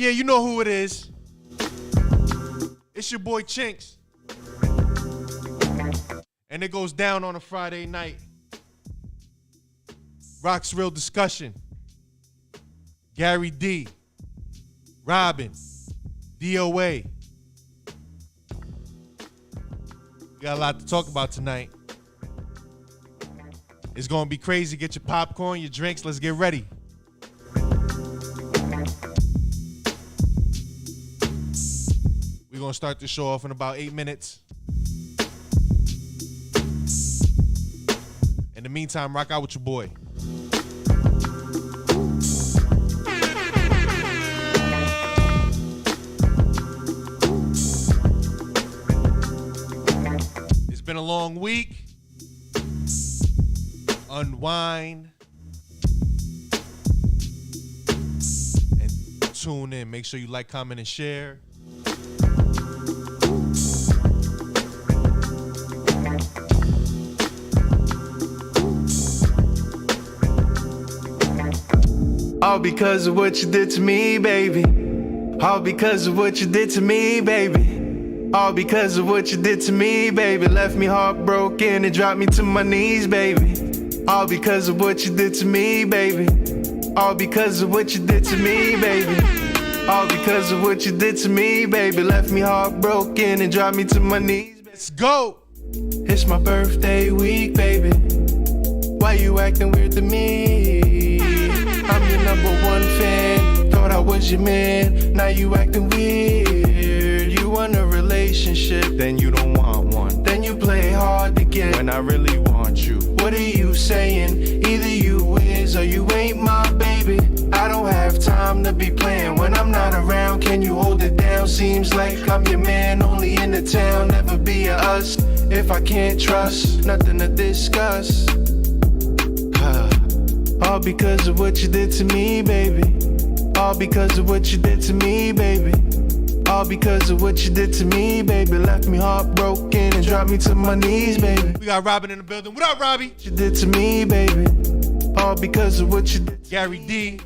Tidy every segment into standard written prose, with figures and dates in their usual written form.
Yeah, you know who it is. It's your boy Chinks. And it goes down on a Friday night. Rock's Real Discussion. Gary D. Robin. DOA. We got a lot to talk about tonight. It's going to be crazy. Get your popcorn, your drinks. Let's get ready. We're going to start the show off in about 8 minutes. In the meantime, rock out with your boy. It's been a long week. Unwind and tune in. Make sure you like, comment, and share. All because of what you did to me, baby. All because of what you did to me, baby. All because of what you did to me, baby. Left me heartbroken and dropped me to my knees, baby. All because of what you did to me, baby. All because of what you did to me, baby. All because of what you did to me, baby. Left me heartbroken and dropped me to my knees, baby. Let's go. It's my birthday week, baby. Why you acting weird to me? I'm your #1 fan. Thought I was your man. Now you acting weird. You want a relationship, then you don't want one. Then you play hard to get when I really want you. What are you saying? Either you is or you ain't my baby. I don't have time to be playing when I'm not around. Can you hold it down? Seems like I'm your man, only in the town. Never be a us if I can't trust. Nothing to discuss. All because of what you did to me, baby. All because of what you did to me, baby. All because of what you did to me, baby. Left me heartbroken and dropped me to my knees, baby. We got Robin in the building. What up, Robbie? What you did to me, baby. All because of what you did to Gary D.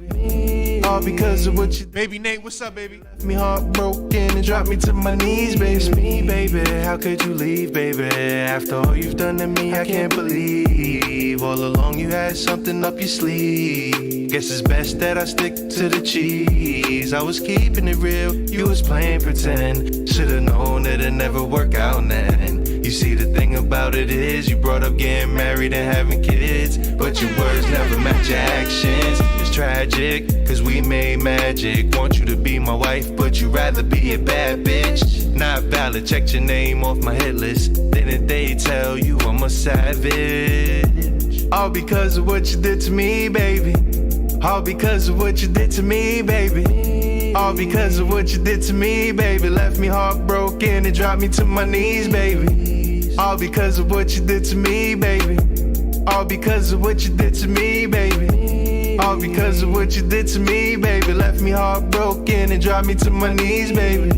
all because of what you did. Baby Nate, what's up, baby? Left me heartbroken and dropped me to my knees, baby. It's me, baby. How could you leave, baby? After all you've done to me, I can't believe. All along you had something up your sleeve. Guess it's best that I stick to the cheese. I was keeping it real, you was playing pretend. Should've known that it'd never work out then. You see, the thing about it is you brought up getting married and having kids, but your words never match your actions. It's tragic, cause we made magic. Want you to be my wife, but you'd rather be a bad bitch. Not valid, checked your name off my hit list. Didn't they tell you I'm a savage? All because of what you did to me, baby. All because of what you did to me, baby. All because of what you did to me, baby. Left me heartbroken and dropped me to my knees, baby. All because of what you did to me, baby. All because of what you did to me, baby. All because of what you did to me, baby. Left me heartbroken and dropped me to my knees, baby.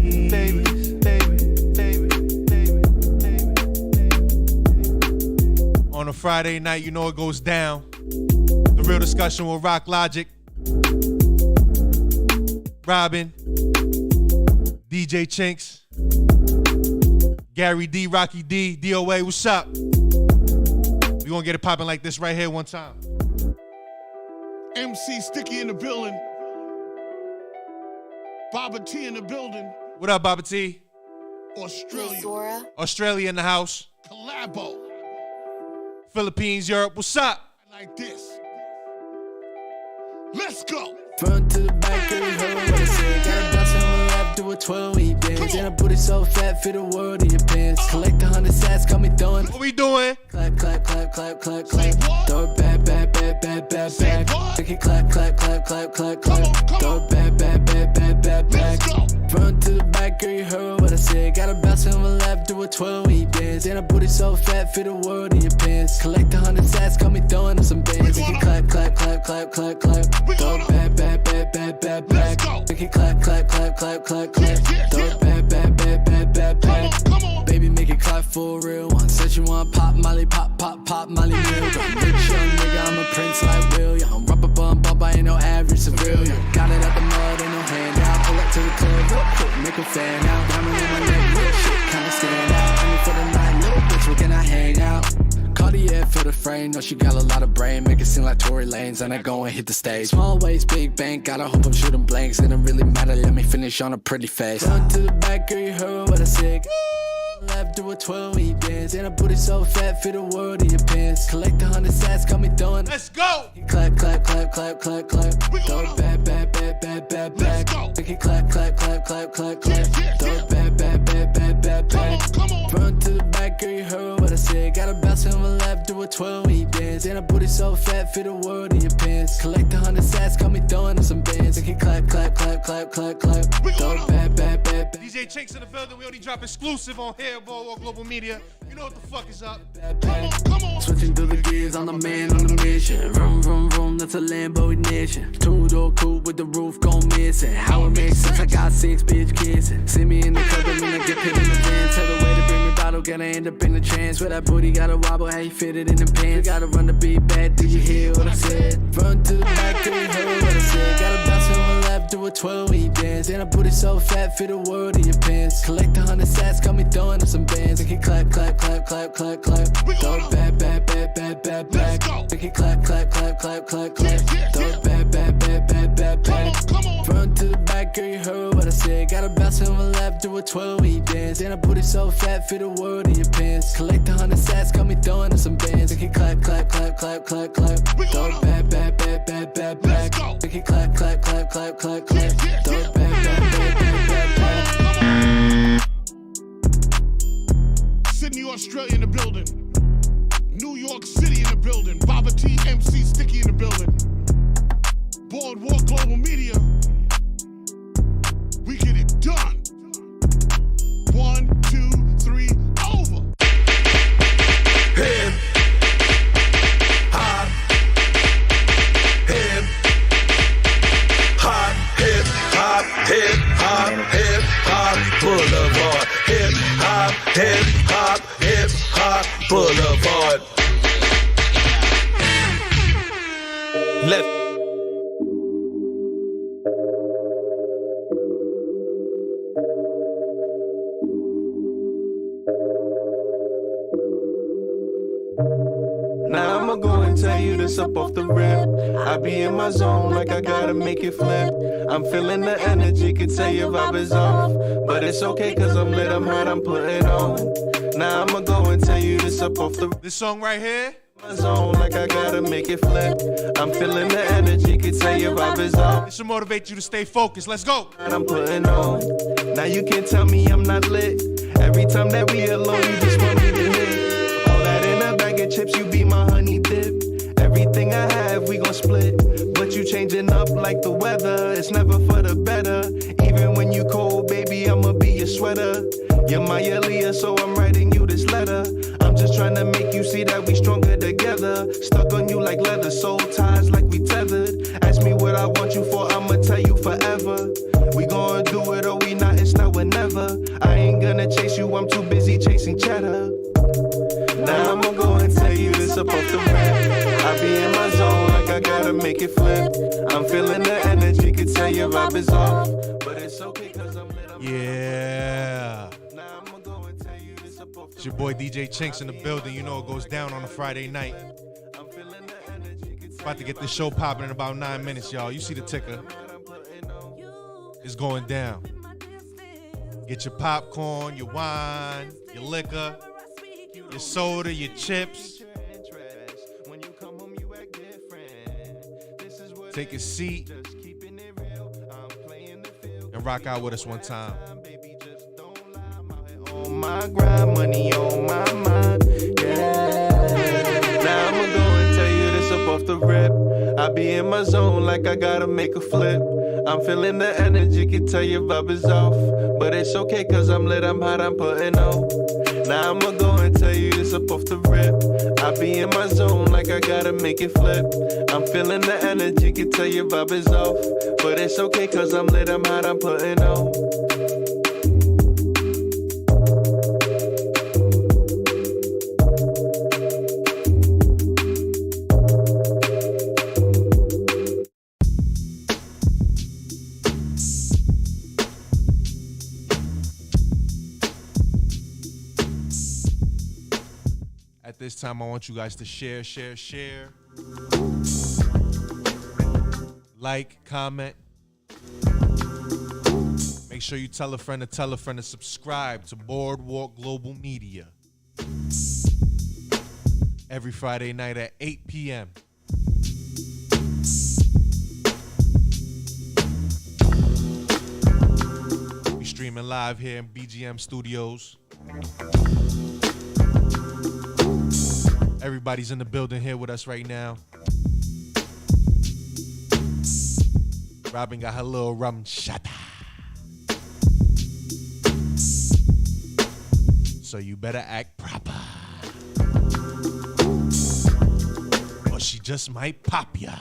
On a Friday night, you know it goes down. The Real Discussion with Rock Logic, Robin, DJ Chinks, Gary D, Rocky D, DOA, what's up? We gonna get it popping like this right here one time. MC Sticky in the building. Baba T in the building. What up, Baba T? Australia. Australia in the house. Collabo. Philippines, Europe, what's up? Like this. Let's go. Front to the back of the hood, what I said. Got a bounce on the left, do a 12 when you dance. And I put it so fat, fit the world in your pants. Collect 100 sats, got me throwing. What we doing? Clap, clap, clap, clap, clap, clap. Throw it back, back, back, back, back, back. Make it clap, clap, clap, clap, clap, clap. Throw it back, back, back, back, back, back. Front to the back, girl, you heard what I said. Got a bounce on the left, do a 12 when you dance. And I put it so fat, fit the world in your pants. Collect 100 sats, got me throwing up some bands. Make it clap, clap, clap, clap, clap, clap. Throw it back, back, back, back, back, back. Make it clap, clap, clap, clap, clap, clap. Throw it back, back, back, back, back, back. Baby, make it clap for real. One said you want pop, Molly, pop, pop, pop, Molly, real. Rich young nigga, I'm a prince like Will. I'm rubber bum, I ain't no average civilian. Got it out the mud, ain't no hand out. Pull up to like a fan out. Diamond on my neck, real shit, kinda stand out. Only for the night, little bitch, where can I hang out? Cartier for the frame, know she got a lot of brain. Make it seem like Tory Lanez, and I go and hit the stage. Small waist, big bank, gotta hope I'm shooting blanks. It don't really matter, let me finish on a pretty face. Run to the back, girl, you heard what I said. Left, do a 12 when you dance. And a booty so fat, fit the world in your pants. Collect 100 sats, got me throwing. Let's go! Clap, clap, clap, clap, clap, clap. Throw it back, back, back, back, back, back. Make it clap, clap, clap, clap, clap, clap. Throw it back, back, back, back, back, back. Front to the back, girl, you heard what I said. Gotta bounce on the left, do a 12 when you dance. And a booty so fat, fit the world in your pants. Collect 100 sats, got me throwing on some bands. Make it clap, clap, clap, clap, clap, clap. Throw it back, back, back, back. DJ Chinks in the building. We only drop exclusive on Hairball or Global Media. You know what the fuck is up. Switching through the gears, I'm the man on the mission. Vroom, vroom, vroom, that's a Lambo ignition. Two-door coupe with the roof gone missing. How it makes sense, I got 6 bitch kissing. See me in the club and I get pit in the van. Tell the way to bring me bottle, gotta end up in the trance. With that booty, gotta wobble, how you fit it in the pants. Gotta run the beat back, did you hear what I said? Front to the back, girl, you heard what I said. Gotta bounce on the left, do a 12 when you dance. And I put it so fat, fit the world in your pants. Collect 100 sats, got me throwing up some bands. Make it clap, clap, clap, clap, clap, clap. Throw it back, back, back, back, back, back. Make it clap, clap, clap, clap, clap, clap. Throw it back, back, back, back, back, back. Front to the back, girl, you heard what I said. Gotta bounce on the left, do a 12 when you dance. And I put it so fat, fit the world in your pants. Collect 100 sats, got me throwing up some bands. Make it clap, clap, clap, clap, clap, clap. Throw it back, back, back, back, back, back. Make it clap, clap, clap, clap, clap, clap. Throw it back, back, back, back, back, back. Sydney, Australia in the building. New York City in the building. Baba T, MC Sticky in the building. Boardwalk Global Media. We get it done. 1, 2, 3, over. Hip hop, hip hop, hip hop, hip hop, hip hop, Boulevard. Hip hop, hip hop, hip hop, Boulevard. Left. Now I'ma go and tell you this up off the rip. I be in my zone like I gotta make it flip. I'm feeling the energy, could tell your vibe is off. But it's okay cause I'm lit, I'm hot, I'm putting on. Now I'ma go and tell you this up off the This song right here. my zone like I gotta make it flip. I'm feeling the energy, could tell your vibe is off. It should motivate you to stay focused. Let's go. And I'm putting on. Now you can't tell me I'm not lit. Every time that we alone, you just want me to hit. All that in a bag of chips, you be my honey dip. Everything I have, we gon' split. But you changing up like the weather. It's never for the better. Even when you cold, baby, I'ma be your sweater. You're my Aaliyah, so I'm writing you this letter. I'm just trying to make you see that we stronger together. Stuck on you like leather, soul ties like we tethered. Ask me what I want you for, I'ma tell you forever. We gon' do it or we not, it's not whenever. I ain't gonna chase you, I'm too busy chasing cheddar. Now I'ma go and tell you this up off the rip. I be in my zone like I gotta make it flip. I'm feeling the energy, could tell your vibe is off. But it's okay cause I'm lit up. Yeah. Now I'ma go and tell you this up off the It's your boy DJ Chinks in the building. You know it goes down on a Friday night. I'm feeling the energy, could tell About to get this show popping in about 9 minutes, y'all. You see the ticker. I'm putting on. It's going down. Get your popcorn, your wine, your liquor, your soda, your chips. When you come home, you act different. This is what Take a seat just keeping it real. I'm playing the field. and rock out with us one time. Baby, just don't lie. I'm out here on my grind, money on my mind. Yeah. Now I'ma go and tell you this up off the rip. I be in my zone like I gotta make a flip. I'm feeling the energy, can tell your vibe is off. But it's okay cause I'm lit, I'm hot, I'm putting on. Now I'ma go and tell you this up off the rip. I be in my zone like I gotta make it flip. I'm feeling the energy, can tell your vibe is off. But it's okay cause I'm lit, I'm hot, I'm putting on. this time, I want you guys to share. Like, comment. Make sure you tell a friend to subscribe to Boardwalk Global Media. Every Friday night at 8 p.m. We streaming live here in BGM Studios. Everybody's in the building here with us right now. Robin got her little rum shata. So you better act proper, or she just might pop ya.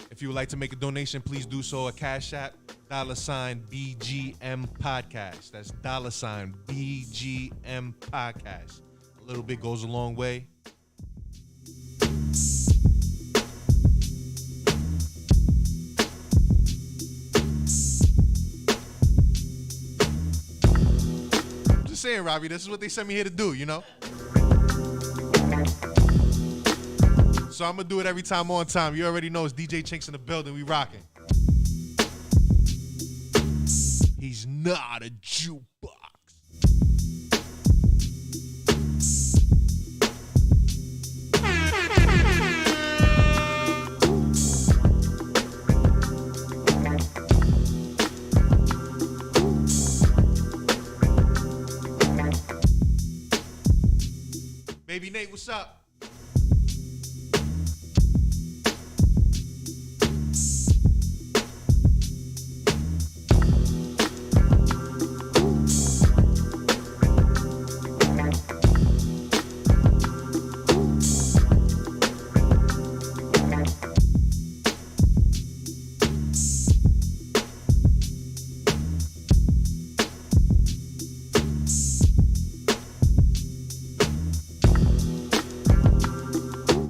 If you would like to make a donation, please do so at Cash App, $BGM Podcast. That's $BGM Podcast. A little bit goes a long way. I'm just saying, Robbie, this is what they sent me here to do, you know? So I'm going to do it every time on time. You already know it's DJ Chinks in the building. We rocking. He's not a jukebox. Baby Nate, what's up?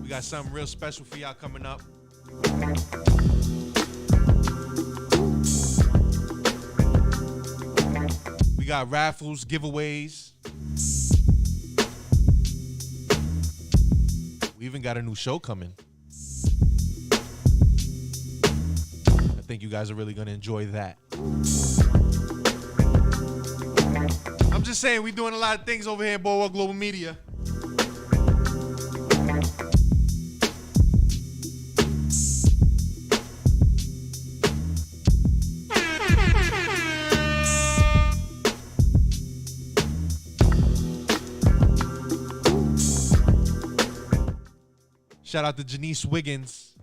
Got something real special for y'all coming up. We got raffles, giveaways. We even got a new show coming. I think you guys are really gonna enjoy that. I'm just saying, we doing a lot of things over here at Boardwalk Global Media. Shout out to Janice Wiggins.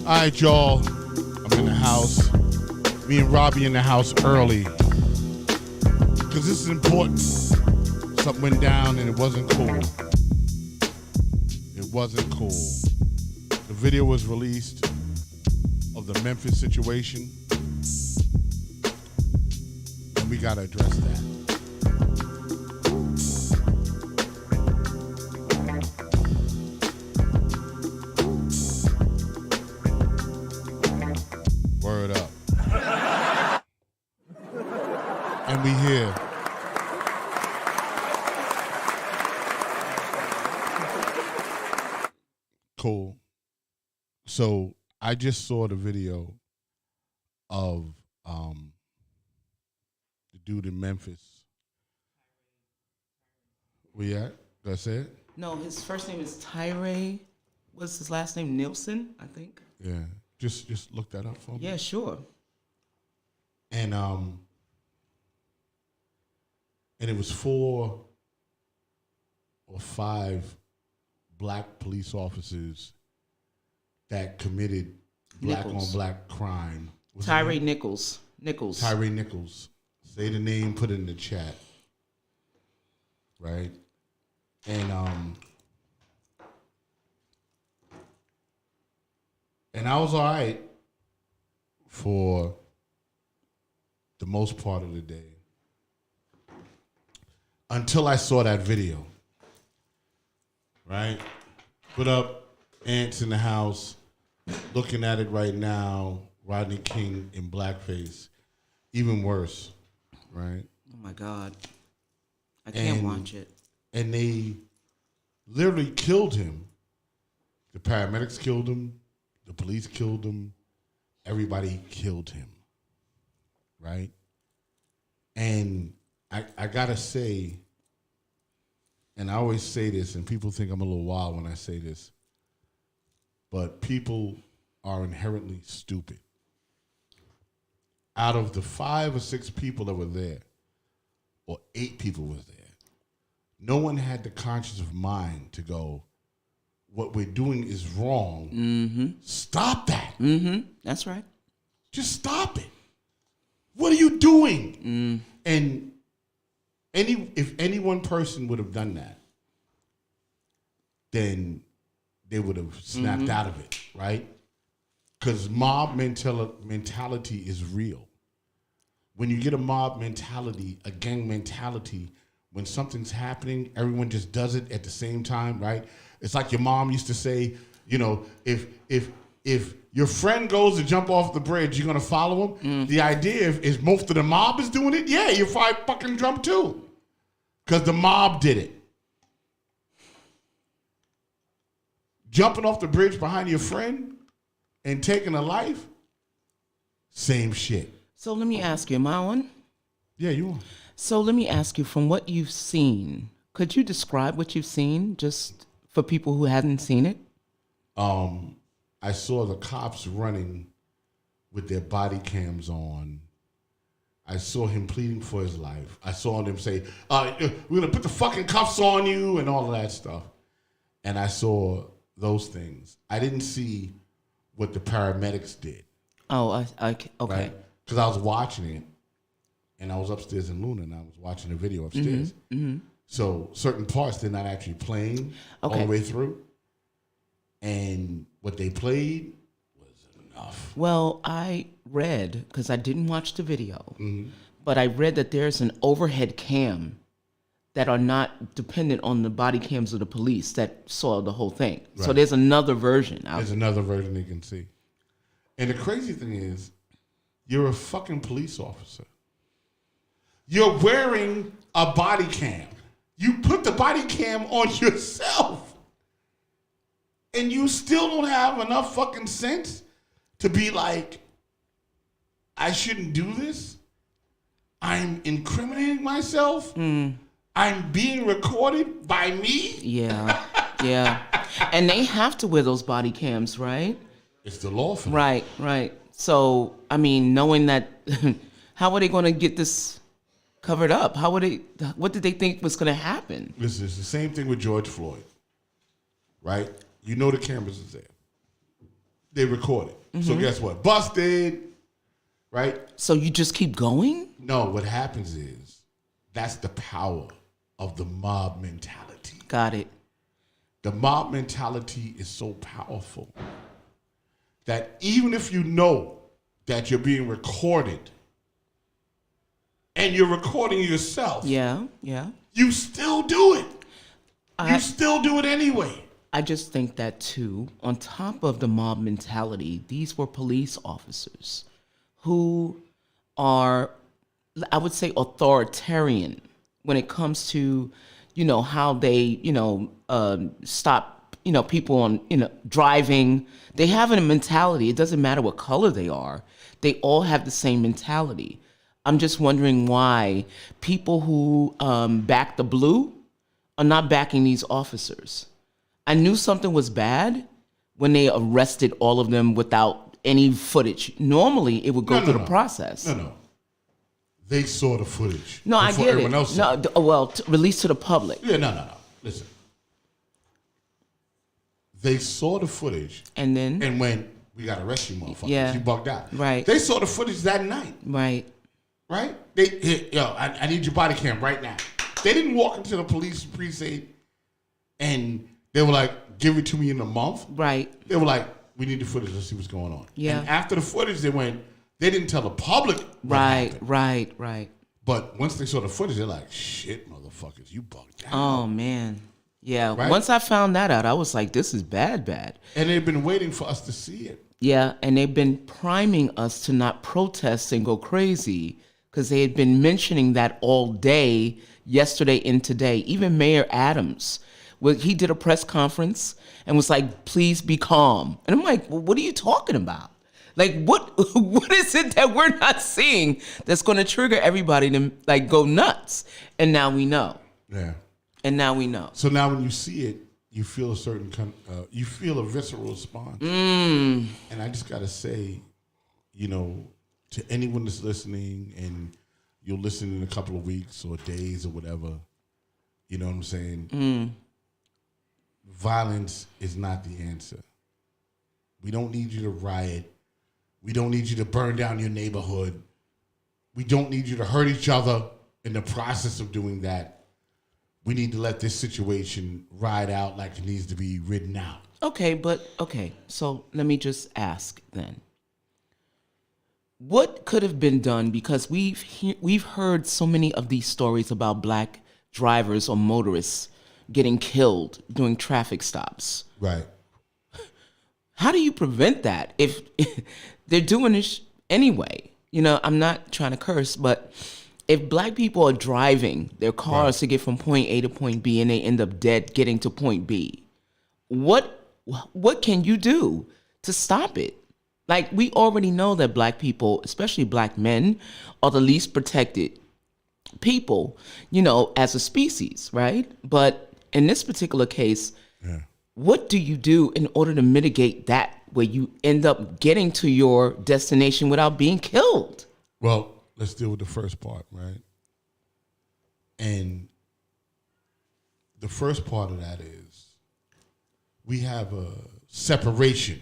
All right, y'all. I'm in the house. Me and Robbie in the house early. Because this is important. Something went down and it wasn't cool. It wasn't cool. The video was released of the Memphis situation. And we got to address that. Word up. And we here. Cool. So I just saw the video of the dude in Memphis. Where you at? That's it? No, his first name is Tyree. What's his last name? Nielsen, I think. Yeah. Just look that up for me. Yeah, sure. And it was 4 or 5 black police officers that committed black on black crime. Tyree Nichols. Tyree Nichols. Say the name, put it in the chat. Right? And I was all right for the most part of the day until I saw that video. Right? Put up Ants in the house, looking at it right now, Rodney King in blackface. Even worse, right? Oh my God. I can't watch it. And they literally killed him. The paramedics killed him. The police killed him. Everybody killed him. Right? And I gotta say, and I always say this, and people think I'm a little wild when I say this, but people are inherently stupid. Out of the 5 or 6 people that were there, or 8 people was there, no one had the conscious of mind to go, what we're doing is wrong. Mm-hmm. Stop that. Mm-hmm. That's right. Just stop it. What are you doing? And if any one person would have done that, then they would have snapped out of it, right? Because mob mentality is real. When you get a mob mentality, a gang mentality, when something's happening, everyone just does it at the same time, right? It's like your mom used to say, you know, if your friend goes to jump off the bridge, you're gonna follow him. The idea is most of the mob is doing it. Yeah, you fucking jump too, because the mob did it. Jumping off the bridge behind your friend and taking a life, same shit. So let me ask you, am I on? Yeah, you are. So let me ask you, from what you've seen, could you describe what you've seen just for people who hadn't seen it? I saw the cops running with their body cams on. I saw him pleading for his life. I saw them say, we're gonna put the fucking cuffs on you and all of that stuff. And I saw those things. I didn't see what the paramedics did. Oh, okay. Right? Because I was watching it, and I was upstairs in Luna, and I was watching the video upstairs. So certain parts they're not actually playing all the way through. And what they played was enough. Well, I read, because I didn't watch the video, but I read that there's an overhead cam that are not dependent on the body cams of the police that saw the whole thing. Right. So there's another version out there. There's another version they can see. And the crazy thing is, you're a fucking police officer. You're wearing a body cam. You put the body cam on yourself. And you still don't have enough fucking sense to be like, I shouldn't do this. I'm incriminating myself. I'm being recorded by me. Yeah. And they have to wear those body cams, right? It's the law for them. Right. So, I mean, knowing that, how are they going to get this covered up? What did they think was going to happen? Listen, it's the same thing with George Floyd, right? You know the cameras is there. They record it. So guess what? Busted, right? So you just keep going? No, what happens is that's the power of the mob mentality. Got it. The mob mentality is so powerful that even if you know that you're being recorded and you're recording yourself, you still do it. You still do it anyway. I just think that too, on top of the mob mentality, these were police officers who are I would say, authoritarian when it comes to, how they, stop, people on, driving. They have a mentality. It doesn't matter what color they are. They all have the same mentality. I'm just wondering why people who back the blue are not backing these officers. I knew something was bad when they arrested all of them without any footage. Normally, it would go through the process. No. They saw the footage. No, I get it. Else no, released to the public. Yeah, no. Listen. They saw the footage. And then? And when we got to arrest you, motherfuckers. Yeah. You bugged out. Right. They saw the footage that night. Right. Right? I need your body cam right now. They didn't walk into the police precinct and they were like, give it to me in a month. Right. They were like, we need the footage. Let's see what's going on. Yeah. And after the footage, they didn't tell the public what happened. Right. But once they saw the footage, they're like, shit, motherfuckers, you bugged out. Oh, man. Yeah. Right? Once I found that out, I was like, this is bad. And they've been waiting for us to see it. Yeah. And they've been priming us to not protest and go crazy because they had been mentioning that all day, yesterday and today. Even Mayor Adams, he did a press conference and was like, please be calm. And I'm like, well, what are you talking about? Like, what is it that we're not seeing that's going to trigger everybody to, like, go nuts? And now we know. Yeah. And now we know. So now when you see it, you feel you feel a visceral response. And I just got to say, to anyone that's listening, and you'll listen in a couple of weeks or days or whatever, you know what I'm saying? Violence is not the answer. We don't need you to riot. We don't need you to burn down your neighborhood. We don't need you to hurt each other in the process of doing that. We need to let this situation ride out like it needs to be ridden out. Okay, so let me just ask then. What could have been done, because we've heard so many of these stories about black drivers or motorists getting killed during traffic stops. Right. How do you prevent that if they're doing this anyway? I'm not trying to curse, but if black people are driving their cars to get from point A to point B and they end up dead getting to point B, what can you do to stop it? Like, we already know that black people, especially black men, are the least protected people, as a species, right? But in this particular case, what do you do in order to mitigate that, where you end up getting to your destination without being killed? Well, let's deal with the first part, right? And the first part of that is we have a separation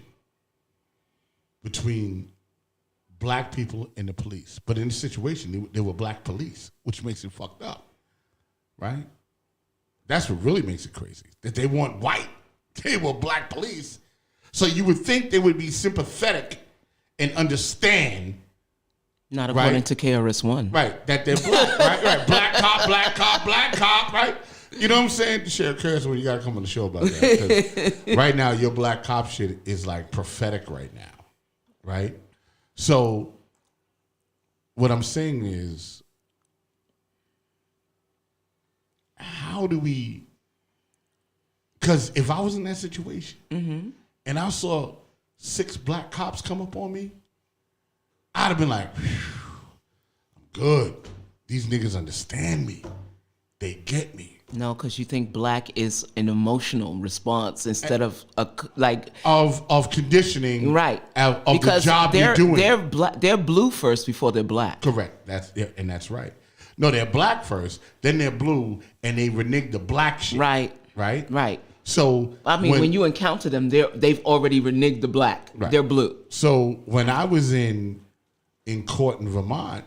between black people and the police. But in this situation, they were black police, which makes it fucked up, right? That's what really makes it crazy, that they weren't white. They were black police. So you would think they would be sympathetic and understand. Not according to KRS-One. Right, that they're black, right? Black cop, right? You know what I'm saying? Sheriff KRS-One, you got to come on the show about that. 'Cause right now, your black cop shit is like prophetic right now, right? So what I'm saying is, how do we, because if I was in that situation and I saw 6 black cops come up on me, I'd have been like, I'm good. These niggas understand me. They get me. No, because you think black is an emotional response instead of of conditioning, right? Of because the job you're doing. They're blue first before they're black. Correct. That's right. No, they're black first, then they're blue, and they renege the black shit. Right. Right. So I mean, when you encounter them, they've already reneged the black. Right. They're blue. So when I was in court in Vermont,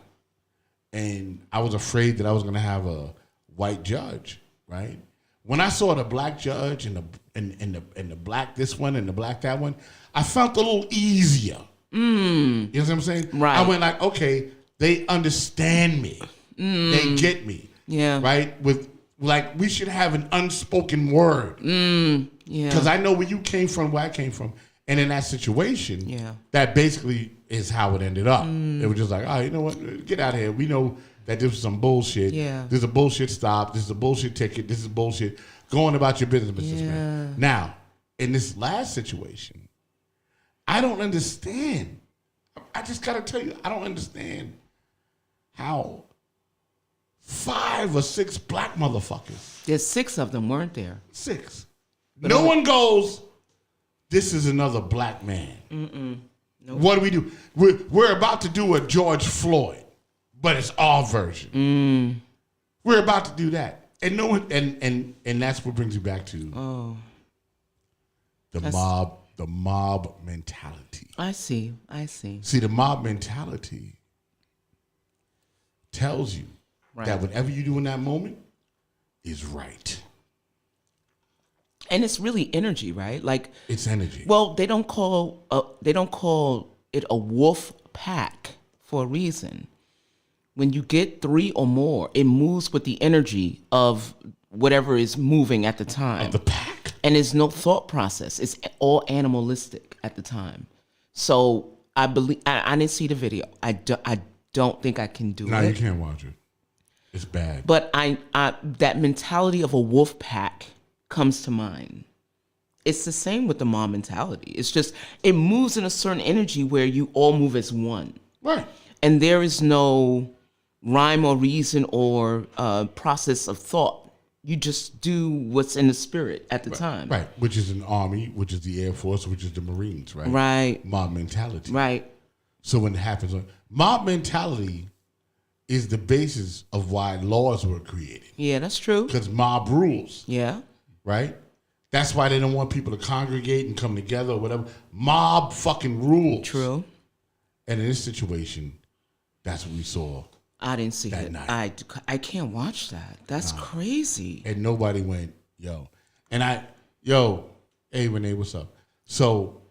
and I was afraid that I was going to have a white judge, right? When I saw the black judge and the black this one and the black that one, I felt a little easier. You know what I'm saying? Right. I went like, okay, they understand me. They get me. Yeah. Right? With like, we should have an unspoken word. Yeah. Because I know where you came from, where I came from, And in that situation, Yeah. that basically is how it ended up. It was just like, oh, you know what? Get out of here. We know that this was some bullshit. Yeah. This is a bullshit stop. This is a bullshit ticket. This is bullshit. Go on about your business, businessman. Now, in this last situation, I don't understand. I just got to tell you, I don't understand how 5 or 6 black motherfuckers. There's 6 of them, weren't there? 6. No one goes, this is another black man. Nope. What do we do? We're about to do a George Floyd, but it's our version. We're about to do that. And no one, and that's what brings you back to the mob mentality. I see. See, the mob mentality tells you that whatever you do in that moment is right. And it's really energy, right? Like it's energy. Well, they don't call it a wolf pack for a reason. When you get 3 or more, it moves with the energy of whatever is moving at the time. Of the pack. And there's no thought process. It's all animalistic at the time. So I believe I didn't see the video. I don't think I can do it. No, you can't watch it. It's bad. But I that mentality of a wolf pack comes to mind. It's the same with the mob mentality. It's just it moves in a certain energy where you all move as one. Right. And there is no rhyme or reason or process of thought. You just do what's in the spirit at the time. Right. Which is an army, which is the Air Force, which is the Marines, right? Right. Mob mentality. Right. So when it happens, mob mentality is the basis of why laws were created. Yeah, that's true. Because mob rules. Yeah. Right? That's why they don't want people to congregate and come together or whatever. Mob fucking rules. True. And in this situation, that's what we saw. I didn't see that it. night. I can't watch that. That's crazy. And nobody went, yo. And hey Renee, what's up? So,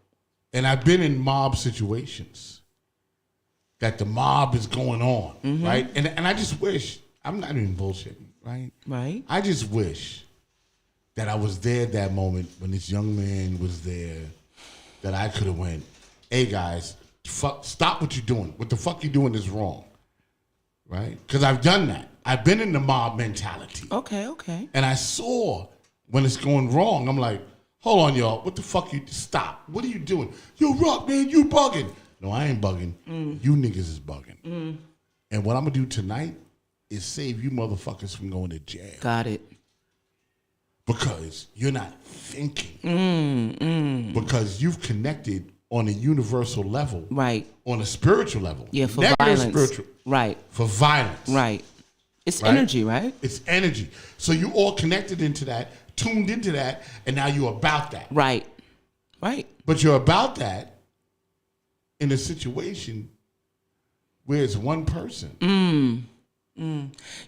and I've been in mob situations that the mob is going on, right? And I just wish, I'm not even bullshitting, right? Right. I just wish that I was there at that moment when this young man was there, that I could have went, hey guys, stop what you're doing. What the fuck you doing is wrong. Right? Because I've done that. I've been in the mob mentality. Okay. And I saw when it's going wrong, I'm like, hold on, y'all. What the fuck you stop? What are you doing? Yo, Rock, man, you bugging. No, I ain't bugging. You niggas is bugging. And what I'm gonna do tonight is save you motherfuckers from going to jail. Got it. Because you're not thinking. Because you've connected on a universal level. Right. On a spiritual level. Yeah, for Negative violence. Spiritual. Right. For violence. Right. It's Right? energy, right? It's energy. So you all connected into that, tuned into that, and now you're about that. Right. Right. But you're about that in a situation where it's one person.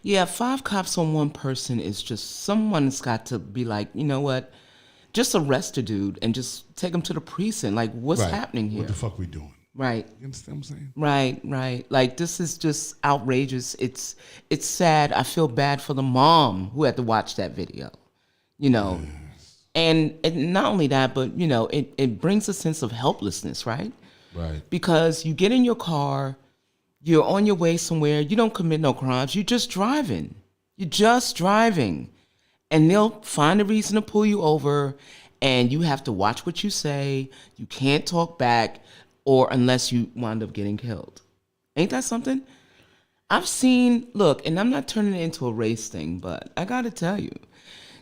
Yeah, 5 cops on one person is just, someone's got to be like, you know what? Just arrest a dude and just take him to the precinct. Like, what's Right. happening here? What the fuck we doing? Right. You understand what I'm saying? Right. Like, this is just outrageous. It's sad. I feel bad for the mom who had to watch that video, you know. Yes. And not only that, but, you know, it brings a sense of helplessness, right? Right. Because you get in your car, you're on your way somewhere, you don't commit no crimes, you're just driving. And they'll find a reason to pull you over, and you have to watch what you say. You can't talk back, or unless you wind up getting killed. Ain't that something? I've seen, look, and I'm not turning it into a race thing, but I gotta tell you,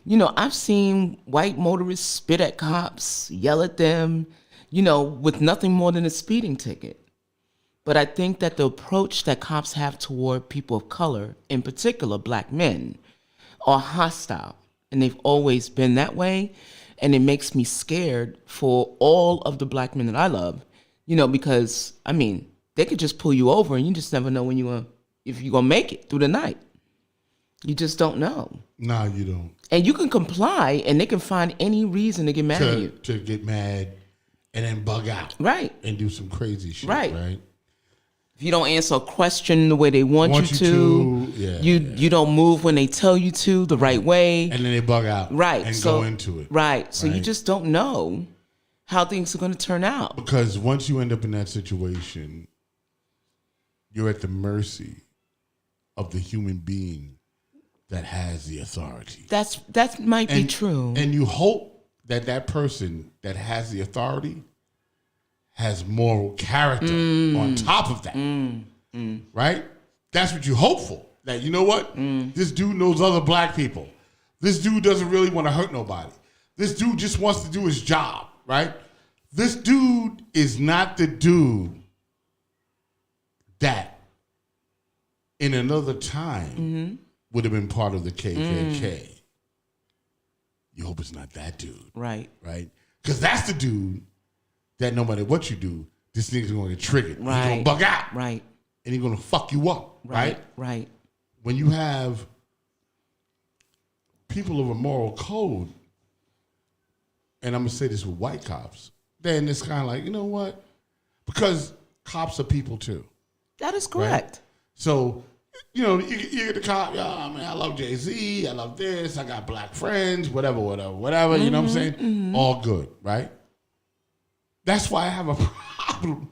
you know, I've seen white motorists spit at cops, yell at them, you know, with nothing more than a speeding ticket. But I think that the approach that cops have toward people of color, in particular black men, are hostile, and they've always been that way, and it makes me scared for all of the black men that I love, you know, because I mean they could just pull you over, and you just never know when if you're gonna make it through the night. You just don't know. No, you don't. And you can comply, and they can find any reason to get mad at you. To get mad and then bug out, right? And do some crazy shit, right? If you don't answer a question the way they want you to, you don't move when they tell you to the right way. And then they bug out. Right. And so, go into it. Right. So you just don't know. how things are going to turn out. Because once you end up in that situation, you're at the mercy of the human being that has the authority. That might be true. And you hope that person that has the authority has moral character on top of that. Right? That's what you hope for. That, you know what? This dude knows other black people. This dude doesn't really want to hurt nobody. This dude just wants to do his job, right? This dude is not the dude that in another time would have been part of the KKK. You hope it's not that dude. Right. Right? Because that's the dude that no matter what you do, this nigga's going to get triggered. Right. He's going to bug out. Right. And he's going to fuck you up. Right? Right. When you have people of a moral code, and I'm going to say this with white cops, then it's kind of like, you know what? Because cops are people too. That is correct. Right? So, you know, you get the cop, I mean, I love Jay-Z, I love this, I got black friends, whatever, you know what I'm saying? All good, right? That's why I have a problem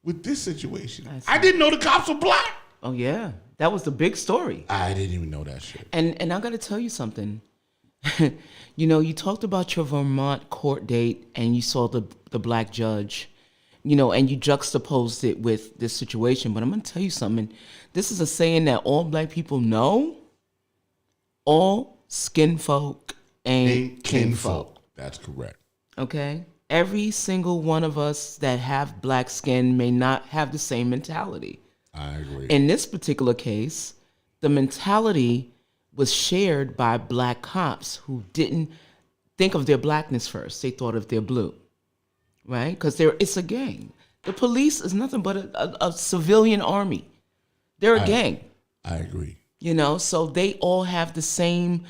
with this situation. I didn't know the cops were black. Oh, yeah. That was the big story. I didn't even know that shit. And I got to tell you something. You know, you talked about your Vermont court date and you saw the black judge, you know, and you juxtaposed it with this situation. But I'm going to tell you something. This is a saying that all black people know. All skin folk ain't kinfolk. That's correct. Okay? Every single one of us that have black skin may not have the same mentality. I agree. In this particular case, the mentality was shared by black cops who didn't think of their blackness first. They thought of their blue, right? Because it's a gang. The police is nothing but a civilian army. They're a gang. I agree. You know, so they all have the same.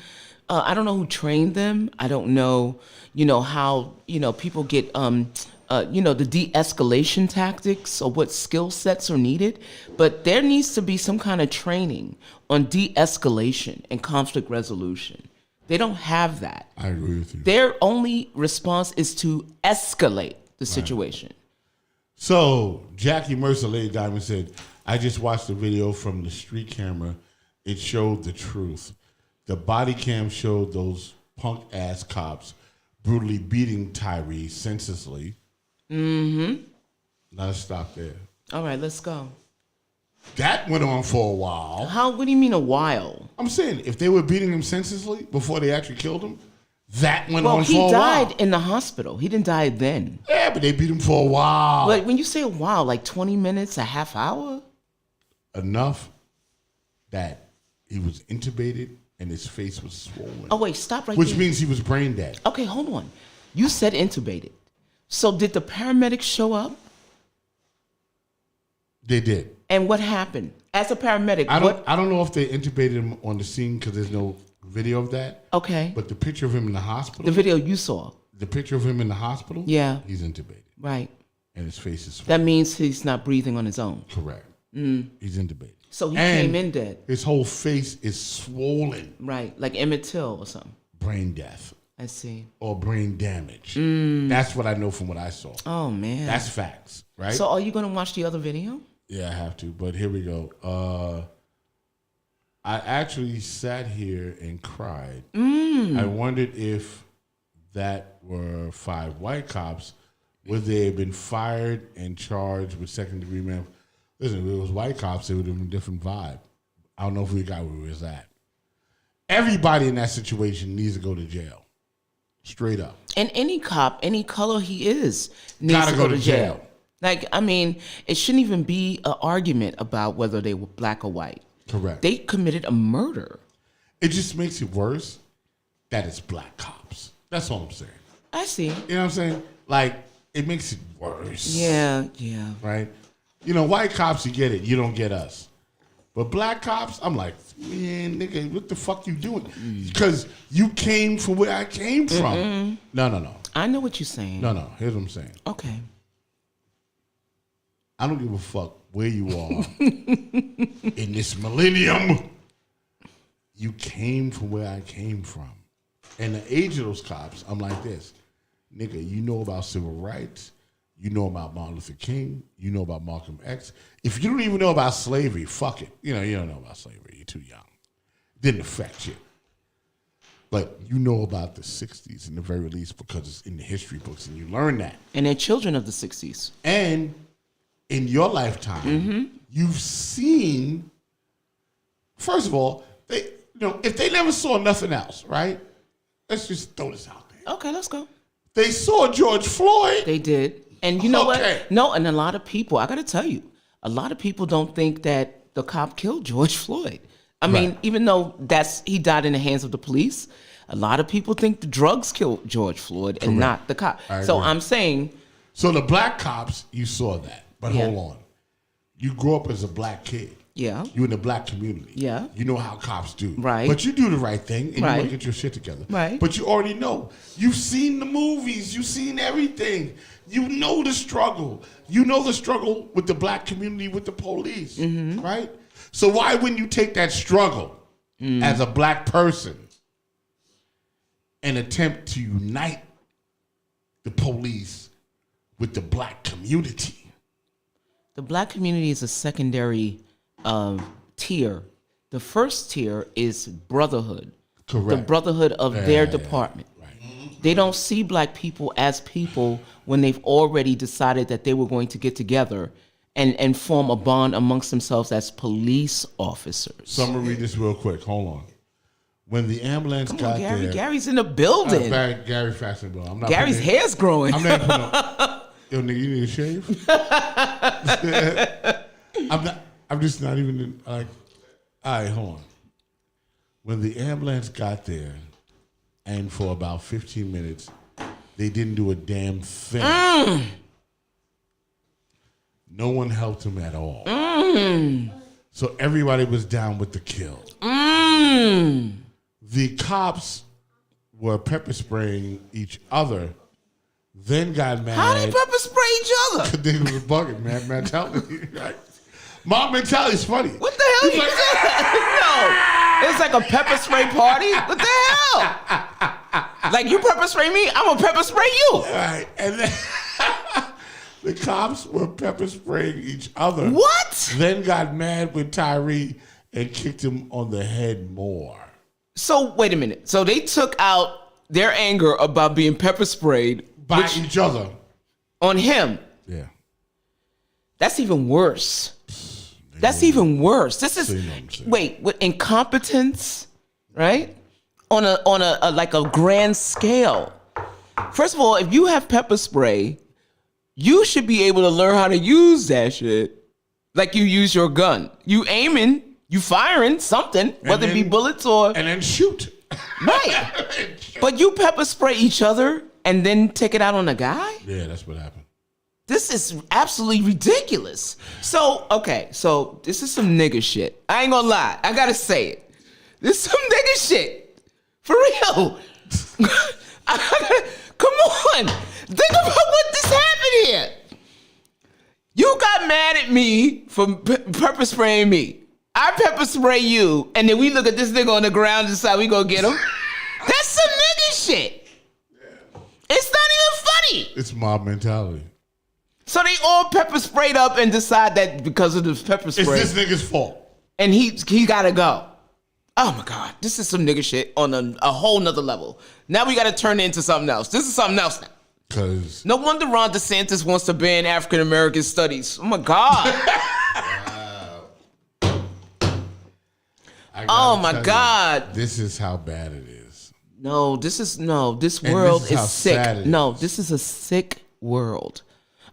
I don't know who trained them. I don't know, you know, how, you know, people get, you know, the de-escalation tactics or what skill sets are needed. But there needs to be some kind of training on de-escalation and conflict resolution. They don't have that. I agree with you. Their only response is to escalate the situation. So Jackie Mercer, Lady Diamond, said, I just watched the video from the street camera. It showed the truth. The body cam showed those punk-ass cops brutally beating Tyree senselessly. Mm-hmm. Let's stop there. All right, let's go. That went on for a while. What do you mean a while? I'm saying, if they were beating him senselessly before they actually killed him, that went on Well, for a while. he died in the hospital. He didn't die then. Yeah, but they beat him for a while. But when you say a while, like 20 minutes, a half hour? Enough that he was intubated and his face was swollen. Oh, wait, stop right Which there. means he was brain dead. Okay, hold on. You said intubated. So did the paramedics show up? They did. And what happened? As a paramedic, I don't know if they intubated him on the scene because there's no video of that. Okay. But the picture of him in the hospital. The video you saw. The picture of him in the hospital. Yeah. He's intubated. Right. And his face is swollen. That means he's not breathing on his own. Correct. He's intubated. So he And came in dead. His whole face is swollen. Right. Like Emmett Till or something. Brain death. I see. Or brain damage. That's what I know from what I saw. Oh, man. That's facts, right? So are you going to watch the other video? Yeah, I have to. But here we go. I actually sat here and cried. I wondered if that were 5 white cops, would they have been fired and charged with second-degree murder? Listen, if it was white cops, it would have been a different vibe. I don't know if we got where we was at. Everybody in that situation needs to go to jail. Straight up. And any cop, any color he is, needs Gotta to go to jail. Like, I mean, it shouldn't even be an argument about whether they were black or white. Correct. They committed a murder. It just makes it worse that it's black cops. That's all I'm saying. I see. You know what I'm saying? Like, it makes it worse. Yeah. Right? You know, white cops, you get it. You don't get us. But black cops, I'm like, man, nigga, what the fuck you doing? Because you came from where I came from. No. I know what you're saying. No. Here's what I'm saying. Okay. I don't give a fuck where you are in this millennium. You came from where I came from. And the age of those cops, I'm like this. nigga, you know about civil rights, you know about Martin Luther King, you know about Malcolm X. If you don't even know about slavery, fuck it. You don't know about slavery. You're too young. Didn't affect you. But you know about the 60s in the very least because it's in the history books and you learn that. And they're children of the 60s. And in your lifetime, you've seen, first of all, if they never saw nothing else, right? Let's just throw this out there. Okay, let's go. They saw George Floyd. They did. And you know Okay. what? No, and a lot of people, I got to tell you, a lot of people don't think that the cop killed George Floyd. I mean, even though he died in the hands of the police, a lot of people think the drugs killed George Floyd and not the cop. So I'm saying. So the black cops, you saw that. But hold on. You grew up as a black kid. Yeah. You in the black community. Yeah. You know how cops do. Right. But you do the right thing and you want Right. to get your shit together. Right. But you already know. You've seen the movies. You've seen everything. You know the struggle. You know the struggle with the black community, with the police. Right? So why wouldn't you take that struggle as a black person and attempt to unite the police with the black community? The black community is a secondary tier. The first tier is brotherhood. Correct. The brotherhood of their department. Right. They don't see black people as people when they've already decided that they were going to get together and form a bond amongst themselves as police officers. So I'm going to read this real quick. Hold on. When the ambulance got Gary, there... Gary's in the building. Gary Fashionable. I'm not Gary's putting- hair's growing. I'm not putting... Yo, nigga, you need a shave? I'm just not even like... All right, hold on. When the ambulance got there, and for about 15 minutes, they didn't do a damn thing. No one helped him at all. So everybody was down with the kill. The cops were pepper spraying each other, then got mad. How they pepper spray each other? They was bugging, man. Mentality. Right? Mob mentality is funny. What the hell you No, it's like a pepper spray party. What the hell? Like you pepper spray me, I'm gonna pepper spray you. All right, and then the cops were pepper spraying each other. What? Then got mad with Tyree and kicked him on the head more. So wait a minute. So they took out their anger about being pepper sprayed By each other. on him. Yeah. That's even worse. That's even worse. This So you is know what I'm saying. wait, with incompetence, right? On a like a grand scale. First of all, if you have pepper spray, you should be able to learn how to use that shit like you use your gun. You aiming, you firing something, whether it be then- bullets or And then shoot. right. But you pepper spray each other and then take it out on a guy? Yeah, that's what happened. This is absolutely ridiculous. So, okay, so this is some nigga shit. I ain't gonna lie. I gotta say it. This is some nigga shit. For real. Come on. Think about what just happened here. You got mad at me for pepper spraying me. I pepper spray you, and then we look at this nigga on the ground and decide we gonna get him. That's some nigga shit. It's not even funny. It's mob mentality. So they all pepper sprayed up and decide that because of the pepper spray, It's this nigga's fault. and he gotta go. Oh my God, this is some nigga shit on a whole nother level. Now we gotta turn it into something else. This is something else now. Because No wonder Ron DeSantis wants to ban African American studies. Oh my God. Oh my God. This is how bad it is. No, this And world this is how is sick. sad it No, is. this is a sick world.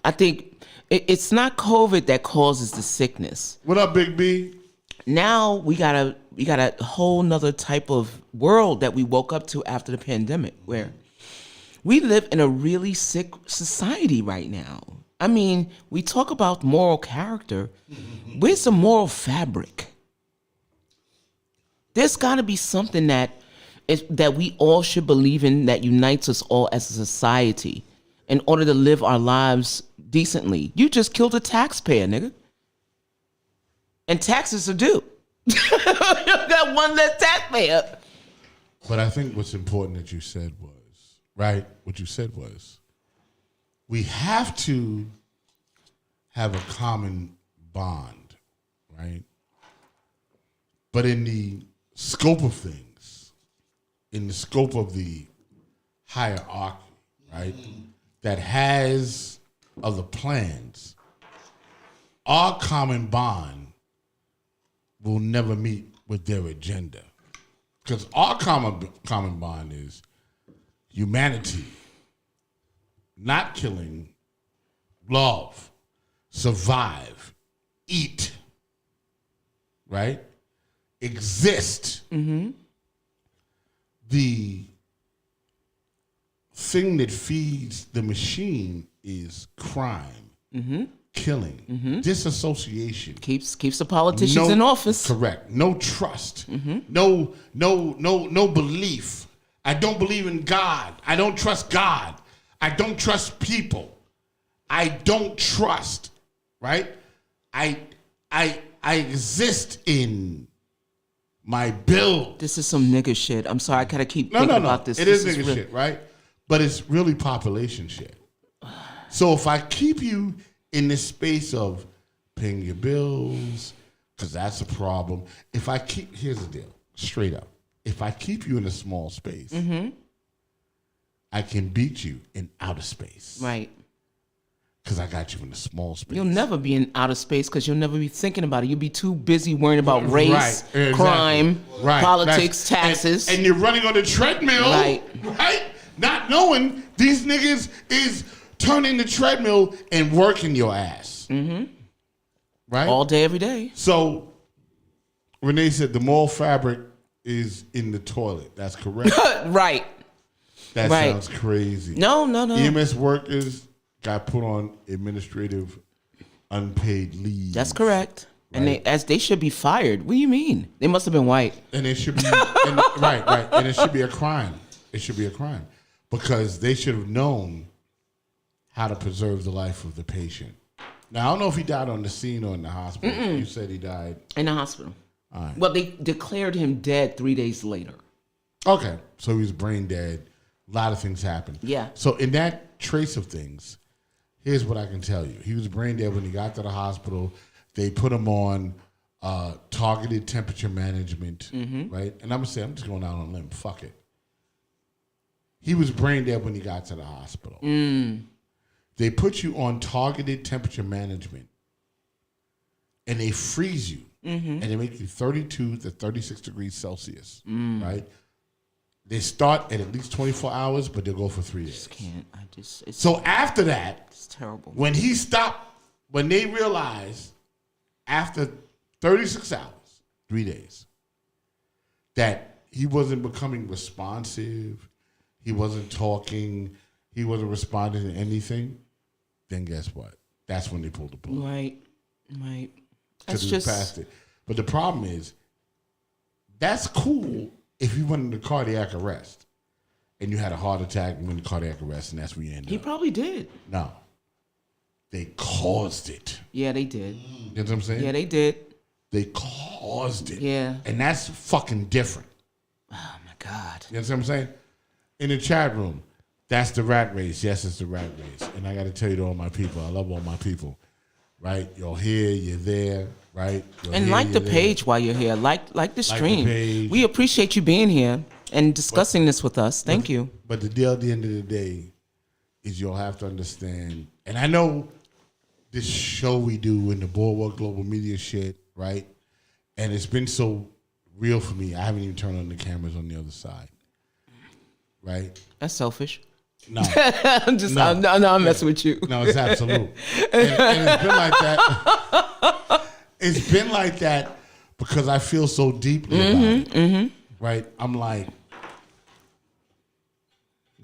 I think it's not COVID that causes the sickness. What up, Big B? Now we got a whole nother type of world that we woke up to after the pandemic, where we live in a really sick society right now. I mean, we talk about moral character. Where's the moral fabric? There's got to be something that we all should believe in, that unites us all as a society in order to live our lives decently. You just killed a taxpayer, nigga. And taxes are due. You got one less taxpayer. But I think what's important that you said was right? What you said was, we have to have a common bond, right? But in the scope of things, in the scope of the hierarchy, right, that has other plans, our common bond will never meet with their agenda. Because our common bond is humanity, not killing, love, survive, eat, right? Exist. The thing that feeds the machine is crime, killing, disassociation. Keeps the politicians in office. Correct. No trust. No belief. I don't believe in God. I don't trust God. I don't trust people. I don't trust. Right? I exist in my build. This is some nigga shit. I'm sorry, I gotta keep thinking about this. It is nigga shit, right? But it's really population shit. So if I keep you in this space of paying your bills, because that's a problem. Here's the deal, straight up. If I keep you in a small space, I can beat you in outer space. Right. Because I got you in a small space. You'll never be in outer space because you'll never be thinking about it. You'll be too busy worrying about race, exactly. crime, politics, taxes. And you're running on the treadmill, right? Not knowing these niggas is turning the treadmill and working your ass. Right? All day, every day. So, Renee said the moral fabric is in the toilet. That's correct. Right. That sounds crazy. No. EMS workers got put on administrative unpaid leave. That's correct. Right? And they should be fired. What do you mean? They must have been white. And it should be right. And it should be a crime. It should be a crime because they should have known how to preserve the life of the patient. Now I don't know if he died on the scene or in the hospital. You said he died in the hospital. All right. Well, they declared him dead 3 days later. Okay, so he was brain dead. A lot of things happened. Yeah. So in that trace of things, here's what I can tell you. He was brain dead when he got to the hospital. They put him on targeted temperature management, right? And I'm just going out on a limb. Fuck it. He was brain dead when he got to the hospital. They put you on targeted temperature management, and they freeze you, and they make you 32 to 36 degrees Celsius, right? They start at least 24 hours, but they'll go for 3 days. So after that, it's terrible. When he stopped, when they realized after 36 hours, 3 days, that he wasn't becoming responsive, he wasn't talking, he wasn't responding to anything, then guess what? That's when they pulled the plug. Right. Because he was past it. But the problem is, that's cool if you went into cardiac arrest and you had a heart attack and went into cardiac arrest and that's where you ended up. He probably did. No. They caused it. Yeah, they did. You know what I'm saying? Yeah, they did. They caused it. Yeah. And that's fucking different. Oh, my God. You know what I'm saying? In the chat room, that's the rat race. Yes, it's the rat race. And I got to tell you to all my people, I love all my people, right? You're here, you're there, right? And like the page while you're here. Like the stream. We appreciate you being here and discussing this with us. Thank you. But the deal at the end of the day is you'll have to understand, and I know this show we do in the Boardwalk Global Media shit, right? And it's been so real for me, I haven't even turned on the cameras on the other side, right? That's selfish. No. I'm messing with you. No, it's absolute. And it's been like that. It's been like that because I feel so deeply about it. Right? I'm like,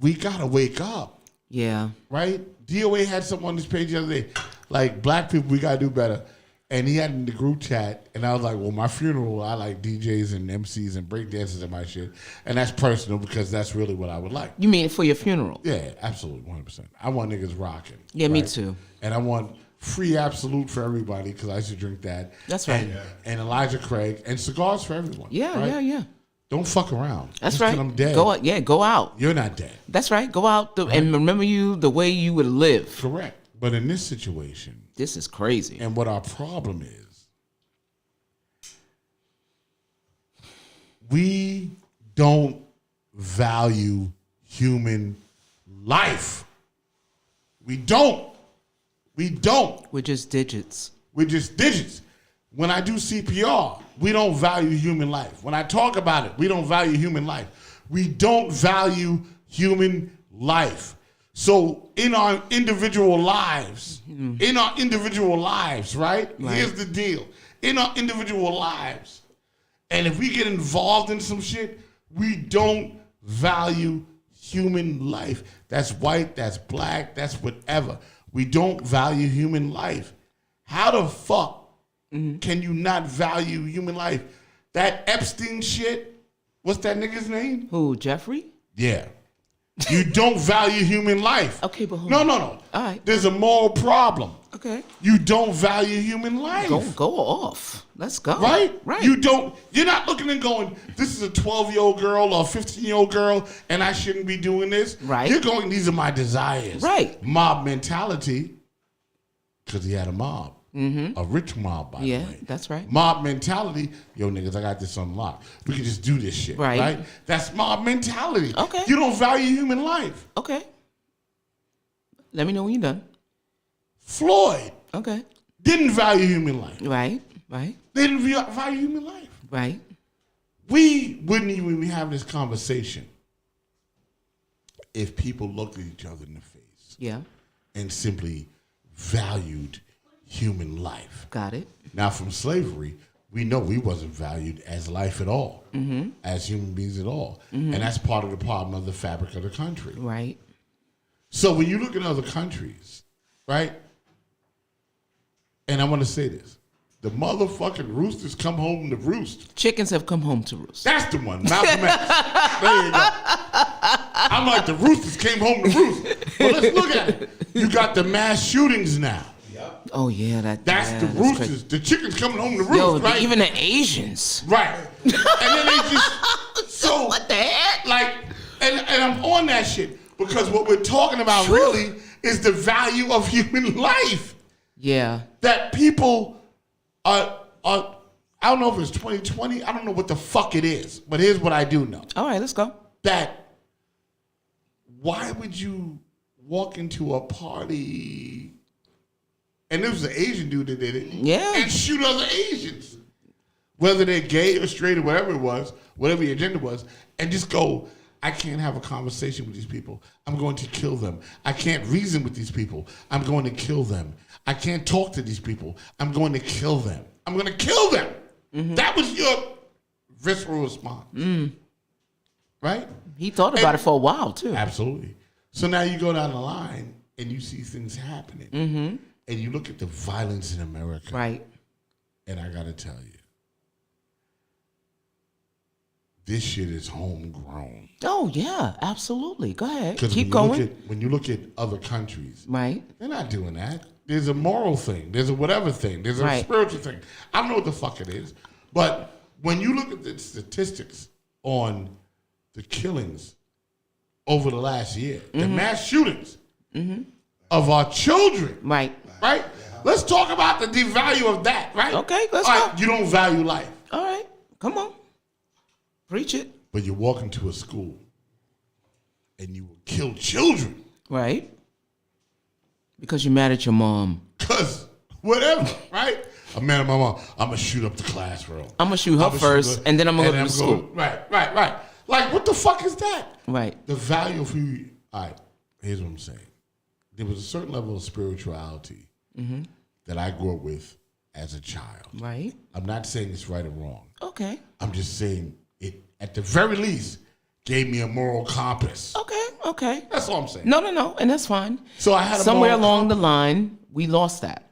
we gotta wake up. Yeah. Right? DOA had something on this page the other day. Like, black people, we gotta do better. And he had in the group chat, and I was like, well, my funeral, I like DJs and MCs and breakdancers and my shit. And that's personal because that's really what I would like. You mean for your funeral? Yeah, absolutely, 100%. I want niggas rocking. Yeah, right? Me too. And I want free Absolute for everybody because I used to drink that. That's right. And Elijah Craig and cigars for everyone. Yeah, right? yeah. Don't fuck around. That's Just right. 'cause I'm dead. Go out. Yeah, go out. You're not dead. That's right. Go out and remember you the way you would live. Correct. But in this situation, This is crazy. and what our problem is, we don't value human life. We don't. We don't. We're just digits. We're just digits. When I do CPR, we don't value human life. When I talk about it, we don't value human life. We don't value human life. So in our individual lives, right? Here's the deal. In our individual lives, and if we get involved in some shit, we don't value human life. That's white, that's black, that's whatever. We don't value human life. How the fuck can you not value human life? That Epstein shit, what's that nigga's name? Who, Jeffrey? Yeah. You don't value human life. Okay, but hold No. on. All right. There's a moral problem. Okay. You don't value human life. Go off. Let's go. Right? Right. You're not looking and going, this is a 12-year-old girl or a 15-year-old girl and I shouldn't be doing this. Right. You're going, these are my desires. Right. Mob mentality, because he had a mob. Mm-hmm. A rich mob, by the way. Yeah, that's right. Mob mentality, yo niggas, I got this unlocked. We can just do this shit. Right. That's mob mentality. Okay. You don't value human life. Okay. Let me know when you're done. Floyd Okay. didn't value human life. Right. They didn't value human life. Right. We wouldn't even be having this conversation if people looked at each other in the face Yeah. and simply valued human life. Got it. Now, from slavery, we know we wasn't valued as life at all, as human beings at all. And that's part of the problem of the fabric of the country. Right. So when you look at other countries, right, and I want to say this, the motherfucking roosters come home to roost. Chickens have come home to roost. That's the one, Malcolm X. There you go. I'm like, the roosters came home to roost. But let's look at it. You got the mass shootings now. Oh yeah, That's the crazy. roosters. The chickens coming home to roost, Yo, right? even the Asians. Right. And then they just, so, What the heck? like, and I'm on that shit because what we're talking about really is the value of human life. Yeah. That people are, I don't know if it's 2020, I don't know what the fuck it is, but here's what I do know. All right, let's go. That why would you walk into a party and this was an Asian dude that did it, Yeah. and shoot other Asians, whether they're gay or straight or whatever it was, whatever your agenda was, and just go, I can't have a conversation with these people. I'm going to kill them. I can't reason with these people. I'm going to kill them. I can't talk to these people. I'm going to kill them. I'm going to kill them. That was your visceral response. Right? He thought about it for a while too. Absolutely. So now you go down the line and you see things happening. And you look at the violence in America. Right. And I got to tell you, this shit is homegrown. Oh yeah, absolutely. Go ahead. Because Keep going. When you look at other countries, Right. they're not doing that. There's a moral thing. There's a whatever thing. There's a Right. spiritual thing. I don't know what the fuck it is. But when you look at the statistics on the killings over the last year, the mass shootings of our children, Right. right? Let's talk about the devalue of that, right? Okay, let's All go. right, you don't value life. All right. Come on. Preach it. But you walk into a school and you will kill children. Right. Because you're mad at your mom. Because whatever, right? I'm mad at my mom. I'm going to shoot up the classroom. I'm gonna shoot her first, and then I'm gonna go to the school. Right. Like, what the fuck is that? Right. The value of who you... All right, here's what I'm saying. There was a certain level of spirituality that I grew up with as a child. Right. I'm not saying it's right or wrong. Okay. I'm just saying it, at the very least, gave me a moral compass. Okay. That's all I'm saying. No, and that's fine. So I had a somewhere moral along the line, we lost that.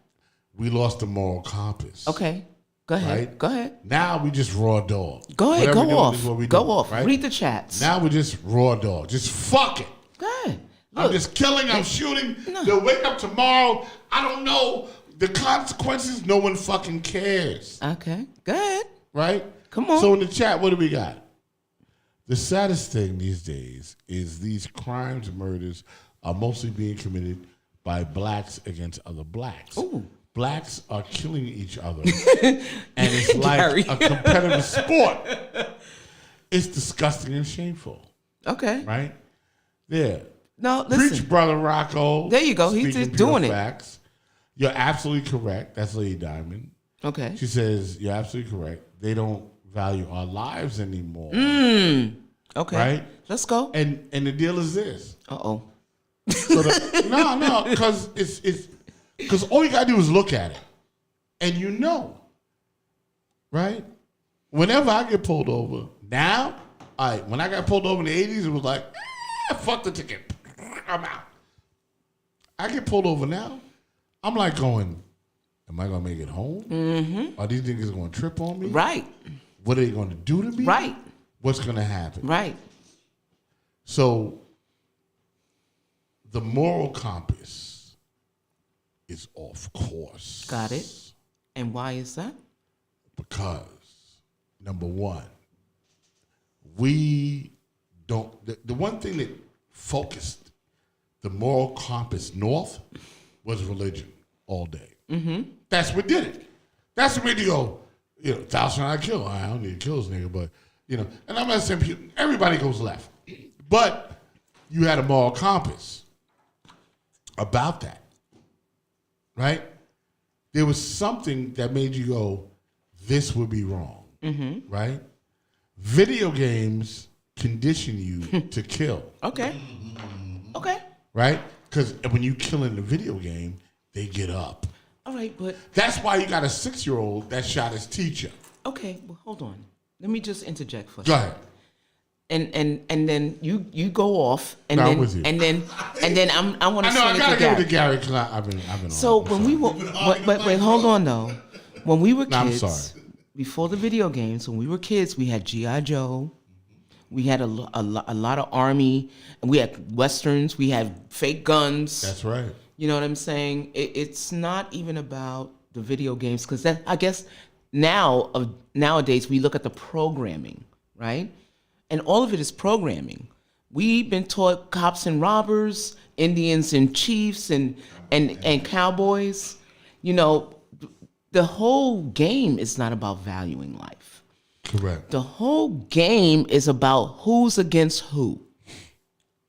We lost the moral compass. Okay. Go ahead. Right? Go ahead. Now we just raw dog. Go ahead. Whatever we Go do off. is what we Go do, off. right? Read the chats. Now we just raw dog. Just fuck it. Go ahead. I'm Look. just killing. I'm shooting. No. They'll wake up tomorrow. I don't know the consequences. No one fucking cares. Okay. Go ahead. Right? Come on. So in the chat, what do we got? The saddest thing these days is these crimes and murders are mostly being committed by blacks against other blacks. Ooh. Blacks are killing each other, and it's like a competitive sport. It's disgusting and shameful. Okay. Right? There. No, listen. Preach, Brother Rocco. There you go. He's just doing it. Facts. You're absolutely correct. That's Lady Diamond. Okay. She says, you're absolutely correct. They don't value our lives anymore. Okay. Right? Let's go. And the deal is this. Uh-oh. So no, because because all you gotta do is look at it, and you know, right? Whenever I get pulled over now, all right. When I got pulled over in the '80s, it was like, fuck the ticket, I'm out. I get pulled over now, I'm like going, am I gonna make it home? Mm-hmm. Are these niggas gonna trip on me? Right. What are they gonna do to me? Right. What's gonna happen? Right. So the moral compass is off course. Got it. And why is that? Because, number one, we don't, the one thing that focused the moral compass north was religion all day. Mm-hmm. That's what did it. That's what made you go, thou shalt not kill. I don't need to kill this nigga, but, and I'm not saying everybody goes left. But you had a moral compass about that, right? There was something that made you go, this would be wrong, right? Video games condition you to kill. Okay. Okay. Right? Because when you kill in the video game, they get up. All right, but... That's why you got a 6-year-old that shot his teacher. Okay, well, hold on. Let me just interject for a Go second. ahead. And then you go off and No, then I'm with you. and then I want to I know, send I it gotta to give it Gary. to Gary because I've been So on. when we were, but hold on though, when we were No, I'm kids, sorry. before the video games, when we were kids, we had G.I. Joe, we had a lot of Army, and we had westerns, we had fake guns. That's right. You know what I'm saying? It's not even about the video games because that I guess nowadays we look at the programming, right? And all of it is programming. We've been taught cops and robbers, Indians and chiefs, and cowboys. The whole game is not about valuing life. Correct. The whole game is about who's against who.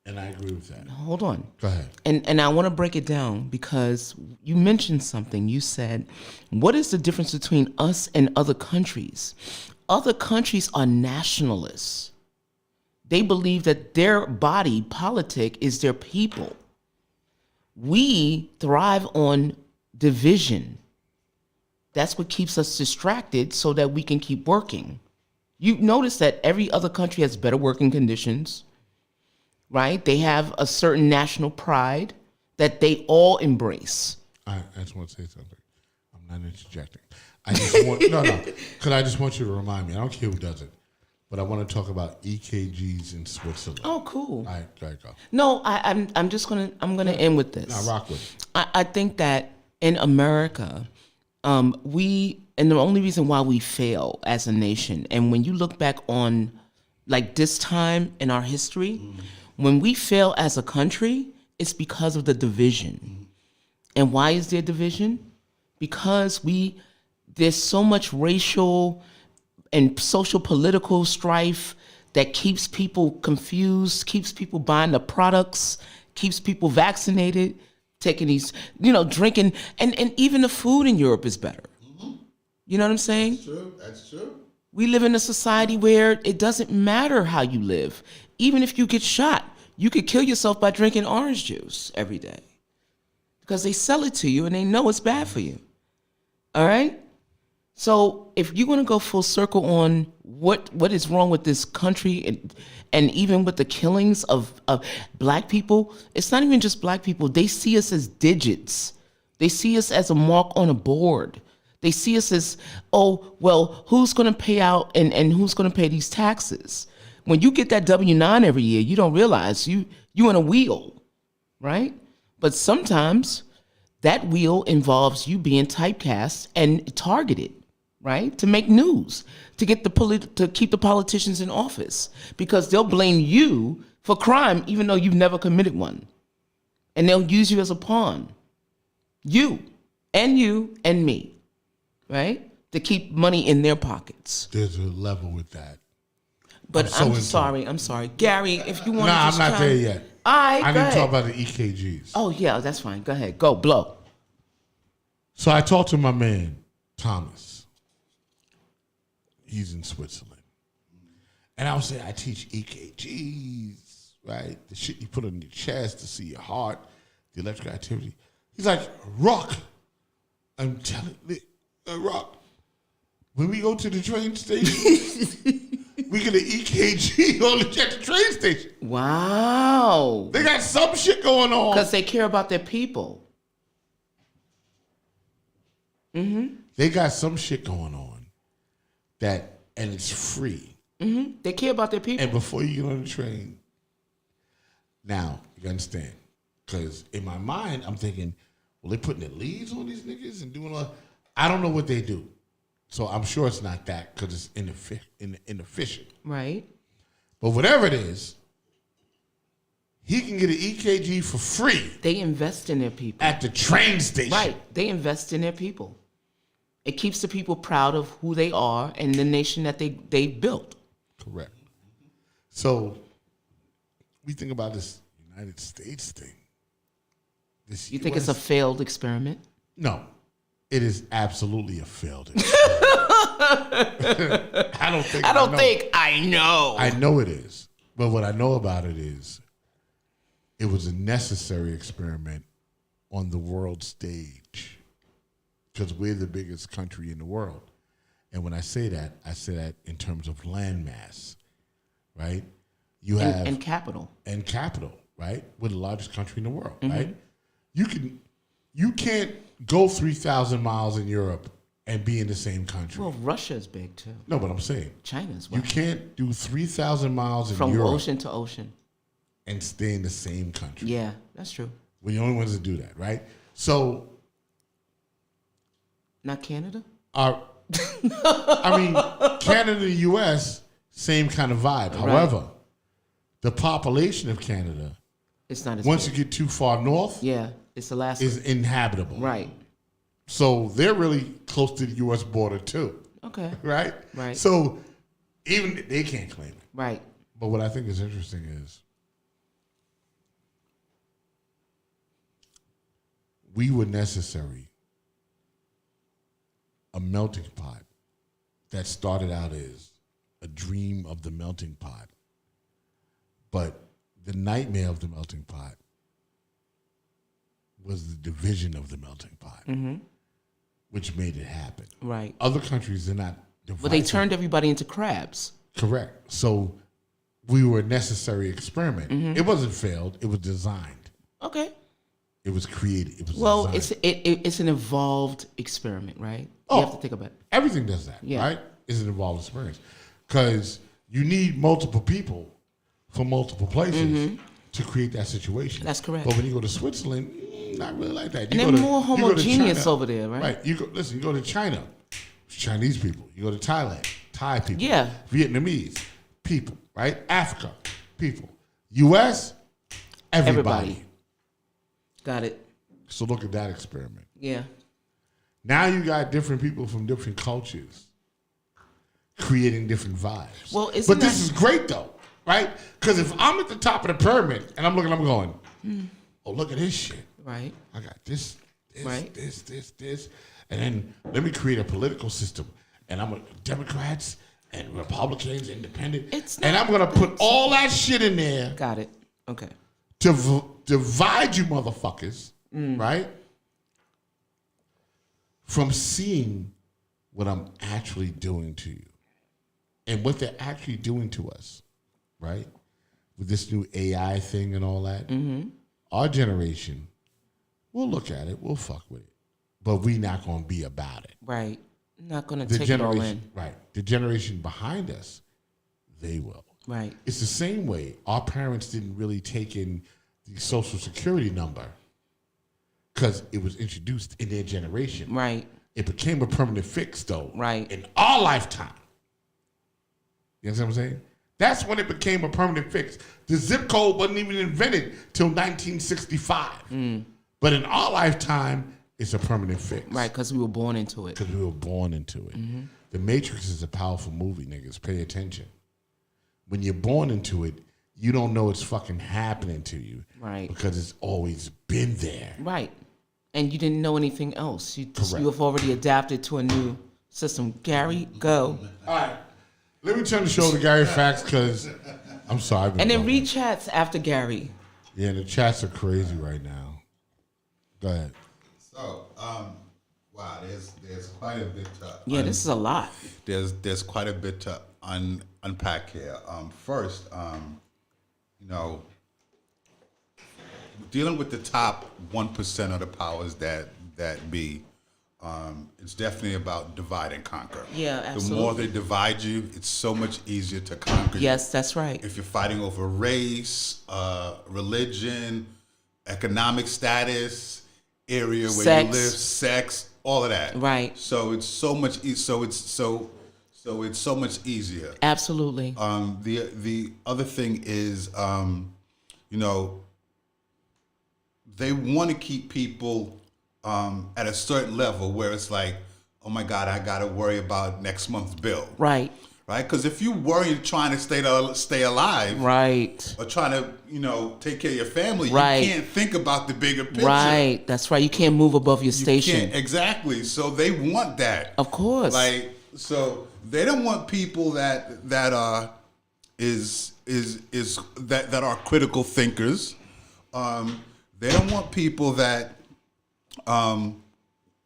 And I agree with that. Hold on. Go ahead. And I want to break it down because you mentioned something. You said, what is the difference between us and other countries? Other countries are nationalists. They believe that their body politic is their people. We thrive on division. That's what keeps us distracted so that we can keep working. You notice that every other country has better working conditions, right? They have a certain national pride that they all embrace. I just want to say something. I'm not interjecting. I just want because I just want you to remind me. I don't care who does it, but I want to talk about EKGs in Switzerland. Oh, cool. All right, go. No, I'm gonna end with this. Now rock with it. I think that in America, and the only reason why we fail as a nation, and when you look back on like this time in our history, when we fail as a country, it's because of the division. And why is there division? Because there's so much racial and social political strife that keeps people confused, keeps people buying the products, keeps people vaccinated, taking these, drinking, and even the food in Europe is better. You know what I'm saying? That's true. We live in a society where it doesn't matter how you live. Even if you get shot, you could kill yourself by drinking orange juice every day because they sell it to you and they know it's bad for you. All right? So if you want to go full circle on what is wrong with this country and even with the killings of black people, it's not even just black people. They see us as digits. They see us as a mark on a board. They see us as, oh, well, who's going to pay out and who's going to pay these taxes? When you get that W-9 every year, you don't realize you in a wheel, right? But sometimes that wheel involves you being typecast and targeted. right? To make news, to get to keep the politicians in office, because they'll blame you for crime even though you've never committed one, and they'll use you as a pawn. You and me, right? To keep money in their pockets. There's a level with that. But I'm sorry, Gary. If you want, Nah, I'm not there yet. I need to talk about the EKGs. Oh yeah, that's fine. Go ahead, go blow. So I talked to my man Thomas. He's in Switzerland, and I was saying I teach EKGs, right? The shit you put on your chest to see your heart, the electrical activity. He's like, Rock, I'm telling you, Rock, when we go to the train station, we get an EKG on at the train station. Wow. They got some shit going on. Because they care about their people. Mm-hmm. They got some shit going on and it's free. Mm-hmm. They care about their people. And before you get on the train, now, you understand. Because in my mind, I'm thinking, well, they putting their leaves on these niggas and doing all. I don't know what they do. So I'm sure it's not that because it's inefficient. Right. But whatever it is, he can get an EKG for free. They invest in their people. At the train station. Right. They invest in their people. It keeps the people proud of who they are and the nation that they built. Correct. So we think about this United States thing. You think it's a failed experiment? No. It is absolutely a failed experiment. I don't think I know. I know it is. But what I know about it is it was a necessary experiment on the world stage because we're the biggest country in the world. And when I say that in terms of landmass, right? You have and capital. And capital, right? We're the largest country in the world, right? You can't go 3,000 miles in Europe and be in the same country. Well, Russia's big too. No, but I'm saying China's well. You can't do 3,000 miles in from Europe ocean to ocean and stay in the same country. Yeah, that's true. We're the only ones that do that, right? So, not Canada. I mean, Canada, U.S., same kind of vibe. Right. However, the population of Canada, it's not as once big. You get too far north, it's Alaska. Is inhabitable. Right. So they're really close to the U.S. border too. Okay. Right? Right. So even they can't claim it. Right. But what I think is interesting is we were necessary. A melting pot that started out as a dream of the melting pot. But the nightmare of the melting pot was the division of the melting pot, which made it happen. Right. Other countries are not divided. Well, they turned everybody into crabs. Correct. So we were a necessary experiment. It wasn't failed. It was designed. Okay. It was created. It was designed. It's an evolved experiment, right? You have to think about it. Everything does that, right? It's an evolved experience. Because you need multiple people from multiple places to create that situation. That's correct. But when you go to Switzerland, not really like that. And they're more homogeneous over there, right? Right. You go to China, it's Chinese people. You go to Thailand, Thai people. Yeah. Vietnamese people, right? Africa people. U.S., everybody. Got it. So look at that experiment. Yeah. Now you got different people from different cultures creating different vibes. Well, but this is great though, right? Because if I'm at the top of the pyramid and I'm going, oh, look at this shit. Right. I got this, right. this. And then let me create a political system. And I'm with Democrats and Republicans, independent. And I'm going to put all that shit in there. Got it. Okay. To divide you motherfuckers, right? From seeing what I'm actually doing to you and what they're actually doing to us, right? With this new AI thing and all that, our generation, we'll look at it, we'll fuck with it, but we not going to be about it. Right. Not going to take it all in. Right. The generation behind us, they will. Right. It's the same way our parents didn't really take in the Social Security number because it was introduced in their generation. Right. It became a permanent fix, though. Right. In our lifetime. You understand what I'm saying? That's when it became a permanent fix. The zip code wasn't even invented till 1965. But in our lifetime, it's a permanent fix. Right, because we were born into it. Because we were born into it. The Matrix is a powerful movie, niggas. Pay attention. When you're born into it, you don't know it's fucking happening to you. Right. Because it's always been there. Right. And you didn't know anything else. You Correct. have already adapted to a new system. Gary, go. All right. Let me turn the show to Gary Facts because I'm sorry. I've been And then bugging. read chats after Gary. Yeah, the chats are crazy right now. Go ahead. So, wow, there's quite a bit to Yeah, this is a lot. there's quite a bit to unpack here. First, you know, dealing with the top 1% of the powers that be, it's definitely about divide and conquer. Yeah, absolutely. The more they divide you, it's so much easier to conquer you. Yes, that's right. If you're fighting over race, religion, economic status, area where Sex. you live, sex, all of that. Right. So it's so much. So it's so much easier. Absolutely. The other thing is, you know, they want to keep people at a certain level where it's like, oh my God, I got to worry about next month's bill. Right. Right? Because if you worry trying to stay alive, Right. or trying to, you know, take care of your family, Right. you can't think about the bigger picture. Right. That's right. You can't move above your You station. can't, exactly. So they want that. Of course. Like, so they don't want people that are that are critical thinkers. They don't want people that want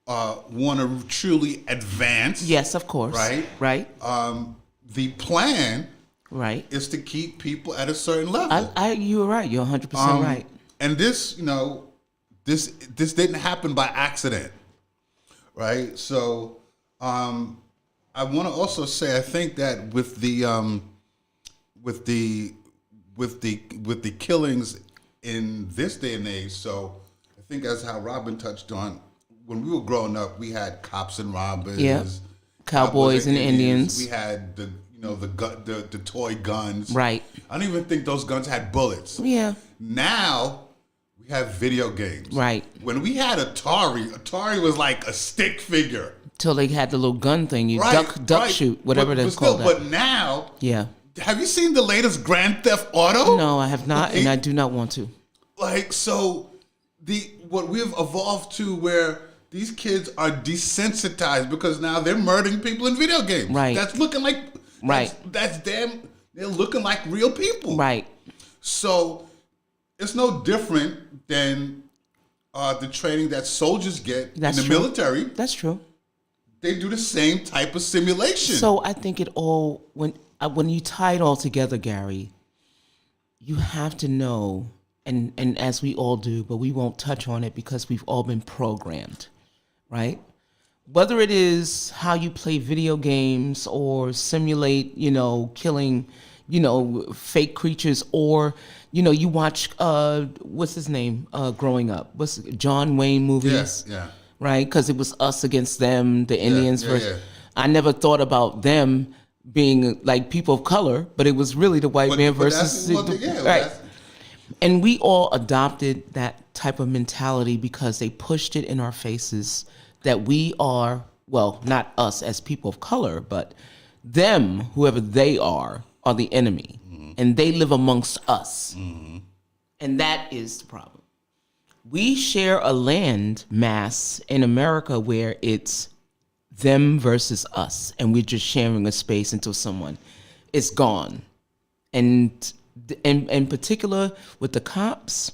to truly advance. Yes, of course. Right. Right. The plan Right. is to keep people at a certain level. You're right. You're 100% right. And this, you know, this didn't happen by accident, right? So, I want to also say I think that with the killings in this day and age, so I think as how Robin touched on, when we were growing up, we had cops and robbers, Yeah. Cowboys and Indians. We had the toy guns, Right. I don't even think those guns had bullets. Yeah. Now we have video games. Right. When we had Atari was like a stick figure. Till they had the little gun thing. You Right, duck right. shoot, whatever but they're still, called. But now, Yeah. have you seen the latest Grand Theft Auto? No, I have not, and I do not want to. Like, so what we've evolved to where these kids are desensitized because now they're murdering people in video games. Right. That's looking like Right. That's them. They're looking like real people. Right. So it's no different than the training that soldiers get That's in the true. military. That's true. They do the same type of simulation. So I think it all when you tie it all together, Gary, you have to know, and as we all do, but we won't touch on it because we've all been programmed, right? Whether it is how you play video games or simulate, you know, killing, you know, fake creatures, or, you know, you watch what's his name growing up? What's John Wayne movies? Yeah. Right? Because it was us against them, the Indians yeah, versus. yeah. I never thought about them being like people of color, but it was really the white man versus right. And we all adopted that type of mentality because they pushed it in our faces that we are, well, not us as people of color, but them, whoever they are the enemy, and they live amongst us, and that is the problem. We share a land mass in America where it's them versus us, and we're just sharing a space until someone is gone. And in particular with the cops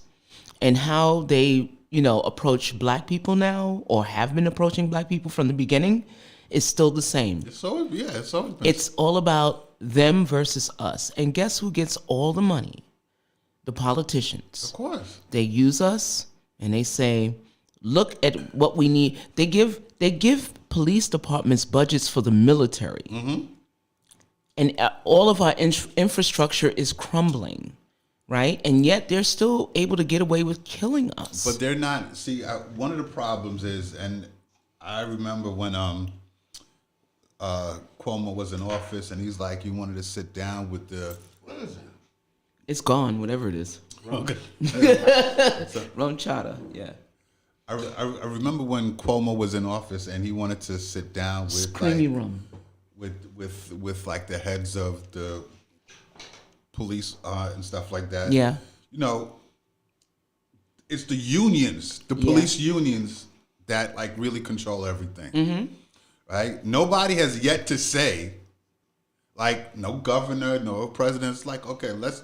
and how they, you know, approach black people now, or have been approaching black people from the beginning, is still the same. So it's always been. It's all about them versus us. And guess who gets all the money? The politicians. Of course. They use us and they say, look at what we need. They give police departments budgets for the military. And all of our infrastructure is crumbling, right? And yet they're still able to get away with killing us. But they're not. See, one of the problems is, and I remember when Cuomo was in office, and he's like, he wanted to sit down with the. What is it? It's gone, whatever it is. Okay. Ron Chata, yeah. I remember when Cuomo was in office, and he wanted to sit down with Creamy like, rum. with like the heads of the police and stuff like that. Yeah. You know, it's the unions, the police unions, that like really control everything. Mm-hmm. Right? Nobody has yet to say, like, no governor, no president's like, okay, let's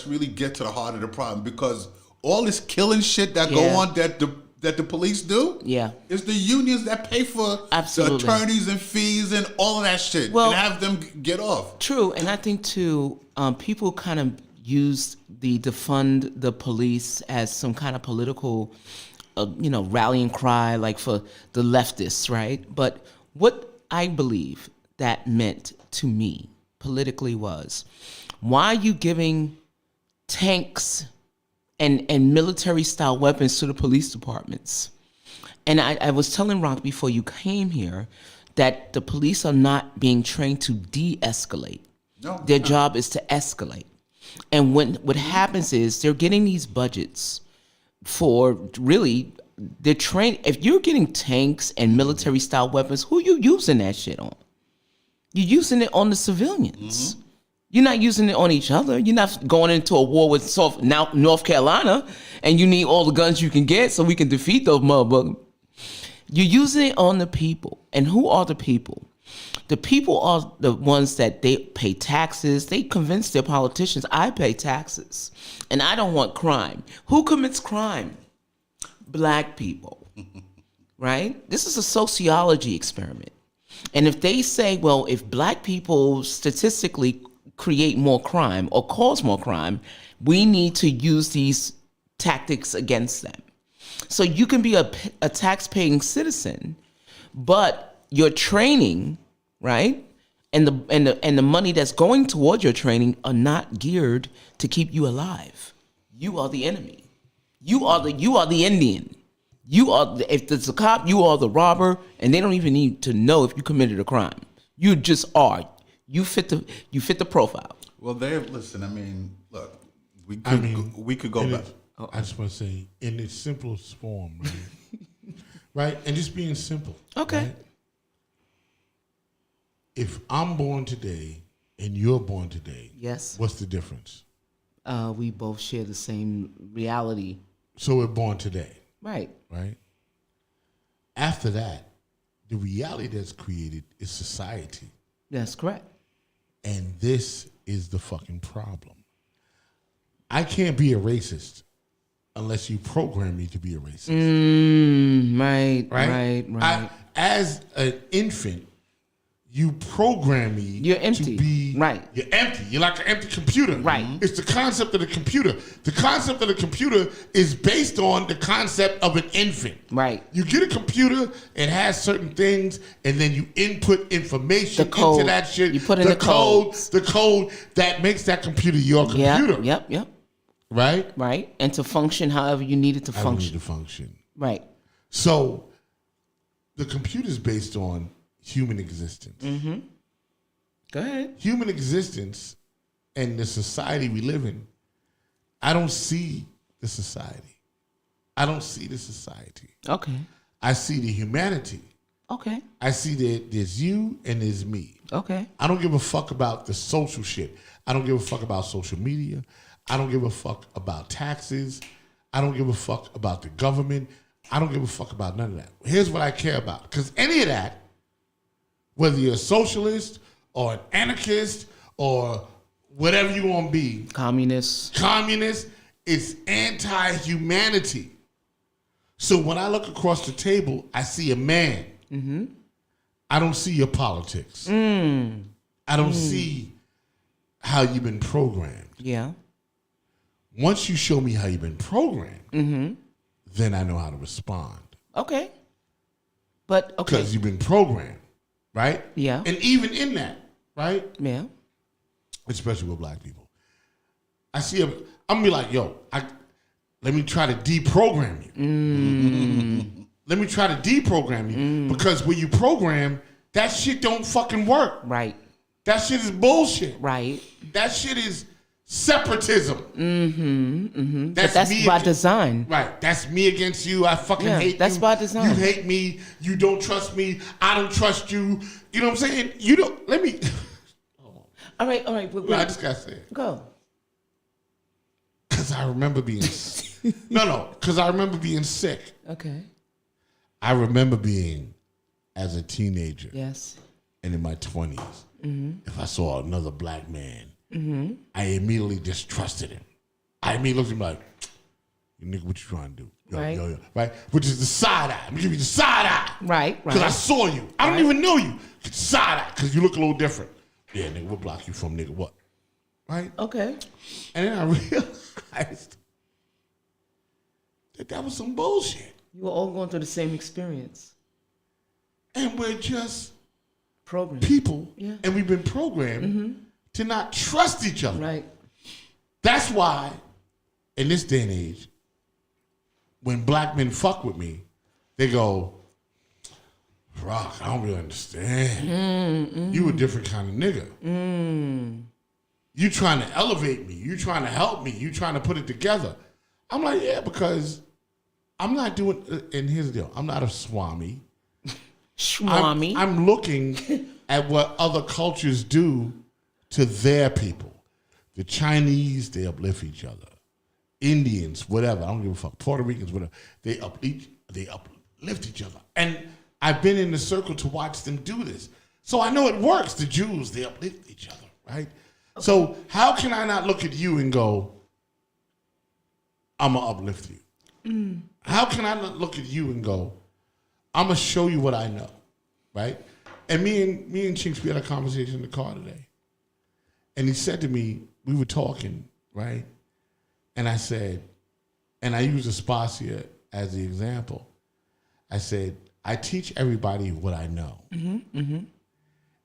really get to the heart of the problem, because all this killing shit that go on that the police do, is the unions that pay for the attorneys and fees and all of that shit, and have them get off. True, and I think too, people kind of use the defund the police as some kind of political, rallying cry, like for the leftists, right? But what I believe that meant to me politically was, why are you giving tanks and military style weapons to the police departments? And I was telling Rock before you came here that the police are not being trained to de-escalate. No. Their job is to escalate. And what happens is they're getting these budgets for really, they're trained. If you're getting tanks and military style weapons, who you using that shit on? You're using it on the civilians. Mm-hmm. You're not using it on each other. You're not going into a war with North Carolina and you need all the guns you can get so we can defeat those motherfuckers. You're using it on the people. And who are the people? The people are the ones that they pay taxes. They convince their politicians, I pay taxes and I don't want crime. Who commits crime? Black people, right? This is a sociology experiment. And if they say, well, if black people statistically create more crime or cause more crime, we need to use these tactics against them. So you can be a tax-paying citizen, but your training, right, and the money that's going towards your training are not geared to keep you alive. You are the enemy. You are the Indian. If it's a cop, you are the robber, and they don't even need to know if you committed a crime. You just are. You fit the profile. Well, listen. I mean, look, we could go back. I just want to say, in its simplest form, right? Right, and just being simple. Okay. Right? If I'm born today and you're born today, yes, what's the difference? We both share the same reality. So we're born today. Right. Right. After that, the reality that's created is society. That's correct. And this is the fucking problem. I can't be a racist unless you program me to be a racist. Right. As an infant, you program me you're empty. To be right. You're empty. You're like an empty computer. Right. It's the concept of the computer. The concept of the computer is based on the concept of an infant. Right. You get a computer, it has certain things, and then you input information into that shit. You put in the code that makes that computer your computer. Yep. Right? Right. And to function however you need it to function. Need to function. Right. So the computer is based on human existence. Mm-hmm. Go ahead. Human existence and the society we live in, I don't see the society. I don't see the society. Okay. I see the humanity. Okay. I see that there's you and there's me. Okay. I don't give a fuck about the social shit. I don't give a fuck about social media. I don't give a fuck about taxes. I don't give a fuck about the government. I don't give a fuck about none of that. Here's what I care about. Because any of that, whether you're a socialist or an anarchist or whatever you want to be. Communist, it's anti-humanity. So when I look across the table, I see a man. Mm-hmm. I don't see your politics. I don't see how you've been programmed. Yeah. Once you show me how you've been programmed, then I know how to respond. Okay. But, okay. Because you've been programmed. Right? Yeah. And even in that, right? Yeah. Especially with black people. I'm gonna be like, yo, let me try to deprogram you. let me try to deprogram you. Because when you program, that shit don't fucking work. Right. That shit is bullshit. Right. That shit is separatism. But that's by design. Right. That's me against you. I fucking hate you. That's by design. You hate me. You don't trust me. I don't trust you. You know what I'm saying? You don't. Let me. All right. No, I just gotta say it. Go. Because I remember being. Because I remember being sick. Okay. I remember being, as a teenager. Yes. And in my 20s, if I saw another black man, I immediately distrusted him. I immediately looked at him like, you nigga, what you trying to do? Yo. Right? Which is the side eye. I'm going to give you the side eye. Right. Because I saw you. I don't even know you. It's side eye because you look a little different. Yeah, nigga, what block you from, nigga? What? Right? Okay. And then I realized that was some bullshit. You were all going through the same experience. And we're just Programmed. people, Yeah. and we've been programmed to not trust each other. Right. That's why, in this day and age, when black men fuck with me, they go, Rock, I don't really understand. You a different kind of nigga. You trying to elevate me. You trying to help me. You trying to put it together. I'm like, yeah, because I'm not doing, and here's the deal, I'm not a swami. Swami. I'm looking at what other cultures do to their people. The Chinese, they uplift each other. Indians, whatever, I don't give a fuck. Puerto Ricans, whatever, they uplift each other. And I've been in the circle to watch them do this. So I know it works. The Jews, they uplift each other, right? Okay. So how can I not look at you and go, I'm going to uplift you? How can I not look at you and go, I'm going to show you what I know, right? And me and Chinks, we had a conversation in the car today. And he said to me, we were talking, right? And I said, and I used Aspasia as the example. I said, I teach everybody what I know. And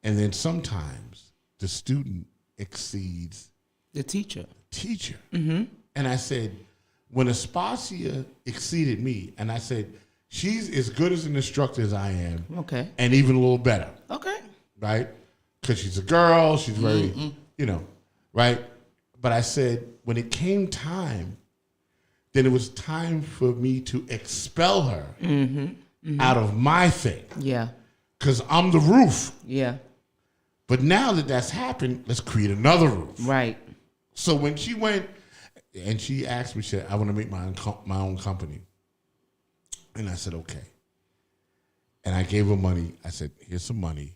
then sometimes the student exceeds the teacher. And I said, when Aspasia exceeded me, and I said, she's as good as an instructor as I am. Okay. And even a little better. Okay. Right? Because she's a girl. She's very, right? But I said, when it came time, then it was time for me to expel her out of my thing. Yeah. Because I'm the roof. Yeah. But now that that's happened, let's create another roof. Right. So when she went, and she asked me, she said, I want to make my own company. And I said, okay. And I gave her money. I said, here's some money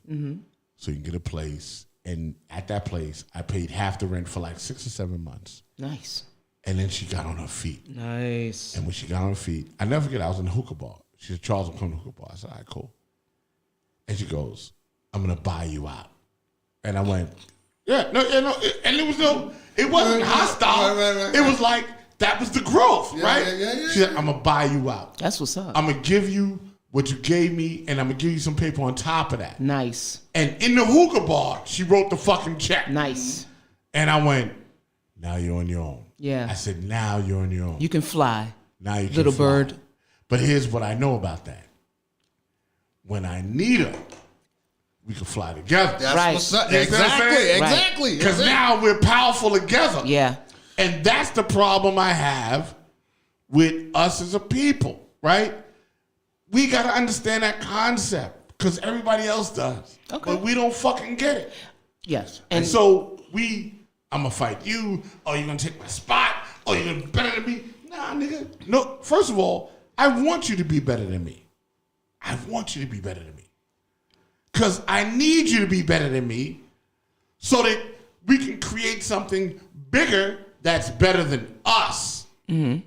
so you can get a place. And at that place, I paid half the rent for like 6 or 7 months. Nice. And then she got on her feet. Nice. And when she got on her feet, I never forget, I was in the hookah bar. She said, Charles, I'm coming to the hookah bar. I said, all right, cool. And she goes, I'm going to buy you out. And I went, yeah, no. And it wasn't hostile. Right. It was like, that was the growth, right? Yeah. She said, I'm going to buy you out. That's what's up. I'm going to give you what you gave me, and I'm going to give you some paper on top of that. Nice. And in the hookah bar, she wrote the fucking check. Nice. And I went, now you're on your own. Yeah. I said, now you're on your own. You can fly. Now you can Little fly. bird. But here's what I know about that. When I need her, we can fly together. That's right. what's up. You see what I'm saying? Exactly. Because now we're powerful together. Yeah. And that's the problem I have with us as a people, right? We got to understand that concept because everybody else does. Okay. But we don't fucking get it. Yes. And so I'm going to fight you, or you're going to take my spot, or you're going to be better than me. Nah, nigga. No, first of all, I want you to be better than me. I want you to be better than me. Because I need you to be better than me so that we can create something bigger that's better than us. One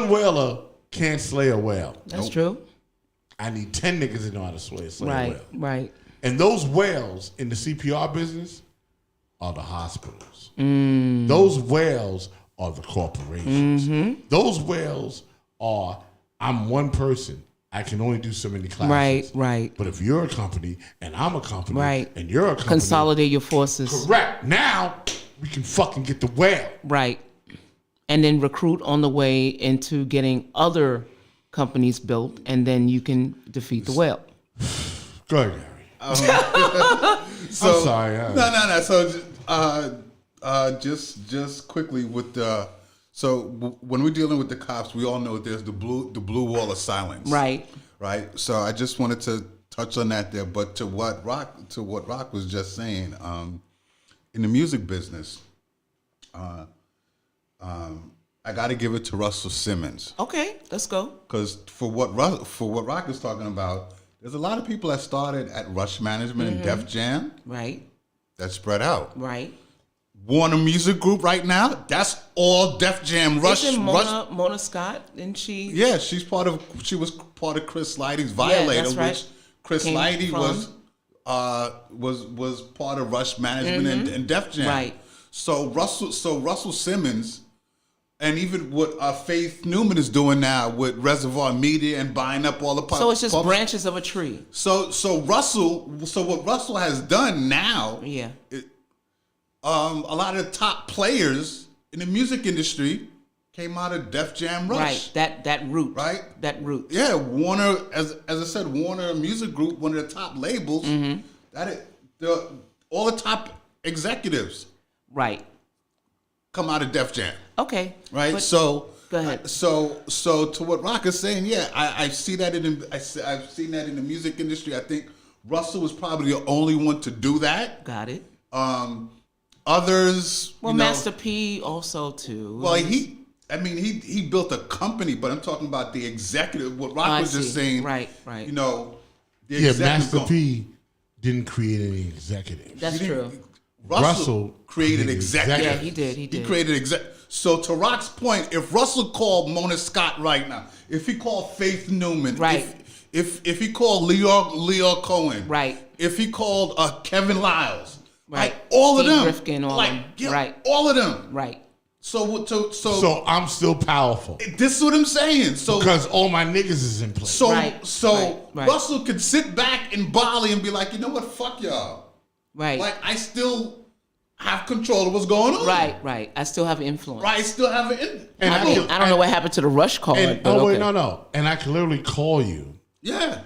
whaler can't slay a whale. That's true. I need 10 niggas that know how to slay a whale. Right. And those whales in the CPR business are the hospitals. Those whales are the corporations. Those whales are, I'm one person. I can only do so many classes. Right. But if you're a company and I'm a company and you're a company. Consolidate your forces. Correct. Now we can fucking get the whale. Right. And then recruit on the way into getting other companies built, and then you can defeat the whale. Go ahead, Gary. So, I'm sorry. No. So, just quickly with the. When we're dealing with the cops, we all know there's the blue wall of silence. Right. Right. So I just wanted to touch on that there, but to what Rock was just saying, in the music business, I got to give it to Russell Simmons. Okay, let's go. Because for what Rock is talking about, there's a lot of people that started at Rush Management and Def Jam. Right. That spread out. Right. Warner Music Group right now, that's all Def Jam. Rush. Isn't Mona Scott, didn't she? Yeah, she was part of Chris Lighty's Violator, that's right. which Chris Lighty was part of Rush Management and Def Jam. Right. So Russell Simmons, and even what Faith Newman is doing now with Reservoir Media and buying up all the So it's just branches of a tree. So what Russell has done now, Yeah. a lot of the top players in the music industry came out of Def Jam Rush. Right. That root. Right. That root. Yeah, Warner, as I said, Warner Music Group, one of the top labels. All the top executives Right. come out of Def Jam. Okay. Right. But- So go ahead. So to what Rock is saying, yeah, I see that I've seen that in the music industry. I think Russell was probably the only one to do that. Got it. Others, Well, Master P also too. Well, he built a company, but I'm talking about the executive. What Rock was just saying, Right. You know, the Yeah, executive Master P didn't create any executives. That's true. Russell created executives. Yeah, he did. He created So to Rock's point, if Russell called Mona Scott right now, if he called Faith Newman, Right. if he called Leo Cohen, Right. if he called Kevin Lyles, Right. like all of Steve them, Rifkin, all of them. Right. all of them. Right. So I'm still powerful This is what I'm saying. So because all my niggas is in place. Right. Russell could sit back in Bali and be like, you know what, fuck y'all. Right. Like I still have control of what's going on. Right. I still have influence. Right. I still have it. I don't know what happened to the Rush card. And, but okay. no. And I can literally call you Yeah.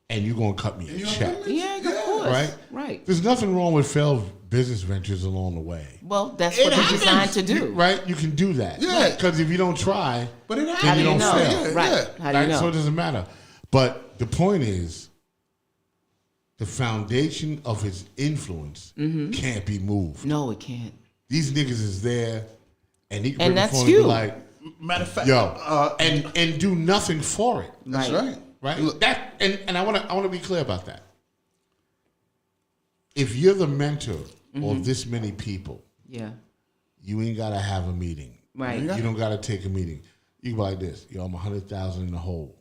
and you're going to cut me a check. Yeah, of course. Right? Right. There's nothing wrong with failed business ventures along the way. Well, that's It what they're happens. designed to do. Right? You can do that. Yeah. Because if you don't try, But it then happens. you don't know? fail. Yeah, Right. yeah. How do you Right? So it know? doesn't matter. But the point is, the foundation of his influence can't be moved. No, it can't. These niggas is there, and he can And pick up that's the phone you. and be like, Matter of fact, yo, and do nothing for it. that's Right. right. Right? That and I wanna be clear about that. If you're the mentor of this many people, Yeah. you ain't gotta have a meeting. Right. You don't gotta take a meeting. You can be like this, yo, I'm 100,000 in the hole.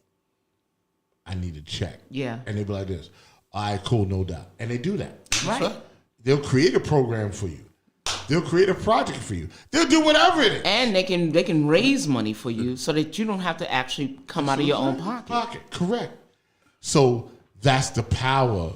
I need a check. Yeah. And they be like this, all right, cool, no doubt. And they do that. Right. They'll create a program for you. They'll create a project for you. They'll do whatever it is. And they can raise money for you so that you don't have to actually come out of your own pocket. Correct. So that's the power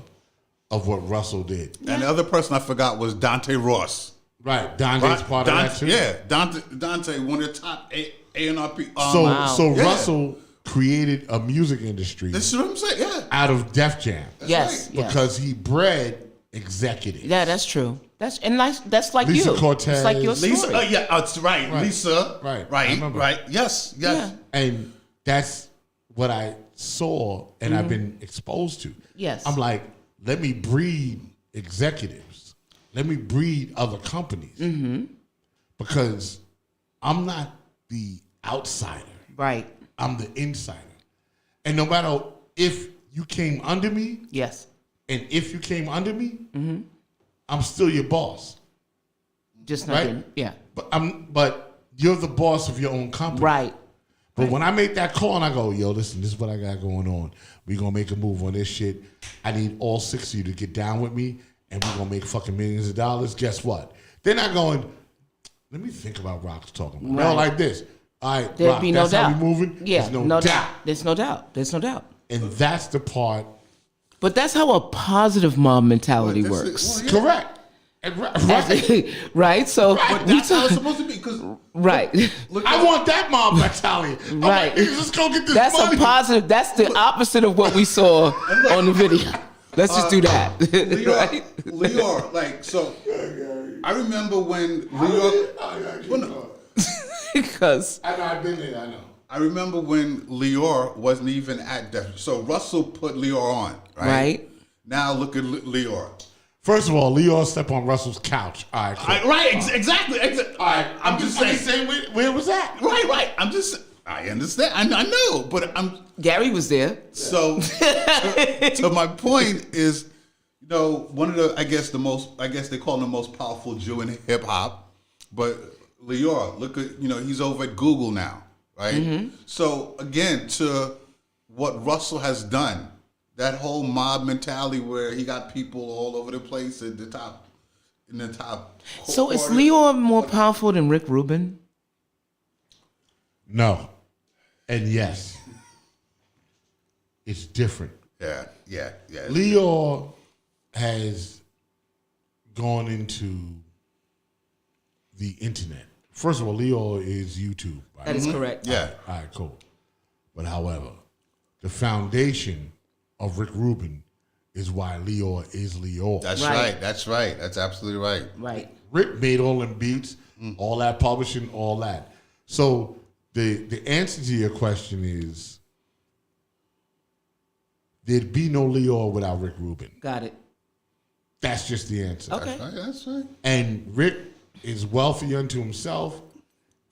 of what Russell did. And the other person I forgot was Dante Ross. Right. Dante's part of that too. Yeah, Dante, one of the top A&R. So Yeah. Russell created a music industry This is what I'm saying. Yeah. out of Def Jam Yes. Yes. because he bred executives. Yeah, that's true. That's like Lisa you. Cortez, It's like your story. Lisa, that's right. Lisa, Right. I remember. right. Yes. Yeah. And that's what I saw and I've been exposed to. Yes. I'm like, let me breed executives. Let me breed other companies. Because I'm not the outsider. Right. I'm the insider. And no matter if you came under me, Yes. and if you came under me, I'm still your boss. Just not Right? in, yeah. But you're the boss of your own company. Right. But when I make that call and I go, yo, listen, this is what I got going on. We're going to make a move on this shit. I need all 6 of you to get down with me and we're going to make fucking millions of dollars. Guess what? They're not going, let me think about Rock's talking about. No, Right. like this. All right, There'd Rock, be no that's doubt. how we moving? Yeah. There's no doubt. There's no doubt. There's no doubt. And that's the part. But that's how a positive mob mentality works. Correct. Right. Right? So But we that's how it's talk- supposed to be. Because right. I want that mob mentality. I'm Right. like, niggas, let's go get this That's money. a positive. That's the opposite of what we saw on the video. Let's just do that. Lior, like, so I remember when Lior, Because I know, I've been there, I know. I remember when Lior wasn't even at Def. So Russell put Lior on, right? Right. Now look at Lior. First of all, Leo stepped on Russell's couch. All right, cool. Exactly. All right, I'm just saying. Where was that? Right. I understand. I know, but Gary was there. so. So my point is, one of the, I guess they call him the most powerful Jew in hip hop, but Lior, look at, he's over at Google now, right? Mm-hmm. So again, to what Russell has done, that whole mob mentality where he got people all over the place at the top, in the top. So is quarter. Leo more powerful than Rick Rubin? No. And yes. It's different. Yeah. Leo has gone into the internet. First of all, Leo is YouTube. Right? That is correct. Yeah. All right, cool. But however, the foundation of Rick Rubin is why Leo is Leo. That's Right. right. That's right. That's absolutely right. Right. Rick made all them beats, all that publishing, all that. So the answer to your question is there'd be no Leo without Rick Rubin. Got it. That's just the answer. Okay. That's right. And Rick is wealthy unto himself,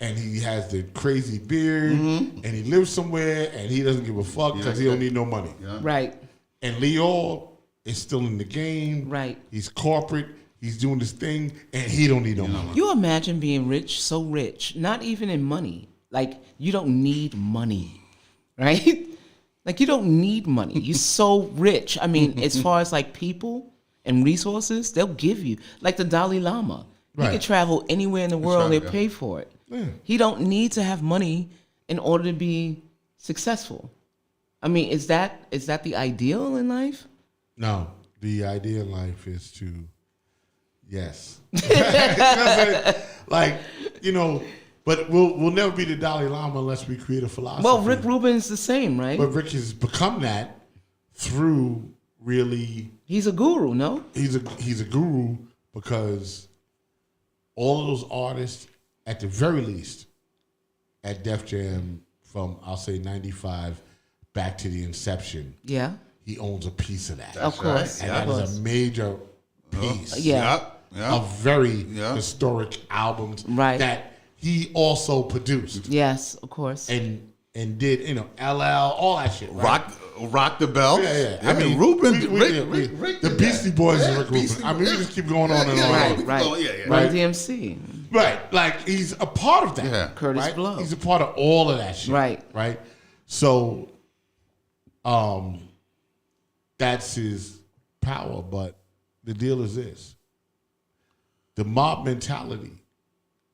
and he has the crazy beard, and he lives somewhere, and he doesn't give a fuck because he don't need no money. Yeah. Right. And Leo is still in the game. Right. He's corporate. He's doing this thing, and he don't need no money. You imagine being rich, so rich, not even in money. Like, you don't need money, right? Like, you don't need money. You're so rich. I mean, as far as like people and resources, they'll give you. Like the Dalai Lama. He Right. could travel anywhere in the world, right, they'll yeah. pay for it. Yeah. He don't need to have money in order to be successful. I mean, is that the ideal in life? No, the idea in life is to, yes. You know what I'm saying? Like, but we'll never be the Dalai Lama unless we create a philosophy. Well, Rick Rubin's the same, right? But Rick has become that through really, He's a guru, no? he's a guru because all of those artists, at the very least, at Def Jam from, I'll say, 95 back to the inception, Yeah. he owns a piece of that. Of course. And Of that course. is a major piece Yeah. of very Yeah. historic albums Right. that he also produced Yes, of course. and did, LL, all that shit. Right? Rock the bell. Yeah. I mean, Reuben, Rick the Beastie Boys is Rick Rubin. I mean, we just keep going on and on. Right, And on. right. Yeah. Run Right. DMC. Right. Like, he's a part of that. Yeah. Curtis right? Blow. He's a part of all of that shit. Right. Right. So, that's his power. But the deal is this: the mob mentality,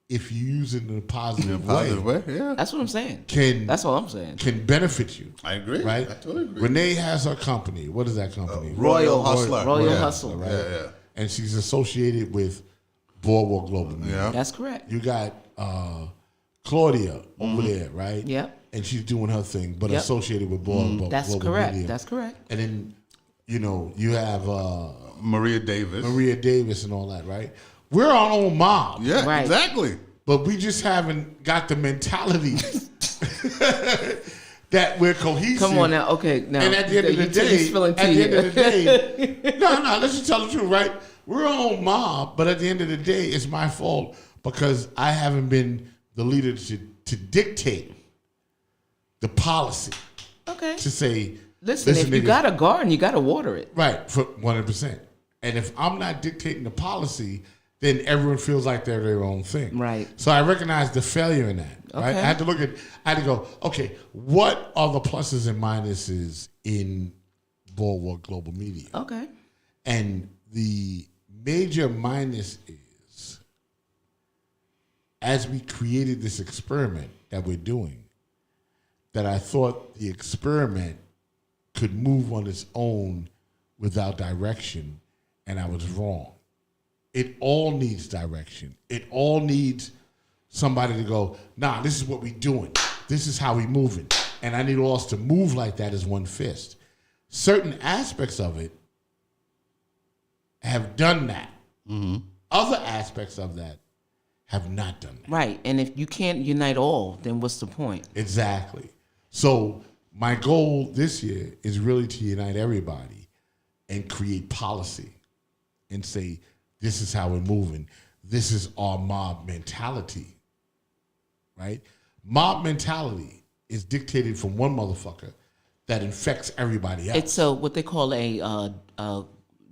if you use it in a positive way, yeah. That's what I'm saying. can That's all I'm saying. can benefit you. I agree. Right. I totally agree. Renee has her company. What is that company? Royal Hustler. Royal Yeah. Hustle. Right. Yeah. And she's associated with Boardwalk Global. Yeah. That's correct. You got Claudia over there, right? Yep. And she's doing her thing, but Yep. associated with Boardwalk That's Global correct. Media. That's correct. And then, you have Maria Davis. Maria Davis and all that, right? We're our own mob. Yeah, Right. exactly. But we just haven't got the mentality that we're cohesive. Come on now. Okay, now. And at the end of the day, he's spilling tea no, let's just tell the truth, right? We're our own mob, but at the end of the day, it's my fault because I haven't been the leader to dictate the policy. Okay. To say, Listen, if you niggas, got a garden, you got to water it. right, for 100%. And if I'm not dictating the policy, then everyone feels like they're their own thing. Right. So I recognize the failure in that. Right. Okay. I had to go, okay, what are the pluses and minuses in Boardwalk Global Media? Okay. And the major minus is, as we created this experiment that we're doing, that I thought the experiment could move on its own without direction, and I was wrong. It all needs direction. It all needs somebody to go, nah, this is what we doing. This is how we moving. And I need all us to move like that as one fist. Certain aspects of it have done that. Mm-hmm. Other aspects of that have not done that. Right. And if you can't unite all, then what's the point? Exactly. So my goal this year is really to unite everybody and create policy and say, this is how we're moving. This is our mob mentality, right? Mob mentality is dictated from one motherfucker that infects everybody else. It's what they call a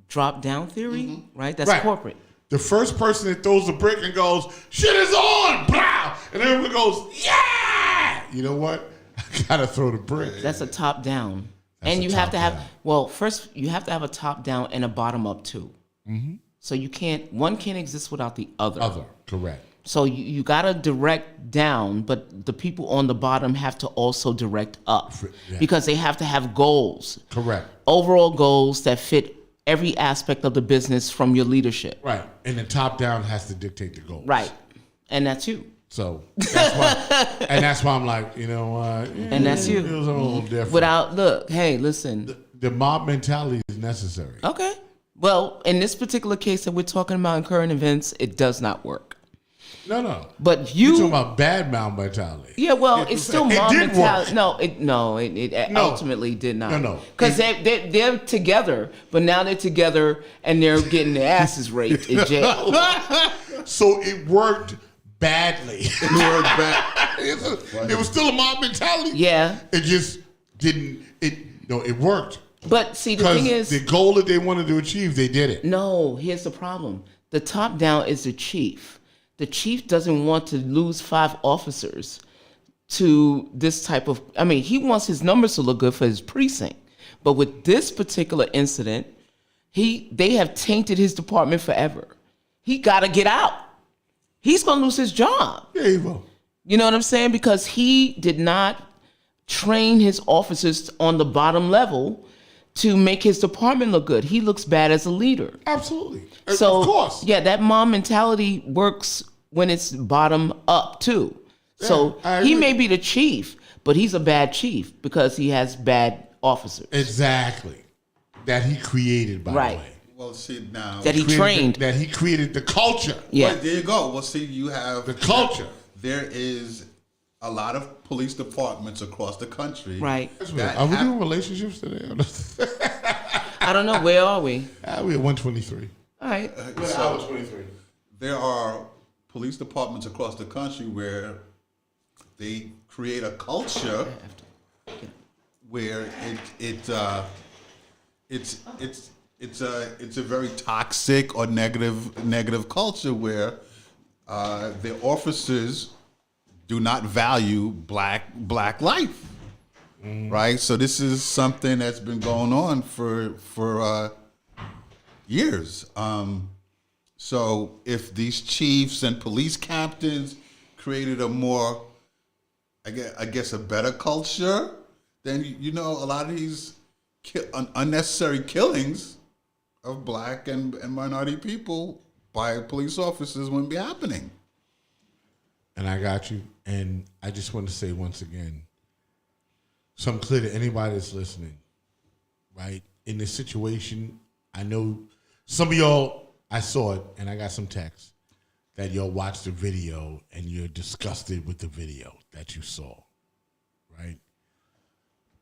drop-down theory, right? That's Right. corporate. The first person that throws the brick and goes, shit is on, blah, and everyone goes, yeah! You know what? I gotta throw the brick. That's a top-down. That's And a you have to have, top-down. well, first you have to have a top-down and a bottom-up too. Mm-hmm. So one can't exist without the other. Correct. So you got to direct down, but the people on the bottom have to also direct up Yeah. because they have to have goals. Correct. Overall goals that fit every aspect of the business from your leadership. Right. And the top down has to dictate the goals. Right. And that's you. So that's why I'm like, you know, And that's you. It was a little different. Look, hey, listen. The mob mentality is necessary. Okay. Well, in this particular case that we're talking about in current events, it does not work. No. But You're talking about bad mob mentality. Yeah, well, it's still It mob did mentality. work. It ultimately did not. No. Because they're together, but now they're together and they're getting their asses raped in jail. So it worked badly. It worked back. It was still a mob mentality. Yeah. It just didn't. It worked. But see, the Because thing is, the goal that they wanted to achieve, they did it. no, here's the problem. The top down is the chief. The chief doesn't want to lose 5 officers to this type of, he wants his numbers to look good for his precinct. But with this particular incident, they have tainted his department forever. He got to get out. He's going to lose his job. Yeah, he will. You know what I'm saying? Because he did not train his officers on the bottom level to make his department look good. He looks bad as a leader. Absolutely. So, of course. yeah, that mob mentality works when it's bottom up too. So I he agree. may be the chief, but he's a bad chief because he has bad officers. Exactly. That he created, by Right. the way. Well, see now. That he trained. That he created the culture. Yeah. Right, there you go. Well, see, you have The culture. There is a lot of police departments across the country. Right. that Are we have- doing relationships today? I don't know. Where are we? We at 123. All right. So 23. there are police departments across the country where they create a culture where it's a very toxic or negative culture where the officers do not value black life, right? So this is something that's been going on for years. So if these chiefs and police captains created a more, I guess, a better culture, then a lot of these unnecessary killings of black and minority people by police officers wouldn't be happening. And I got you. And I just want to say once again, so I'm clear to anybody that's listening, right? In this situation, I know some of y'all, I saw it and I got some text that y'all watched the video and you're disgusted with the video that you saw, right?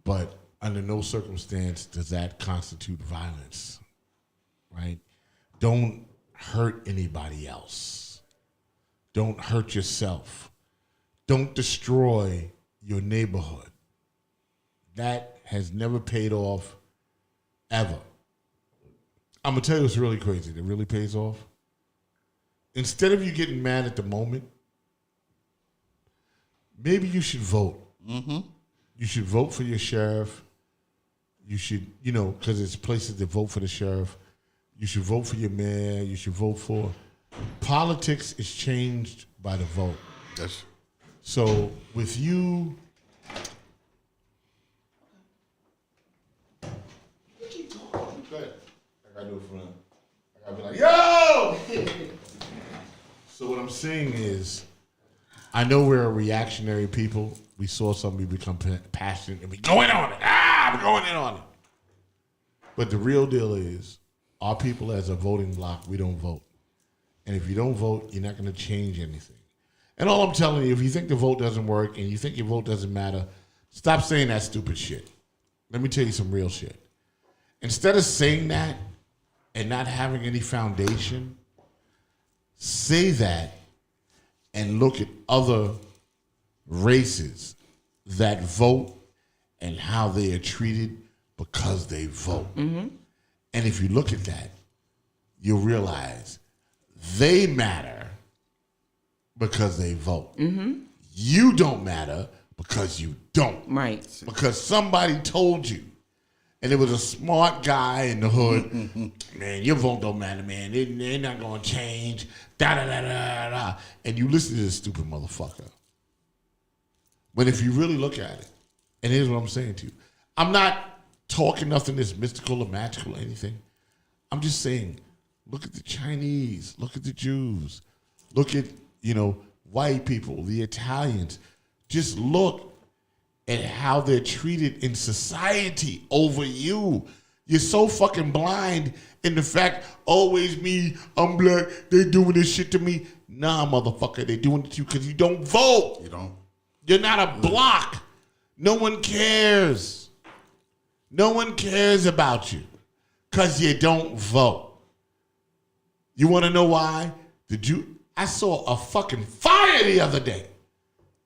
But under no circumstance does that constitute violence, right? Don't hurt anybody else. Don't hurt yourself. Don't destroy your neighborhood. That has never paid off, ever. I'm going to tell you what's really crazy that really pays off. Instead of you getting mad at the moment, maybe you should vote. Mm-hmm. You should vote for your sheriff. You should, because it's places that vote for the sheriff. You should vote for your mayor. You should vote for... Politics is changed by the vote. Yes. So with you... What you talking? Go ahead. I got to do it for them. I got to be like, yo! I'm saying is, I know we're a reactionary people. We saw somebody become passionate and we going on it. We're going in on it. But the real deal is, our people as a voting bloc, we don't vote. And if you don't vote, you're not going to change anything. And all I'm telling you, if you think the vote doesn't work and you think your vote doesn't matter, stop saying that stupid shit. Let me tell you some real shit. Instead of saying that and not having any foundation, say that and look at other races that vote and how they are treated because they vote. And if you look at that, you'll realize they matter because they vote. You don't matter because you don't. Right. Because somebody told you. And it was a smart guy in the hood. Man, your vote don't matter, man. They're not going to change. Da-da-da-da-da. And you listen to this stupid motherfucker. But if you really look at it, and here's what I'm saying to you. I'm not talking nothing that's mystical or magical or anything. I'm just saying, look at the Chinese. Look at the Jews. Look at, white people, the Italians. Just look at how they're treated in society over you. You're so fucking blind in the fact, always me, I'm black, they doing this shit to me. Nah, motherfucker, they doing it to you because you don't vote. You don't. You're not a block. No one cares. No one cares about you because you don't vote. You want to know why? I saw a fucking fire the other day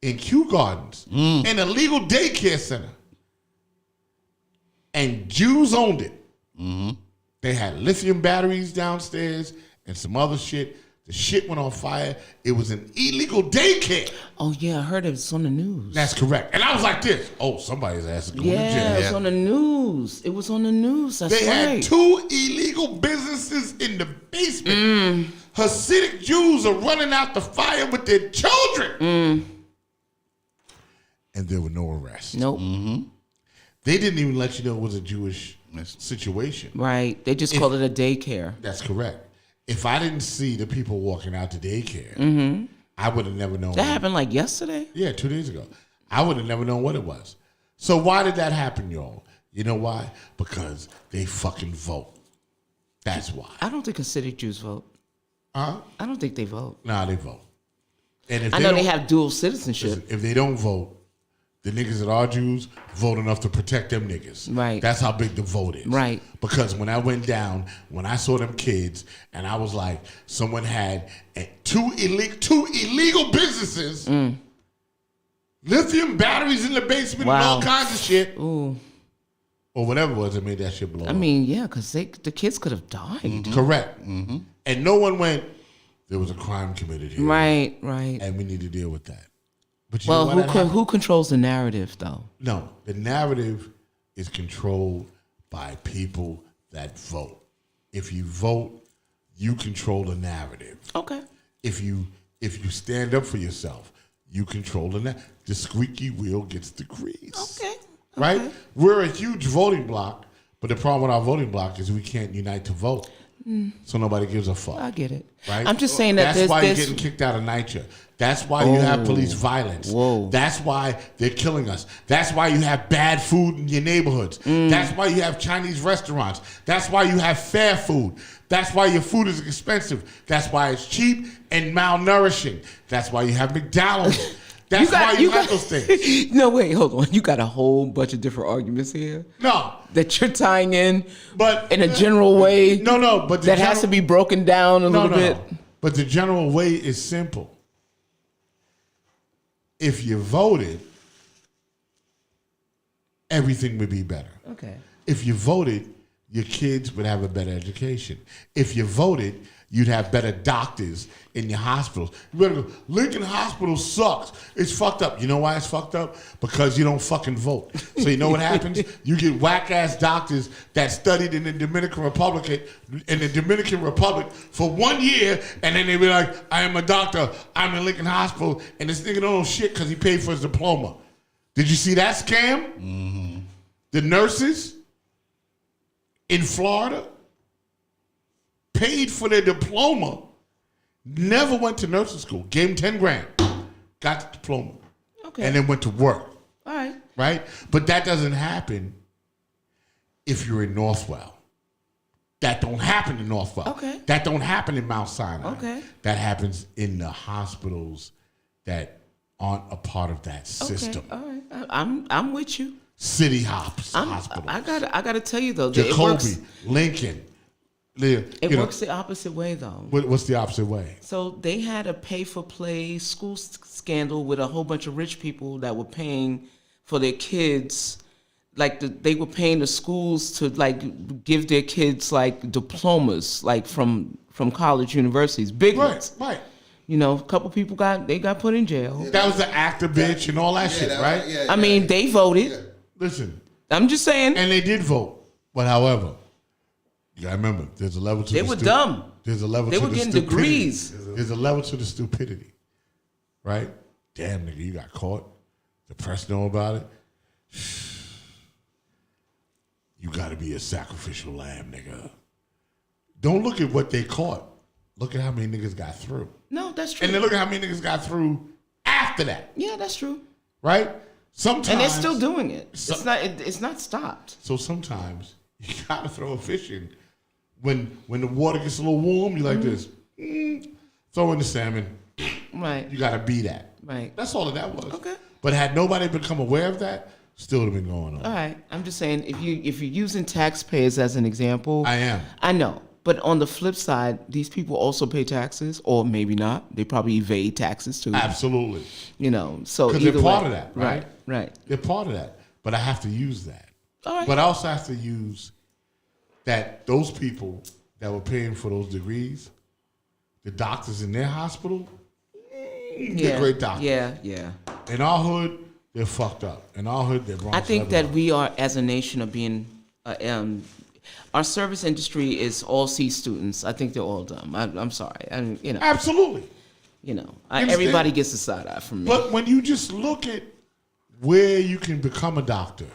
in Kew Gardens, an illegal daycare center. And Jews owned it. They had lithium batteries downstairs and some other shit. The shit went on fire. It was an illegal daycare. Oh, yeah, I heard it was on the news. That's correct. And I was like this. Oh, somebody's ass is going to jail. Yeah, it was on the news. It was on the news. That's They had 2 illegal businesses in the basement. Hasidic Jews are running out the fire with their children. And there were no arrests. Nope. They didn't even let you know it was a Jewish situation. Right. They just called it a daycare. That's correct. If I didn't see the people walking out to daycare, I would have never known. That happened like yesterday? Yeah, 2 days ago. I would have never known what it was. So why did that happen, y'all? You know why? Because they fucking vote. That's why. I don't think Hasidic Jews vote. Huh? I don't think they vote. Nah, they vote. And if I know they don't- have dual citizenship. Listen, if they don't vote, the niggas that are Jews vote enough to protect them niggas. Right. That's how big the vote is. Right. Because when I went down, when I saw them kids, and I was like, someone had 2 illegal businesses, lithium batteries in the basement and all kinds of shit. Ooh. Or whatever it was that made that shit blow up. I mean, yeah, because the kids could have died. Correct. And no one went, there was a crime committed here. Right. And we need to deal with that. But you Well, know why who controls the narrative, though? No, the narrative is controlled by people that vote. If you vote, you control the narrative. Okay. If you stand up for yourself, you control the narrative. The squeaky wheel gets the grease. Okay. Right? We're a huge voting bloc, but the problem with our voting bloc is we can't unite to vote. So nobody gives a fuck. I get it. Right? I'm just saying that that's why you're there's getting kicked out of NYCHA. That's why you have police violence. Whoa. That's why they're killing us. That's why you have bad food in your neighborhoods. That's why you have Chinese restaurants. That's why you have fair food. That's why your food is expensive. That's why it's cheap and malnourishing. That's why you have McDonald's. That's why you have those things. No, wait, hold on. You got a whole bunch of different arguments here No. that you're tying in, But in a general way. No, but that has to be broken down a little bit. But the general way is simple. If you voted, everything would be better. Okay. If you voted, your kids would have a better education. If you voted, you'd have better doctors in your hospitals. You better go, Lincoln Hospital sucks. It's fucked up. You know why it's fucked up? Because you don't fucking vote. So you know what happens? You get whack-ass doctors that studied in the Dominican Republic for 1 year, and then they be like, I am a doctor. I'm in Lincoln Hospital, and this nigga don't know shit because he paid for his diploma. Did you see that scam? The nurses in Florida paid for their diploma, Never went to nursing school. Gave him 10 grand. Got the diploma. Okay. And then went to work. All right. Right? But that doesn't happen if you're in Northwell. That don't happen in Northwell. Okay. That don't happen in Mount Sinai. Okay. That happens in the hospitals that aren't a part of that system. Okay. All right. I'm with you. City hospitals. I gotta tell you though, that Jacoby, Lincoln. it works the opposite way though. What's the opposite way? So they had a pay-for-play school scandal with a whole bunch of rich people that were paying for their kids. Like they were paying the schools to like give their kids like diplomas, like from college universities, big ones. Right. You know, a couple people got put in jail. That was the actor bitch and all that shit, right? I mean, they voted. Listen, I'm just saying. and they did vote, but however, you gotta remember, there's a level to They the were dumb. There's a level. They to were the getting stupidity. degrees. There's a level to the stupidity, right? Damn, nigga, you got caught. The press know about it. You got to be a sacrificial lamb, nigga. Don't look at what they caught. Look at how many niggas got through. No, that's true. And then look at how many niggas got through after that, Yeah, that's true. right? Sometimes, And they're still doing it. So- It's not stopped. So sometimes you gotta throw a fish in. When the water gets a little warm, you like this. Throw in the salmon. Right. You gotta be that. Right. That's all that was. Okay. But had nobody become aware of that, still would have been going on. All right. I'm just saying if you're using taxpayers as an example. I am. I know. But on the flip side, these people also pay taxes, or maybe not. They probably evade taxes too. Absolutely. You know, so Because either they're part way. of that, right? Right. They're part of that. But I have to use that. All right. But I also have to use that those people that were paying for those degrees, the doctors in their hospital, they're great doctors. Yeah. In our hood, they're fucked up. In our hood, they're Bronx I think level. that we are, as a nation, are being. Our service industry is all C students. I think they're all dumb. I'm sorry. Absolutely. Everybody understand? gets a side eye from me. But when you just look at where you can become a doctor,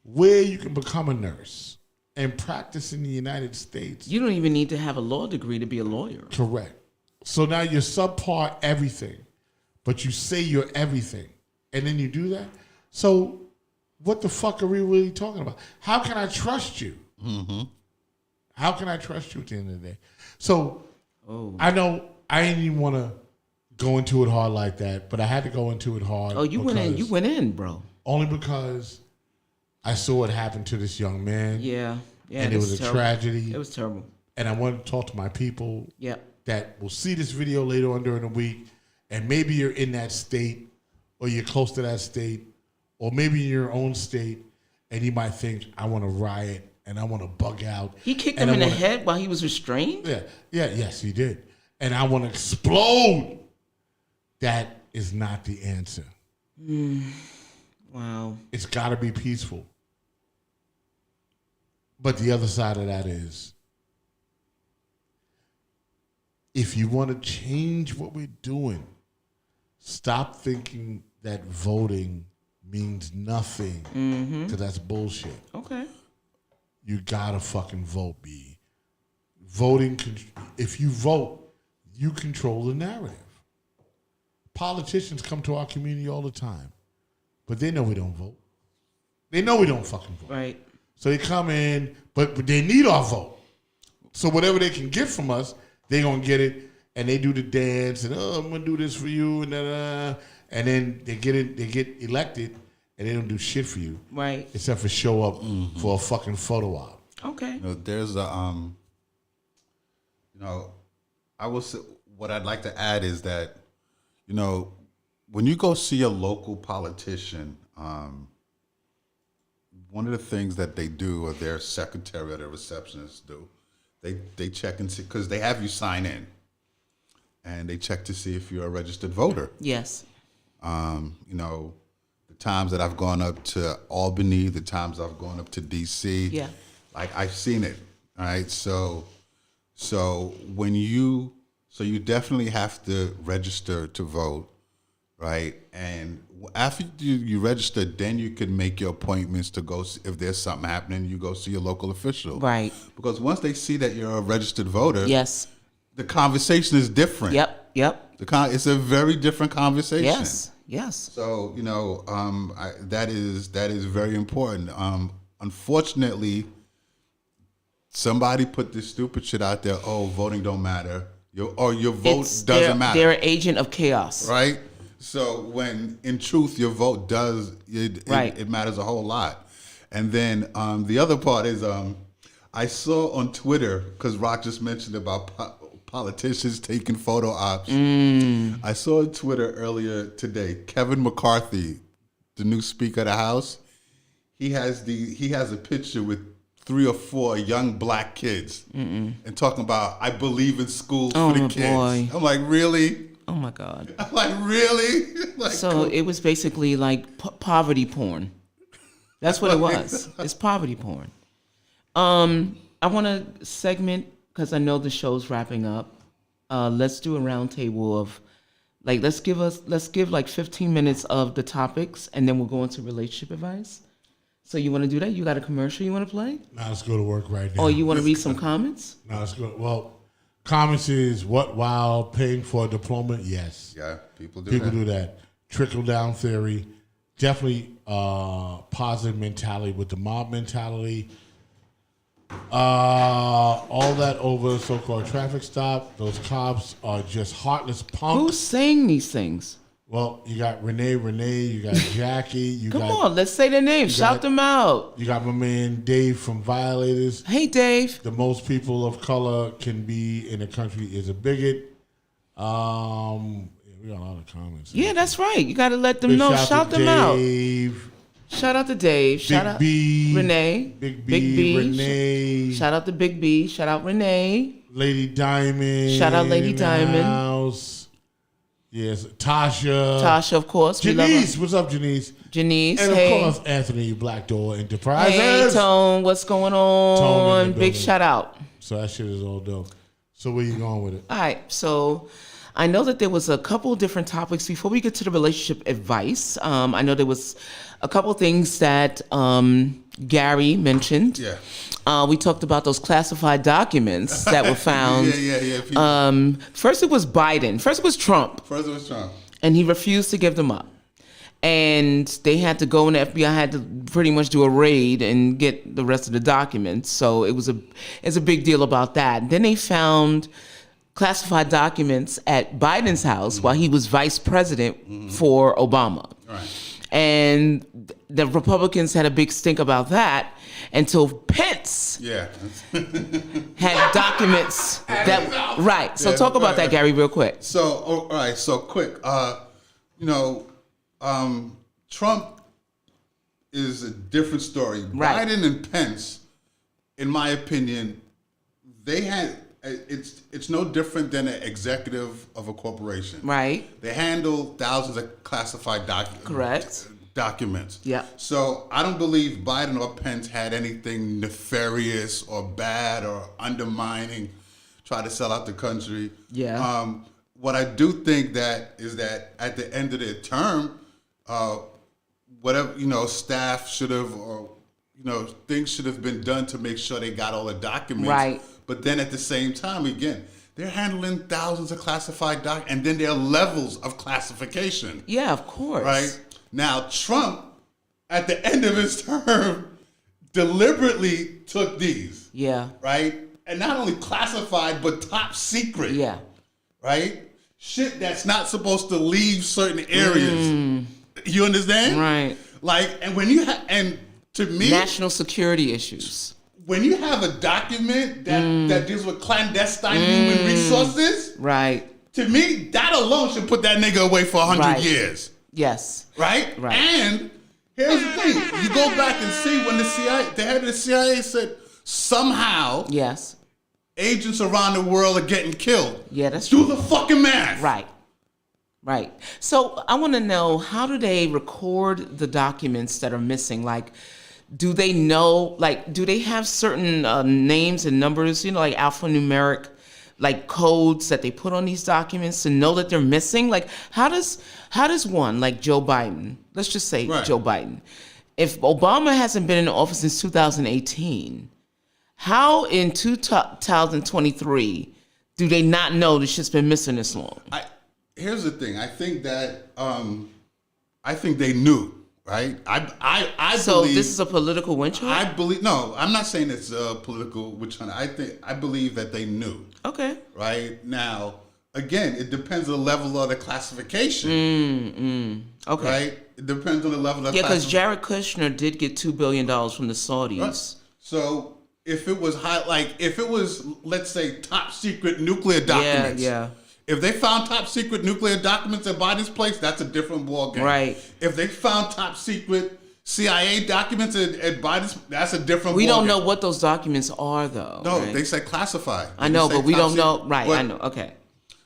where you can become a nurse, and practice in the United States. You don't even need to have a law degree to be a lawyer. Correct. So now you're subpar everything, but you say you're everything, and then you do that. So what the fuck are we really talking about? How can I trust you? Mm-hmm. How can I trust you at the end of the day? So I know I didn't even want to go into it hard like that, but I had to go into it hard. Oh, you went in. You went in, bro. Only because I saw what happened to this young man. Yeah. And it was a terrible. tragedy. It was terrible. And I wanted to talk to my people Yeah. that will see this video later on during the week, and maybe you're in that state, or you're close to that state, or maybe in your own state, and you might think, I want to riot, and I want to bug out. He kicked and him I in the wanna- head while he was restrained? Yes, he did. And I want to explode. That is not the answer. Wow. It's got to be peaceful. But the other side of that is, if you want to change what we're doing, stop thinking that voting means nothing, because that's bullshit. Okay. You gotta fucking vote, B. Voting, if you vote, you control the narrative. Politicians come to our community all the time, but they know we don't vote. They know we don't fucking vote. Right. So they come in, but they need our vote. So whatever they can get from us, they gonna get it, and they do the dance, and I'm gonna do this for you, and and then they get elected, and they don't do shit for you, Right. except for show up for a fucking photo op. Okay. There's a I will say, what I'd like to add is that, when you go see a local politician, one of the things that they do, or their secretary or their receptionist do, they check and see, because they have you sign in, and they check to see if you're a registered voter. Yes. The times that I've gone up to Albany, the times I've gone up to DC, Yeah. like I've seen it. All right, so you definitely have to register to vote, right? And after you register, then you can make your appointments to go if there's something happening. You go see your local official, Right. Because once they see that you're a registered voter, Yes. the conversation is different. Yep. It's a very different conversation. Yes. So that is very important. Unfortunately, somebody put this stupid shit out there. Oh, voting don't matter. Your vote doesn't matter. They're an agent of chaos. Right. So when in truth your vote does, it matters a whole lot. And then the other part is I saw on Twitter, because Rock just mentioned about politicians taking photo ops. I saw on Twitter earlier today, Kevin McCarthy, the new Speaker of the House, he has a picture with 3 or 4 young black kids and talking about, I believe in schools for the kids. Boy. I'm like, really? Oh my God. I'm like, really? So it was basically like poverty porn. That's what it was. It's poverty porn. I want to segment, because I know the show's wrapping up. Let's do a round table of, let's give 15 minutes of the topics, and then we'll go into relationship advice. So you want to do that? You got a commercial you want to play? Now let's go to work right now. Or you want to read some comments? Now let's go. Well, comments is what while paying for a diploma? Yes. Yeah, people do that. Trickle down theory. Definitely positive mentality with the mob mentality. All that over so-called traffic stop. Those cops are just heartless punks. Who's saying these things? Well, you got Renee, you got Jackie. Come on, let's say their names. Shout them out. You got my man Dave from Violators. Hey, Dave. The most people of color can be in the country is a bigot. We got a lot of comments. Yeah, that's right. You got to let them know. Shout them out. Shout out to Dave. Shout out Renee. Big B. Renee. Shout out to Big B. Shout out Renee. Lady Diamond. Shout out Lady Diamond. House. Yes, Tasha. Tasha, of course. Janice, what's up, Janice? Janice, and hey. of course, Anthony, Black Door Enterprises. Hey, Tone, what's going on? Tone Big shout out. So that shit is all dope. So where you going with it? All right, so I know that there was a couple different topics. Before we get to the relationship advice, I know there was a couple things that Gary mentioned. Yeah. We talked about those classified documents that were found. Yeah. First it was Biden. First it was Trump. And he refused to give them up. And they had to go, and the FBI had to pretty much do a raid and get the rest of the documents. So it's a big deal about that. Then they found classified documents at Biden's house while he was vice president for Obama. Right. And the Republicans had a big stink about that until Pence had documents that right. So talk about that, Gary, real quick. So all right, so quick. Trump is a different story. Right. Biden and Pence, in my opinion, they had it's no different than an executive of a corporation. Right. They handle thousands of classified documents. Yeah. So I don't believe Biden or Pence had anything nefarious or bad or undermining, try to sell out the country. Yeah. What I do think is that at the end of their term, whatever, staff should have, or, things should have been done to make sure they got all the documents. Right. But then at the same time, again, they're handling thousands of classified documents, and then there are levels of classification. Yeah, of course. Right? Now, Trump, at the end of his term, deliberately took these. Yeah. Right? And not only classified, but top secret. Yeah. Right? Shit that's not supposed to leave certain areas. You understand? Right. And when you and to me, national security issues. When you have a document that deals with clandestine human resources, right? To me, that alone should put that nigga away for 100 years. Yes. Right? Right. And here's the thing: you go back and see when the head of the CIA said somehow, yes, agents around the world are getting killed. Yeah, that's true. Do the fucking math. Right. So I want to know, how do they record the documents that are missing? Do they know, do they have certain names and numbers, like alphanumeric, codes that they put on these documents to know that they're missing? How does one, like Joe Biden, let's just say Joe Biden, if Obama hasn't been in office since 2018, how in 2023 Do they not know the shit's been missing this long? Here's the thing. I think that I think they knew, right? I So believe, this is a political witch hunt? I believe no. I'm not saying it's a political witch hunt. I believe that they knew. Okay. Right now, again, it depends on the level of the classification. Okay. Right. It depends on the level of Because Jared Kushner did get $2 billion from the Saudis. Right. So if it was let's say top secret nuclear documents. Yeah. If they found top secret nuclear documents at Biden's place, that's a different ballgame. Right. If they found top secret CIA documents at Biden's, that's a different ballgame. We don't know what those documents are, though. No, right? they say classified. I know, They say but we top don't know. secret. Right, But I know. Okay.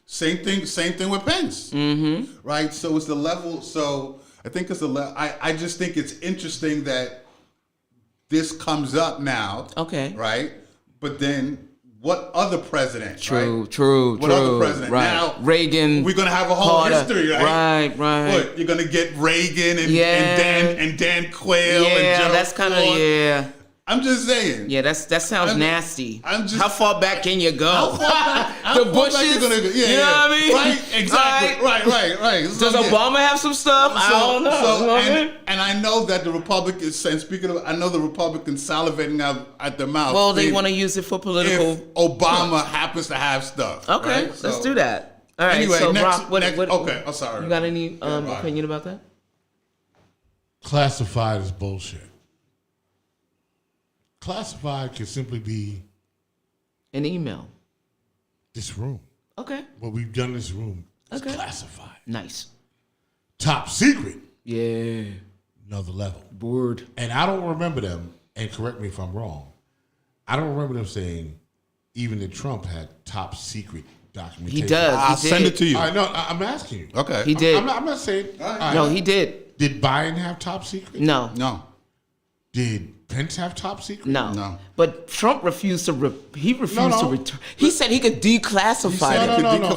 Same thing with Pence. Mm-hmm. Right. So it's the level. So I think it's the level. I just think it's interesting that this comes up now. Okay. Right. But then what other president? True. What other president? Right. Now, Reagan. we're going to have a whole Carter. history, right? Right. What, you're going to get Reagan and Dan Quayle and Yeah, Gerald that's kind of, Ford. yeah. I'm just saying. Yeah, that sounds nasty. How far back can you go? How far Bushes? back you gonna go? Yeah, you know what I mean? Right, exactly. Right. Does Obama have some stuff? I don't know. You know what I mean? And I know that the Republicans, and speaking of, I know the Republicans salivating out at their mouth. Well, they want to use it for political. If Obama happens to have stuff. Okay, right? let's do that. All right. Anyway, so next, Brock, okay. I'm sorry. You got any opinion about that? Classified is bullshit. Classified can simply be An email. this room. Okay. What we've done in this room is Okay. classified. Nice. Top secret, Yeah. another level. Word. And I don't remember them, and correct me if I'm wrong, I don't remember them saying even that Trump had top secret documentation. He does. I'll He send did. it to you. I know. I'm asking you. Okay. He did. I'm not saying. All right. No, he did. Did Biden have top secret? No. No. Did Pence have top secret? No. No. But Trump refused to. He refused No. to return. He said he could declassify No, it. no.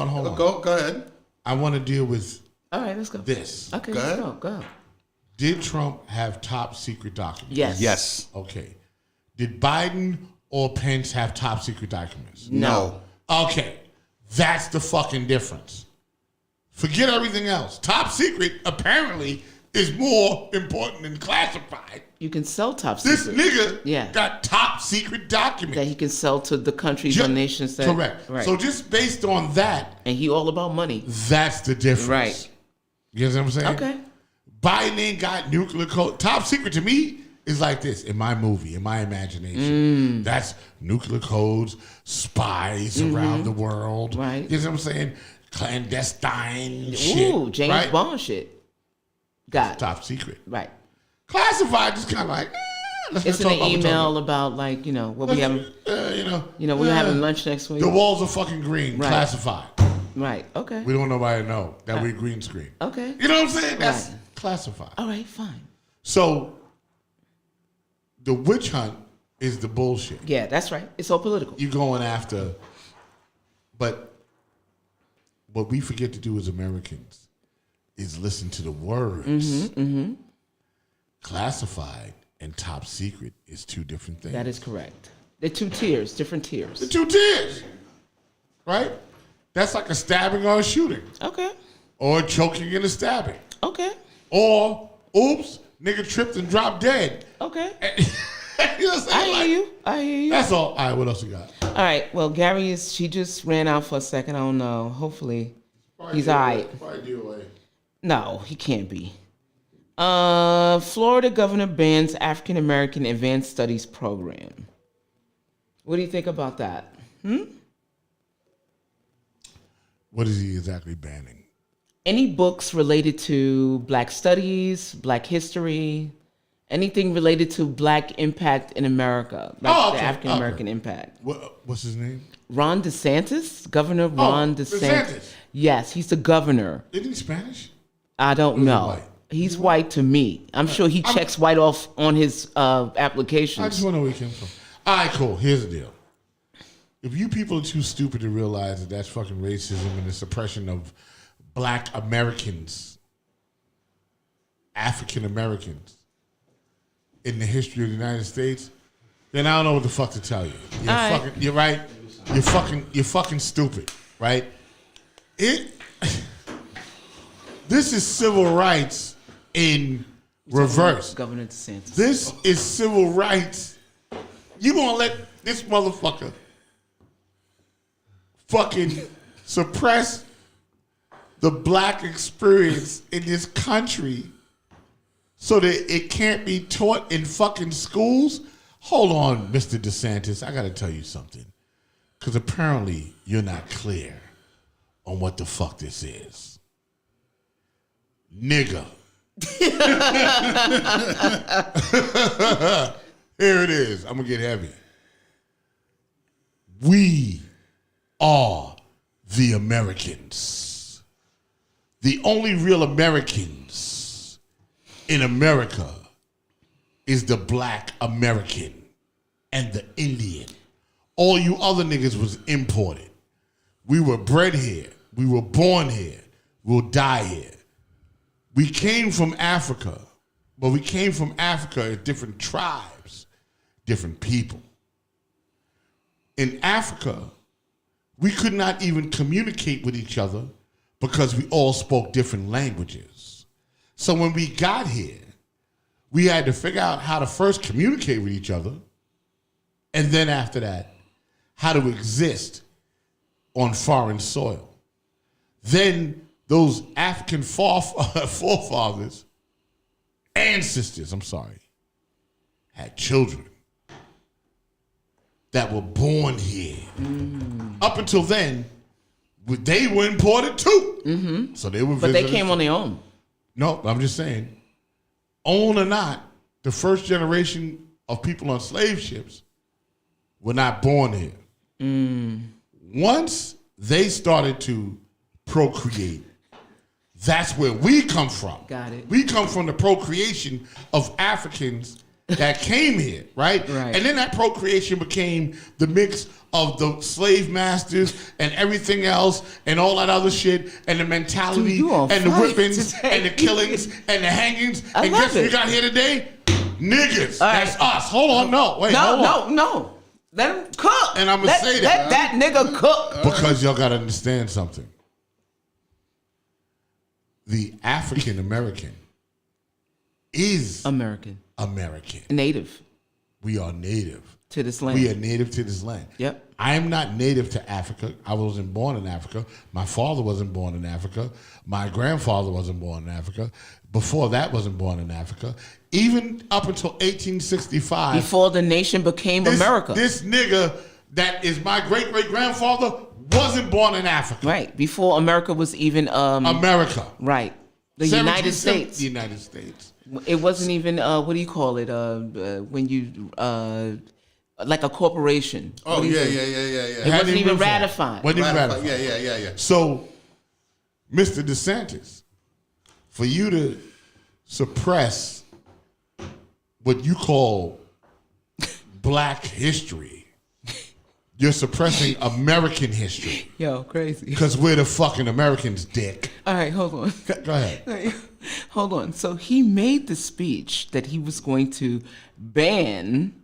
Hold on. Go ahead. I want to deal with All right, let's go. this. Okay, Go let's ahead. go. Did Trump have top secret documents? Yes. Yes. Okay. Did Biden or Pence have top secret documents? No. Okay. That's the fucking difference. Forget everything else. Top secret apparently is more important than classified. You can sell top This secret. nigga Yeah. got top secret documents. That he can sell to the countries Ju- or nations that. Correct. Right. So just based on that, And he all about money. that's the difference. Right. You know what I'm saying? Okay. Biden ain't got nuclear code. Top secret to me is like this in my movie, in my imagination. That's nuclear codes, spies around the world. Right. You know what I'm saying? Clandestine shit. Ooh, James right? Bond shit. Got it. Top secret. Right. Classified, just kind of like, let's It's in not an talk about email about like what we having. We're having lunch next week. The walls are fucking green. Right. Classified. Right. Okay. We don't want nobody to know that we're green screen. Okay. You know what I'm saying? That's Right. classified. All right. Fine. So the witch hunt is the bullshit. Yeah, that's right. It's all political. You going after, but what we forget to do as Americans is listen to the words. Classified and top secret is two different things. That is correct. They're two tiers, different tiers. the two tiers, right? That's like a stabbing or a shooting, Okay. or a choking and a stabbing, Okay. or oops, nigga tripped and dropped dead. Okay. You know what I'm saying? I hear Like, you. I hear you. That's all. All right, what else you got? All right. Well, Gary she just ran out for a second. I don't know. Hopefully, he's all right. Probably DOA. No, he can't be. Florida governor bans African American Advanced Studies program. What do you think about that? What is he exactly banning? Any books related to Black studies, Black history, anything related to Black impact in America, like Oh, okay, the African American impact. What's his name? Ron DeSantis, Governor Ron DeSantis. DeSantis. Yes, he's the governor. Isn't he Spanish? I don't he know. white? He's white to me. I'm sure he checks white off on his I applications. just want to know where he came from. All right, cool. Here's the deal. If you people are too stupid to realize that that's fucking racism and the suppression of Black Americans, African Americans in the history of the United States, then I don't know what the fuck to tell you. All right. You're right. You're fucking stupid, right? This is civil rights in reverse. Governor DeSantis. This is civil rights. You gonna let this motherfucker fucking suppress the black experience in this country so that it can't be taught in fucking schools? Hold on, Mr. DeSantis. I gotta tell you something. Because apparently you're not clear on what the fuck this is. Nigga. Here it is. I'm going to get heavy. We are the Americans. The only real Americans in America is the black American and the Indian. All you other niggas was imported. We were bred here. We were born here. We'll die here. We came from Africa, but we came from Africa as different tribes, different people. In Africa, we could not even communicate with each other because we all spoke different languages. So when we got here, we had to figure out how to first communicate with each other, and then after that, how to exist on foreign soil. Then those African forefathers, ancestors, had children that were born here. Up until then, they were imported too. So they were But they came on their own. No, I'm just saying, own or not, the first generation of people on slave ships were not born here. Once they started to procreate, that's where we come from. Got it. We come from the procreation of Africans that came here, right? Right. And then that procreation became the mix of the slave masters and everything else and all that other shit and the mentality Dude, you on and the fire whippings today. and the killings and the hangings. I And love guess what it. we got here today? Niggas. All right. That's us. Hold on. No. Wait. hold on. No. Let him cook. And I'ma say that. Let that nigga cook. Because y'all got to understand something. The African American is American. Native We are native. to this land. We are native to this land. Yep. I am not native to Africa. I wasn't born in Africa. My father wasn't born in Africa. My grandfather wasn't born in Africa. Before that, wasn't born in Africa. Even up until 1865. Before the nation became America. This nigga that is my great-great-grandfather wasn't born in Africa. Right. Before America was even America. right. The United 17 States. The United States. It wasn't even what do you call it? When you like a corporation. Oh, yeah. It Hadn't wasn't even been formed. ratified. Wasn't even Ratified. ratified. Yeah. So, Mr. DeSantis, for you to suppress what you call black history, you're suppressing American history. Yo, crazy. Because we're the fucking Americans, dick. All right, hold on. Go ahead. Hold on. So he made the speech that he was going to ban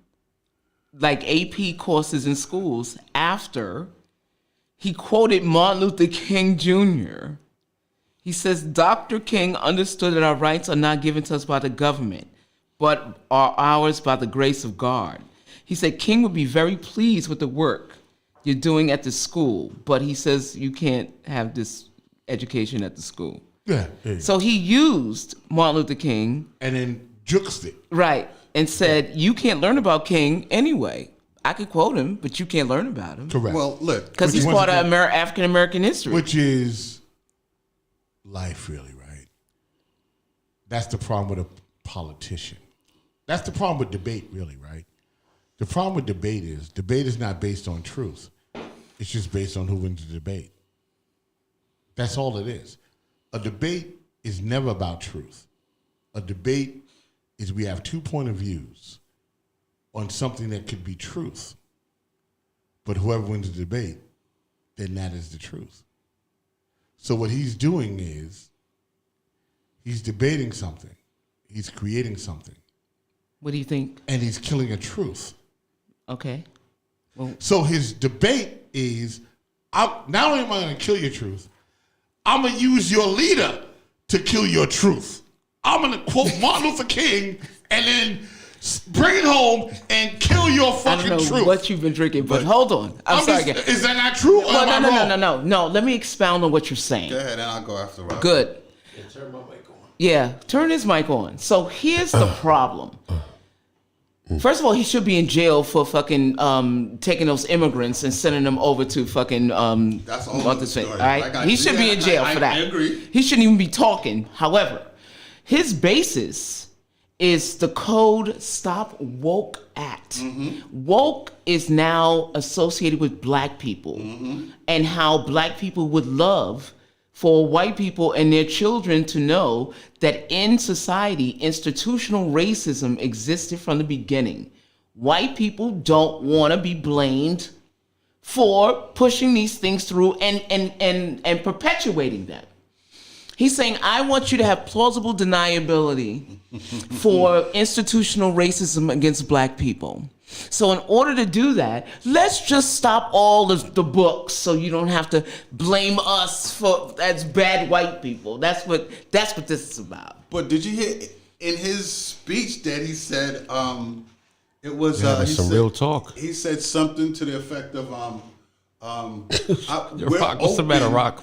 like AP courses in schools after he quoted Martin Luther King Jr. He says, Dr. King understood that our rights are not given to us by the government, but are ours by the grace of God. He said King would be very pleased with the work you're doing at the school, but he says you can't have this education at the school. Yeah. So he used Martin Luther King, And then juxed it. right, and said, you can't learn about King anyway. I could quote him, but you can't learn about him. Correct. Well, look. Because he's Which part one's of African-American history. Which is life, really, right? That's the problem with a politician. That's the problem with debate, really, right? The problem with debate is not based on truth. It's just based on who wins the debate. That's all it is. A debate is never about truth. A debate is we have 2 point of views on something that could be truth. But whoever wins the debate, then that is the truth. So what he's doing is he's debating something. He's creating something. What do you think? And he's killing a truth. Okay. So his debate is, not only am I going to kill your truth, I'm going to use your leader to kill your truth. I'm going to quote Martin Luther King and then bring it home and kill your fucking I don't know truth. what you've been drinking, but hold on. I'm sorry. Is that not true? Or am I wrong? No. Let me expound on what you're saying. Go ahead, and I'll go after Rob. Good. Turn my mic on. Yeah, turn his mic on. So here's the problem. First of all, he should be in jail for fucking taking those immigrants and sending them over to fucking That's a whole other story. All right, he should be in jail for that. I agree. He shouldn't even be talking. However, his basis is the code Stop Woke Act. Woke is now associated with black people and how black people would love for white people and their children to know that in society, institutional racism existed from the beginning. White people don't want to be blamed for pushing these things through and perpetuating them. He's saying, I want you to have plausible deniability for institutional racism against black people. So in order to do that, let's just stop all the books so you don't have to blame us for as bad white people. That's what this is about. But did you hear in his speech that he said it was That's he some said, real talk. He said something to the effect of Rock, what's the matter, Rock?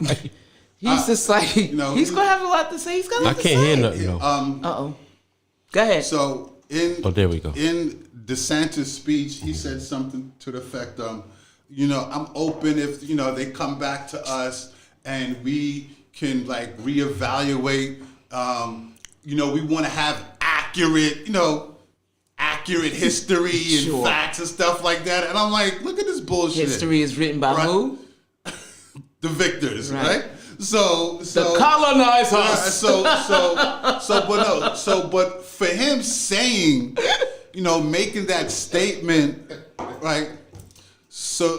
He's just like he's gonna have a lot to say. He's got a lot I to can't say. hear nothing. No. Go ahead. So there we go. In DeSantis' speech, he said something to the effect of, I'm open if they come back to us and we can like reevaluate. We want to have accurate history and facts and stuff like that. And I'm like, look at this bullshit. History is written by who? The victors, right? So the colonizers. But for him saying, making that statement, right? So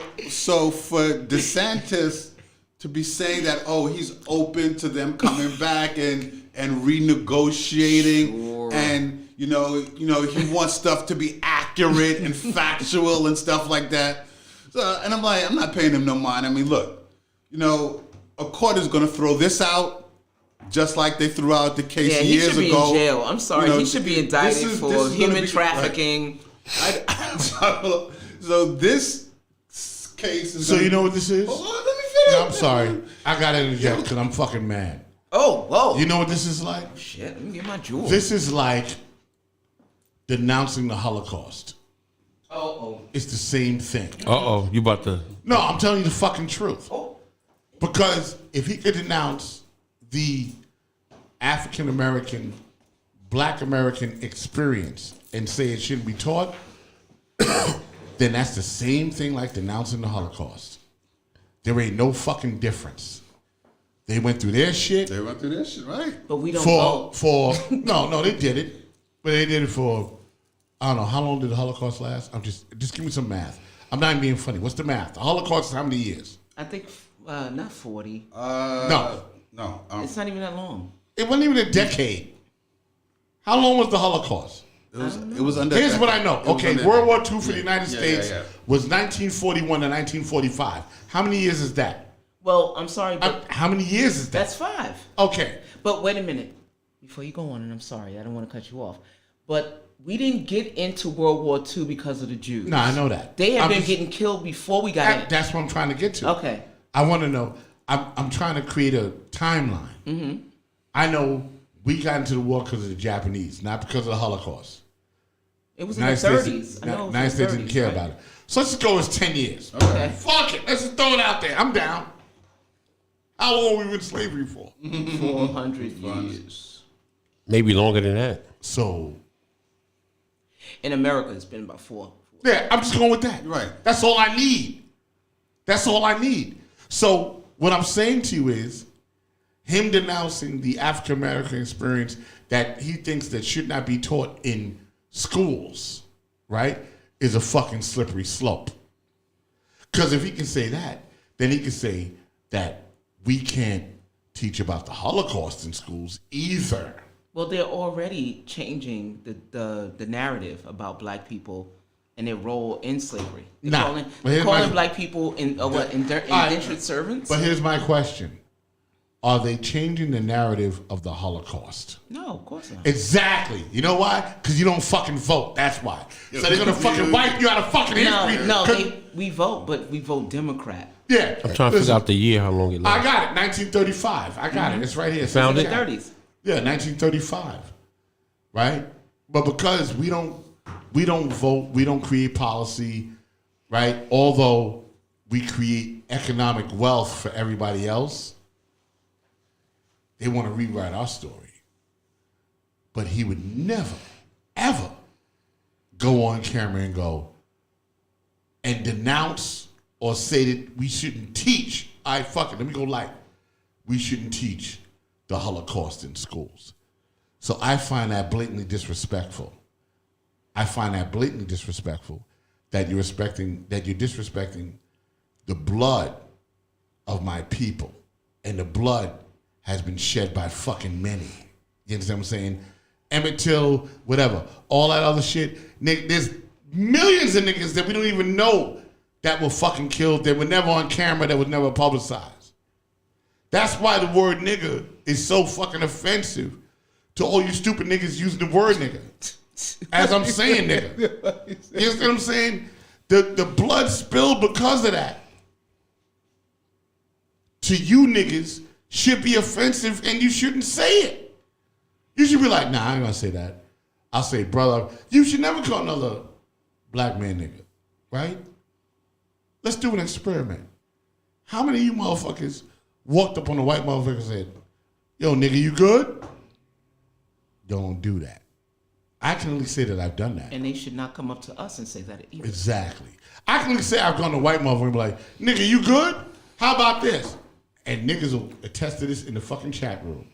for DeSantis to be saying that, he's open to them coming back and renegotiating, and he wants stuff to be accurate and factual and stuff like that. So, and I'm like, I'm not paying him no mind. I mean, look, a court is going to throw this out just like they threw out the case years ago. He should be in jail. I'm sorry. He should be indicted for human trafficking. Right. So this case is... So you know what this is? Hold on, let me finish. No, I'm sorry. I got to interject because I'm fucking mad. Oh, whoa. You know what this is like? Shit, let me get my jewels. This is like denouncing the Holocaust. Oh. It's the same thing. You about to... No, I'm telling you the fucking truth. Because if he could denounce the African American, Black American experience and say it shouldn't be taught, then that's the same thing like denouncing the Holocaust. There ain't no fucking difference. They went through their shit. Right? But we don't know. No, they did it. But they did it for, I don't know, how long did the Holocaust last? Just give me some math. I'm not even being funny. What's the math? The Holocaust is how many years? I think not 40. No. It's not even that long. It wasn't even a decade. How long was the Holocaust? It was under... Here's what I know. Okay, World War II for the United States was 1941 to 1945. How many years is that? Well, I'm sorry, but... how many years is that? That's 5. Okay. But wait a minute. Before you go on, and I'm sorry, I don't want to cut you off. But we didn't get into World War II because of the Jews. No, I know that. They had been getting killed before we got in. That's what I'm trying to get to. Okay. I want to know. I'm trying to create a timeline. Mm-hmm. I know we got into the war because of the Japanese, not because of the Holocaust. It was in the 30s. United States didn't care about it. So let's just go as 10 years. Okay. Fuck it. Let's just throw it out there. I'm down. How long were we in slavery for? 400 years. Maybe longer than that. So. In America, it's been about 4. Yeah, I'm just going with that. Right. That's all I need. So what I'm saying to you is him denouncing the African American experience that he thinks that should not be taught in schools, right, is a fucking slippery slope. Because if he can say that, then he can say that we can't teach about the Holocaust in schools either. Well, they're already changing the narrative about black people and their role in slavery. Nah, Calling black people indentured servants. But here's my question: are they changing the narrative of the Holocaust? No, of course not. Exactly. You know why? Because you don't fucking vote. That's why. So they're gonna fucking wipe you out of fucking history. No, we vote, but we vote Democrat. Yeah. I'm trying to figure out the year, how long it lasts. I got it. 1935. I got it. It's right here. Found it? 30s. Yeah, 1935. Right? But because we don't vote, we don't create policy, right? Although we create economic wealth for everybody else, they want to rewrite our story. But he would never, ever go on camera and go and denounce or say that we shouldn't teach. Let me go light. We shouldn't teach the Holocaust in schools. So I find that blatantly disrespectful. That you're disrespecting the blood of my people, and the blood has been shed by fucking many. You understand what I'm saying? Emmett Till, whatever, all that other shit. Nick, there's millions of niggas that we don't even know that were fucking killed. They were never on camera. That was never publicized. That's why the word nigga is so fucking offensive to all you stupid niggas using the word nigga. As I'm saying nigga. You understand what I'm saying? The blood spilled because of that. To you niggas should be offensive and you shouldn't say it. You should be like, nah, I ain't gonna say that. I'll say, brother, you should never call another black man nigga, right? Let's do an experiment. How many of you motherfuckers walked up on a white motherfucker and said, yo, nigga, you good? Don't do that. I can only say that I've done that. And they should not come up to us and say that either. Exactly. I can only say I've gone to a white motherfucker and be like, nigga, you good? How about this? And niggas will attest to this in the fucking chat room.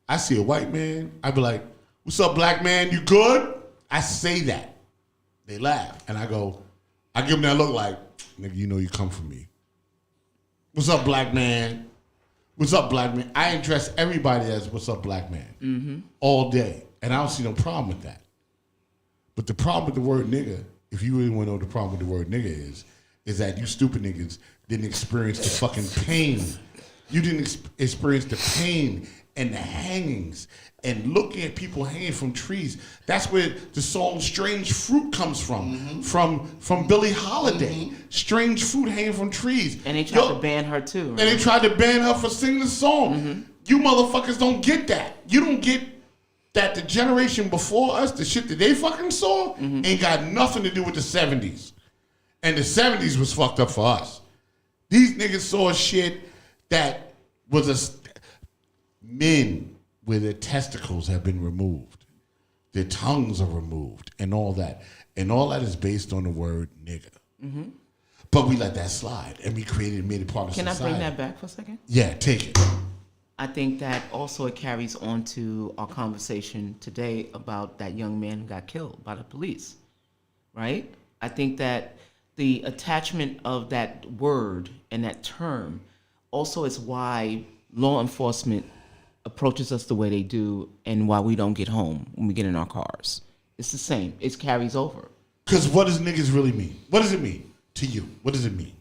I see a white man, I be like, what's up, black man, you good? I say that. They laugh. And I go, I give them that look like, nigga, you know you come from me. What's up, black man? What's up, black man? I address everybody as what's up, black man, all day. And I don't see no problem with that. But the problem with the word nigga, if you really want to know what the problem with the word nigga is that you stupid niggas didn't experience the fucking pain. You didn't experience the pain and the hangings and looking at people hanging from trees. That's where the song Strange Fruit comes from, from Billie Holiday. Strange fruit hanging from trees. And they tried to ban her too. Right? And they tried to ban her for singing the song. You motherfuckers don't get that. You don't get that the generation before us, the shit that they fucking saw, ain't got nothing to do with the 70s. And the 70s was fucked up for us. These niggas saw shit that was men where their testicles have been removed. Their tongues are removed and all that. And all that is based on the word nigga. But we let that slide and we made it part of Can society. I bring that back for a second? Yeah, take it. I think that also it carries on to our conversation today about that young man who got killed by the police, right? I think that the attachment of that word and that term also is why law enforcement approaches us the way they do and why we don't get home when we get in our cars. It's the same. It carries over. Because what does niggas really mean? What does it mean to you? What does it mean?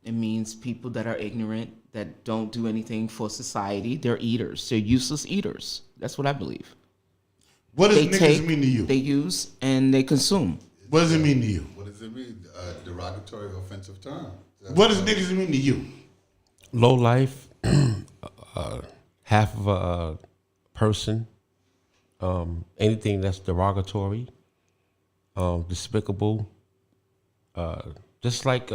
It means people that are ignorant, that don't do anything for society. They're eaters. They're useless eaters. That's what I believe. What does niggas mean to you? They use and they consume. What does it mean to you? What does it mean? Derogatory, offensive term. What does niggas mean to you? Low life, half of a person, anything that's derogatory, despicable, just like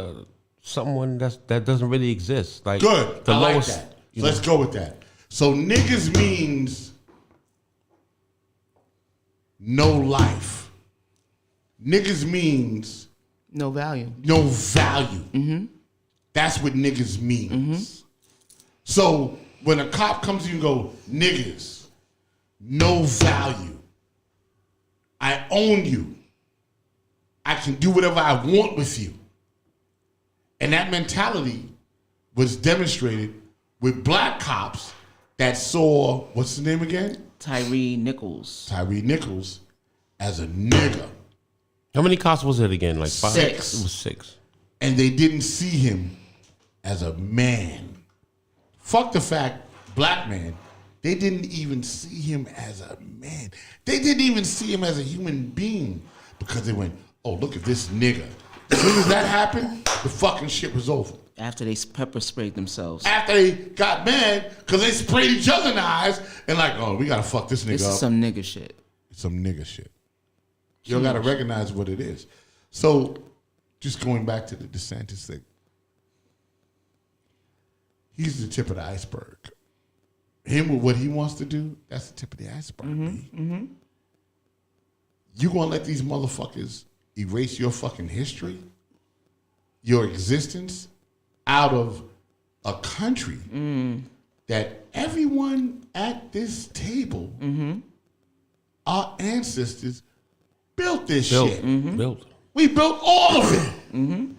someone that doesn't really exist. Like Good. The I lowest, like that. So let's go with that. So niggas means no life. Niggas means no value. No value. That's what niggas means. So when a cop comes to you and go, niggas, no value. I own you. I can do whatever I want with you. And that mentality was demonstrated with black cops that saw, what's his name again? Tyree Nichols. Tyree Nichols as a nigga. How many cops was it again? Like 5? 6. It was 6. And they didn't see him as a man. Fuck the fact, black man. They didn't even see him as a man. They didn't even see him as a human being because they went, oh, look at this nigga. As soon as that happened, the fucking shit was over. After they pepper sprayed themselves. After they got mad because they sprayed each other in the eyes and like, oh, we got to fuck this nigga This up. is some nigga shit. Some nigga shit. You got to recognize what it is. So, just going back to the DeSantis thing, he's the tip of the iceberg. Him with what he wants to do, that's the tip of the iceberg. You gonna let these motherfuckers erase your fucking history, your existence, out of a country that everyone at this table, our ancestors built this shit. Built. We built all of it.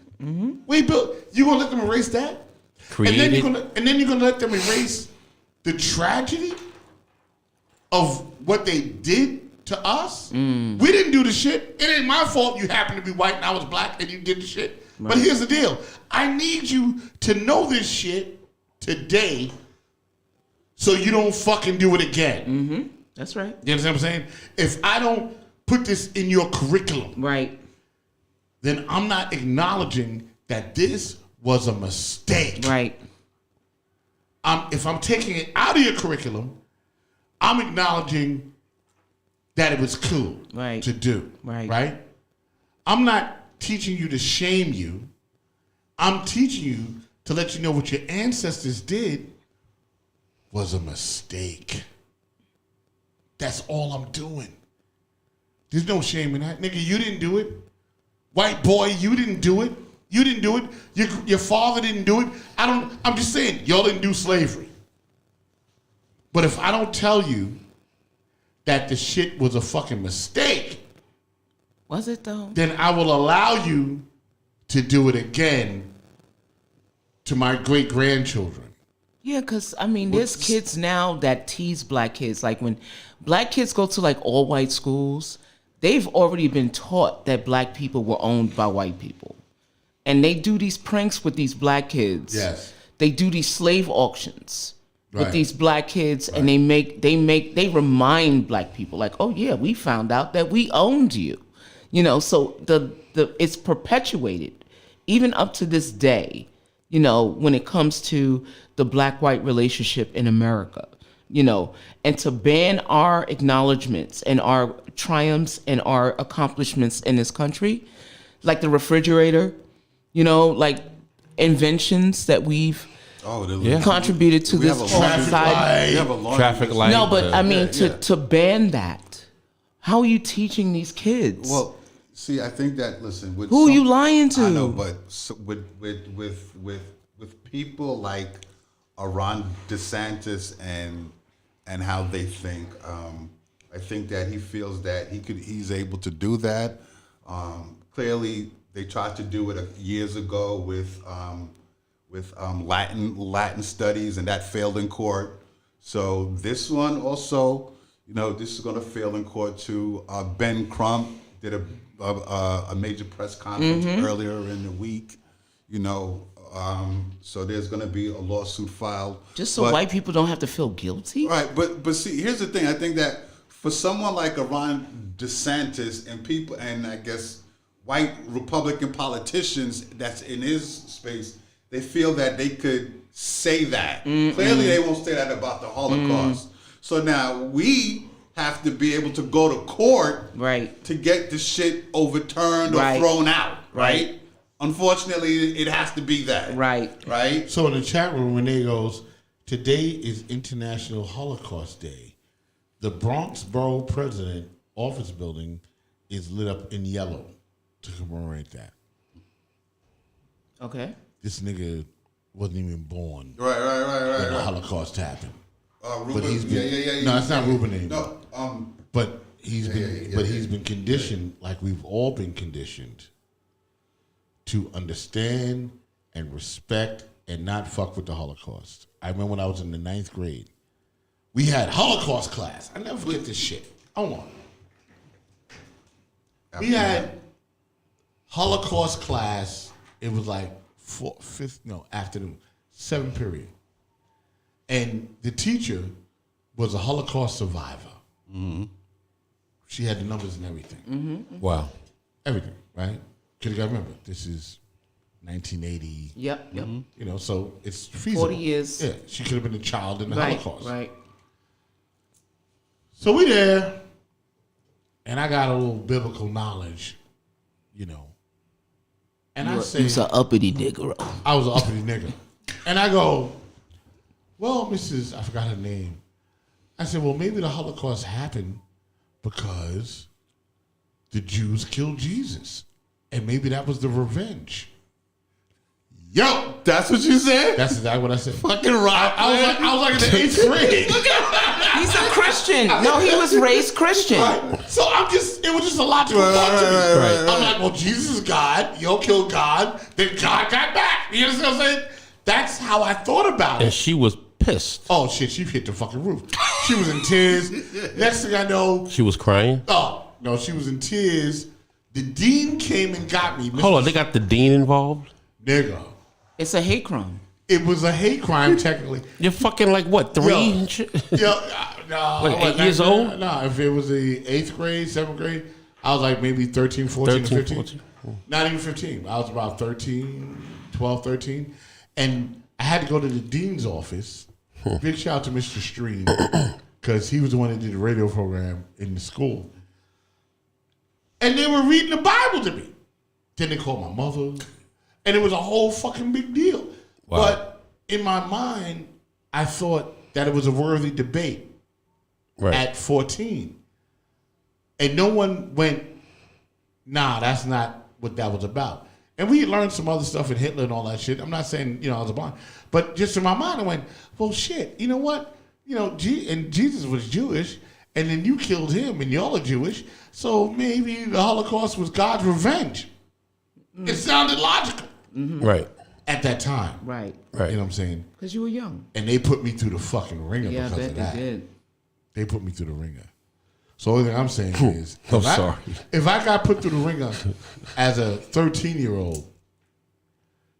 We built. You gonna let them erase that? Created. And then you're gonna let them erase the tragedy of what they did to us. We didn't do the shit. It ain't my fault. You happen to be white and I was black and you did the shit. Right. But here's the deal: I need you to know this shit today, so you don't fucking do it again. That's right. You understand what I'm saying? If I don't put this in your curriculum, Right. then I'm not acknowledging that this was a mistake. Right. If I'm taking it out of your curriculum, I'm acknowledging that it was cool Right. to do. Right. I'm not teaching you to shame you. I'm teaching you to let you know what your ancestors did was a mistake. That's all I'm doing. There's no shame in that. Nigga, you didn't do it. White boy, you didn't do it. You didn't do it. Your father didn't do it. I'm just saying, y'all didn't do slavery. But if I don't tell you that the shit was a fucking mistake, Was it though? then I will allow you to do it again to my great-grandchildren. Yeah, because, I mean, there's kids now that tease black kids. Like, when black kids go to, like, all-white schools, they've already been taught that black people were owned by white people. And they do these pranks with these black kids. Yes. They do these slave auctions with Right. these black kids, and they remind black people, like, oh, yeah, we found out that we owned you. You know, so it's perpetuated, even up to this day, you know, when it comes to the black-white relationship in America, you know, and to ban our acknowledgments and our triumphs and our accomplishments in this country, like the refrigerator, you know, like inventions that we've contributed to this society. We have a laundry Traffic light. No, but I mean, yeah. to ban that, how are you teaching these kids? Well, see, I think that with Who are you lying to? I know, but with people like Ron DeSantis and how they think, I think that he feels that he's able to do that. Clearly, they tried to do it years ago with Latin studies, and that failed in court. So this one also, this is going to fail in court too. Ben Crump did a major press conference earlier in the week, so there's going to be a lawsuit filed. Just so white people don't have to feel guilty? Right, but see, here's the thing. I think that for someone like Ron DeSantis and people, and I guess white Republican politicians that's in his space, they feel that they could say that. Clearly, they won't say that about the Holocaust. So now we have to be able to go to court to get the shit overturned or thrown out, right? Unfortunately, it has to be that. Right? So in the chat room, Renee goes, today is International Holocaust Day. The Bronx Borough President office building is lit up in yellow to commemorate that. Okay. This nigga wasn't even born Right. when the Holocaust happened. Ruben, But he's been, no, it's not Ruben anymore. No, but he's been conditioned like we've all been conditioned to understand and respect and not fuck with the Holocaust. I remember when I was in the 9th grade, we had Holocaust class. I never forget this shit. Hold on. We had Holocaust class. It was like afternoon, 7 period. And the teacher was a Holocaust survivor. Mm-hmm. She had the numbers and everything. Mm-hmm. Wow. Everything, right? Because you got to remember, this is 1980. Yep. You know, so it's feasible. 40 years. Yeah, she could have been a child in the Right. Holocaust. Right. So we there, and I got a little biblical knowledge, you know. And I say, He's an uppity nigga. I was an uppity nigga. And I go, well, Mrs. I forgot her name. I said, well, maybe the Holocaust happened because the Jews killed Jesus. And maybe that was the revenge. Yo! That's what you said? That's exactly what I said. Fucking right. I was like in the 8th grade. He's a Christian. No, he was raised Christian. Right. So it was just a logical thought to me. Right. I'm like, well, Jesus is God. Yo killed God. Then God got back. You understand what I'm saying? That's how I thought about And it. she was pissed. Oh, shit, she hit the fucking roof. She was in tears. Next thing I know, She was crying. oh, no, she was in tears. The dean came and got me. Hold on, they got the dean involved? Nigga. It's a hate crime. It was a hate crime, technically. You're fucking like what, 3? Yo. and shit? No, Like 8 years old? No, if it was the 8th grade, 7th grade, I was like maybe 13, 14, 13, 15. 14. Not even 15. I was about 12, 13. And I had to go to the dean's office. Big shout out to Mr. Stream, because he was the one that did the radio program in the school. And they were reading the Bible to me. Then they called my mother. And it was a whole fucking big deal. Wow. But in my mind, I thought that it was a worthy debate Right. at 14. And no one went, nah, that's not what that was about. And we learned some other stuff in Hitler and all that shit. I'm not saying, I was a blind. But just in my mind, I went, well, shit, you know what? And Jesus was Jewish, and then you killed him, and y'all are Jewish. So maybe the Holocaust was God's revenge. It sounded logical Right. at that time. Right. Right. You know what I'm saying? Because you were young. And they put me through the fucking ringer Yeah, I because bet of that. they did. They put me through the ringer. So the only thing I'm saying is, I'm sorry. if I got put through the ringer as a 13-year-old,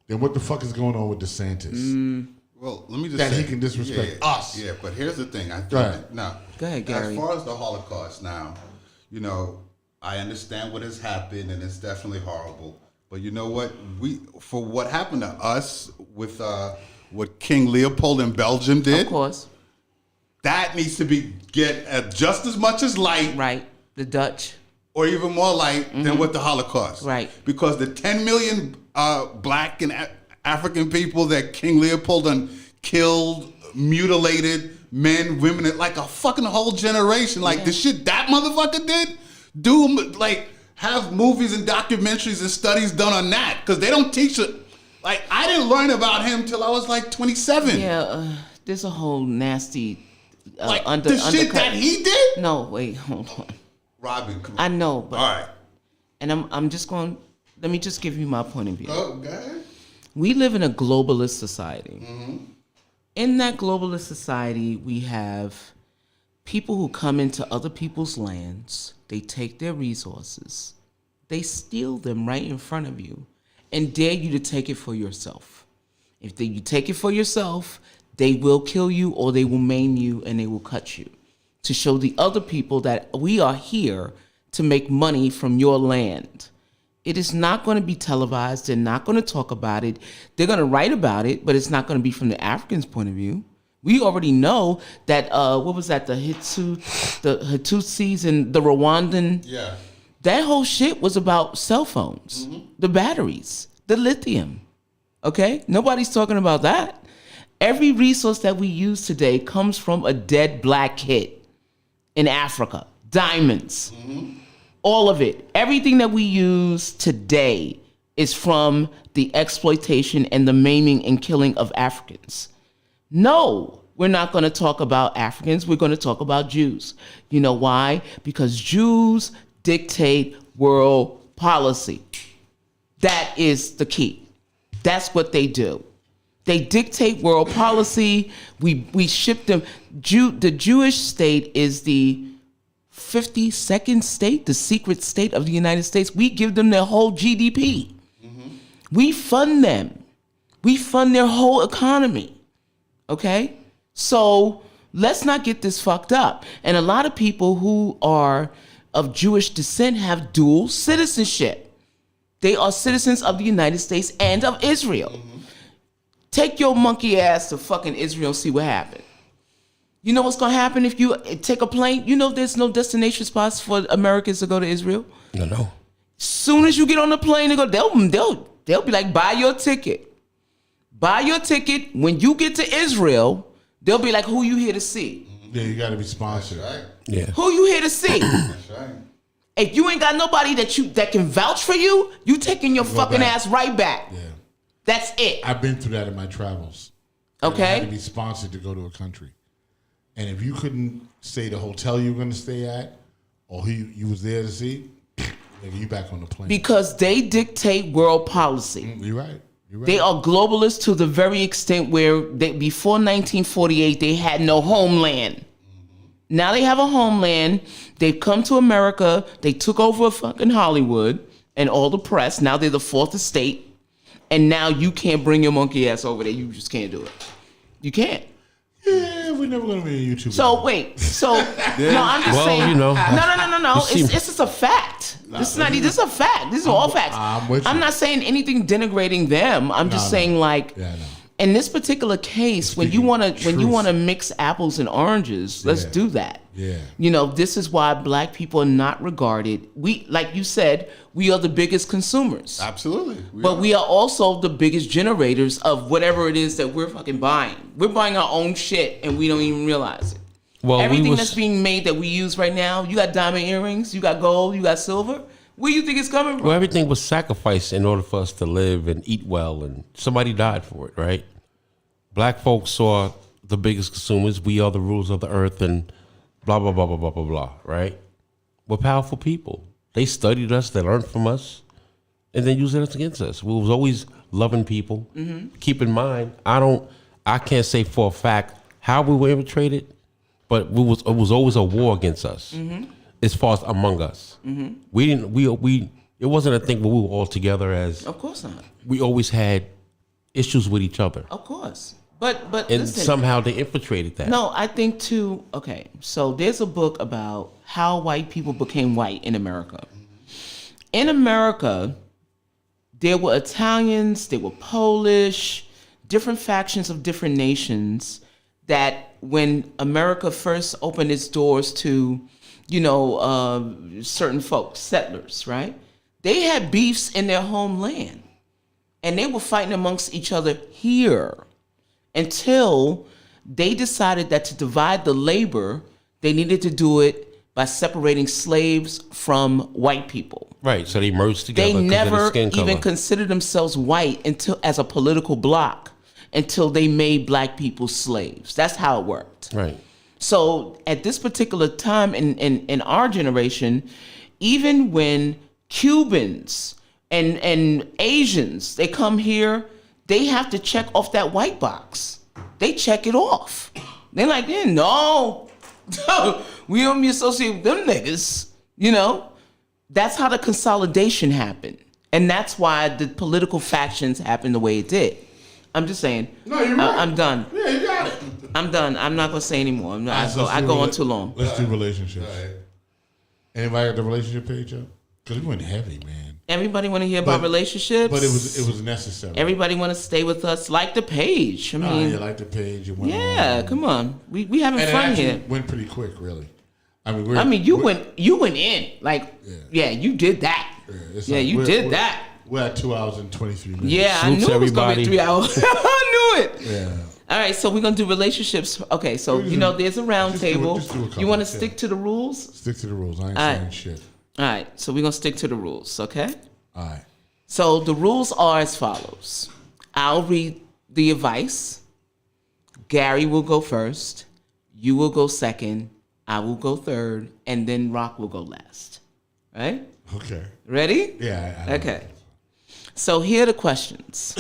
then what the fuck is going on with DeSantis? Well, let me just That say, he can disrespect us. Yeah, but here's the thing. I think Right. now, Go ahead, Gary. as far as the Holocaust now, I understand what has happened and it's definitely horrible. But you know what? For what happened to us with what King Leopold in Belgium did, Of course. that needs to get just as much as light, Right. The Dutch. or even more light than with the Holocaust. Right. Because the 10 million black and African people that King Leopold killed, mutilated, men, women, like a fucking whole generation. Like the shit that motherfucker did, have movies and documentaries and studies done on that. Because they don't teach it. Like, I didn't learn about him till I was like 27. Yeah, there's a whole nasty Like, the undercut. shit that he did? No, wait, hold on. Robin, come on. I know, but All right. and I'm just going. Let me just give you my point of view. Oh, God. We live in a globalist society. Mm-hmm. In that globalist society, we have people who come into other people's lands. They take their resources, they steal them right in front of you, and dare you to take it for yourself. If you take it for yourself, they will kill you or they will maim you and they will cut you to show the other people that we are here to make money from your land. It is not going to be televised. They're not going to talk about it. They're going to write about it, but it's not going to be from the Africans' point of view. We already know that, what was that, the Hitutsis and the Rwandan? Yeah. That whole shit was about cell phones, the batteries, the lithium. Okay? Nobody's talking about that. Every resource that we use today comes from a dead black kid in Africa. Diamonds. All of it. Everything that we use today is from the exploitation and the maiming and killing of Africans. No, we're not going to talk about Africans. We're going to talk about Jews. You know why? Because Jews dictate world policy. That is the key. That's what they do. They dictate world policy. We ship them. The Jewish state is the 52nd state, the secret state of the United States. We give them their whole GDP. We fund them. We fund their whole economy. Okay? So let's not get this fucked up. And a lot of people who are of Jewish descent have dual citizenship. They are citizens of the United States and of Israel. Take your monkey ass to fucking Israel and see what happens. You know what's gonna happen if you take a plane? You know there's no destination spots for Americans to go to Israel. No. Soon as you get on the plane to go, they'll be like, buy your ticket. Buy your ticket. When you get to Israel, they'll be like, who you here to see? Yeah, you got to be sponsored. That's right. Yeah. Who you here to see? That's right. If you ain't got nobody that can vouch for you, you taking your fucking back. ass right back. Yeah. That's it. I've been through that in my travels. Okay. I had to be sponsored to go to a country. And if you couldn't say the hotel you were going to stay at or who you was there to see, nigga, you back on the plane. Because they dictate world policy. You're right. You're right. They are globalists to the very extent where before 1948, they had no homeland. Now they have a homeland. They've come to America. They took over fucking Hollywood and all the press. Now they're the fourth estate. And now you can't bring your monkey ass over there. You just can't do it. You can't. Yeah, we're never going to be a YouTuber. So wait, no, I'm just Well, saying. you know. No. You seem- It's just a fact. This is a fact. This is all facts. I'm with you. I'm not saying anything denigrating them. I'm just saying like, Yeah, I know. in this particular case, when you Speaking want to truth. mix apples and oranges, let's Yeah. do that. Yeah. You know, this is why black people are not regarded. We, like you said, we are the biggest consumers. Absolutely. But we are also the biggest generators of whatever it is that we're fucking buying. We're buying our own shit and we don't even realize it. Well, Everything that's being made that we use right now, you got diamond earrings, you got gold, you got silver. Where do you think it's coming from? Well, everything was sacrificed in order for us to live and eat well, and somebody died for it, right? Black folks saw the biggest consumers. We are the rulers of the earth, and blah, blah, blah, blah, blah, blah, blah, right? We're powerful people. They studied us, they learned from us, and then used it against us. We was always loving people. Keep in mind, I can't say for a fact how we were infiltrated, but it was always a war against us, as far as among us. It wasn't a thing where we were all together as, Of course not. we always had issues with each other. Of course. But And listen, somehow they infiltrated that. no, I think too, okay, so there's a book about how white people became white in America. In America, there were Italians, there were Polish, different factions of different nations that when America first opened its doors to, certain folks, settlers, right? They had beefs in their homeland and they were fighting amongst each other here until they decided that to divide the labor, they needed to do it by separating slaves from white people. Right, so they merged together. They 'cause of the never skin color. even considered themselves white until as a political bloc until they made black people slaves. That's how it worked. Right. So at this particular time in our generation, even when Cubans and Asians, they come here, they have to check off that white box. They check it off. They're like, no, we don't be associated with them niggas. That's how the consolidation happened. And that's why the political factions happened the way it did. I'm just saying. No, you're right. I'm done. Yeah, you got it. I'm done. I'm not gonna say anymore. I do go on too long. Let's do relationships. Anybody got the relationship page up? Because we went heavy, man. Everybody want to hear about relationships, But it was necessary. Everybody want to stay with us. Like the page. I mean, you like the page. It went yeah. on. Come on, we having And it fun actually here. went pretty quick, really. You went in like you did that. It's Yeah, like you did that. We're at 2 hours and 23 minutes. Yeah, I Salutes knew it was gonna be everybody. 3 hours. I knew it. Yeah. All right, so we're gonna do relationships. Okay, so there's a round just do it- table. just do a couple, You want to yeah. stick to the rules? Stick to the rules. I ain't All saying right. shit. All right, so we're gonna stick to the rules. Okay. All right. So the rules are as follows. I'll read the advice. Gary will go first. You will go second. I will go third. And then Rock will go last. Right? Okay. Ready? Yeah. I Okay. So here are the questions.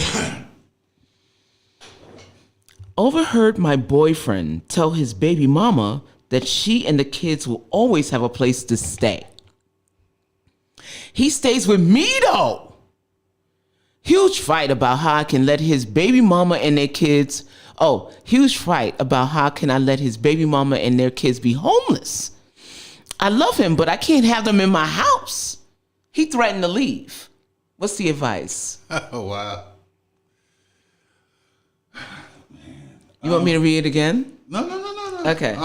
Overheard my boyfriend tell his baby mama that she and the kids will always have a place to stay. He stays with me though. Huge fight about how I can let his baby mama and their kids. Oh, huge fight about how can I let his baby mama and their kids be homeless. I love him, but I can't have them in my house. He threatened to leave. What's the advice? Oh, wow. You want me to read it again? No. Okay.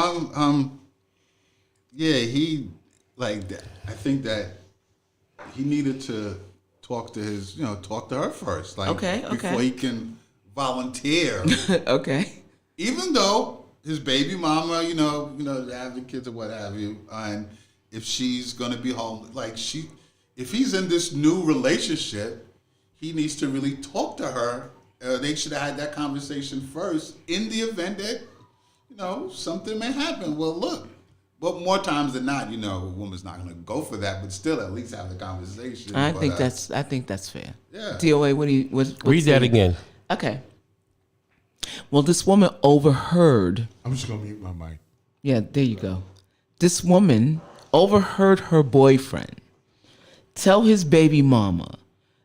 Yeah, he like that. I think that he needed to talk to her first, like Okay. before he can volunteer. Okay. Even though his baby mama, have the kids or what have you, and if she's gonna be home, if he's in this new relationship, he needs to really talk to her. They should have had that conversation first in the event that, something may happen. Well, look, but more times than not, a woman's not going to go for that, but still at least have the conversation. I think that's fair. Yeah. DOA, what's Read that again. Okay. Well, this woman overheard. I'm just gonna mute my mic. Yeah, there you go. This woman overheard her boyfriend tell his baby mama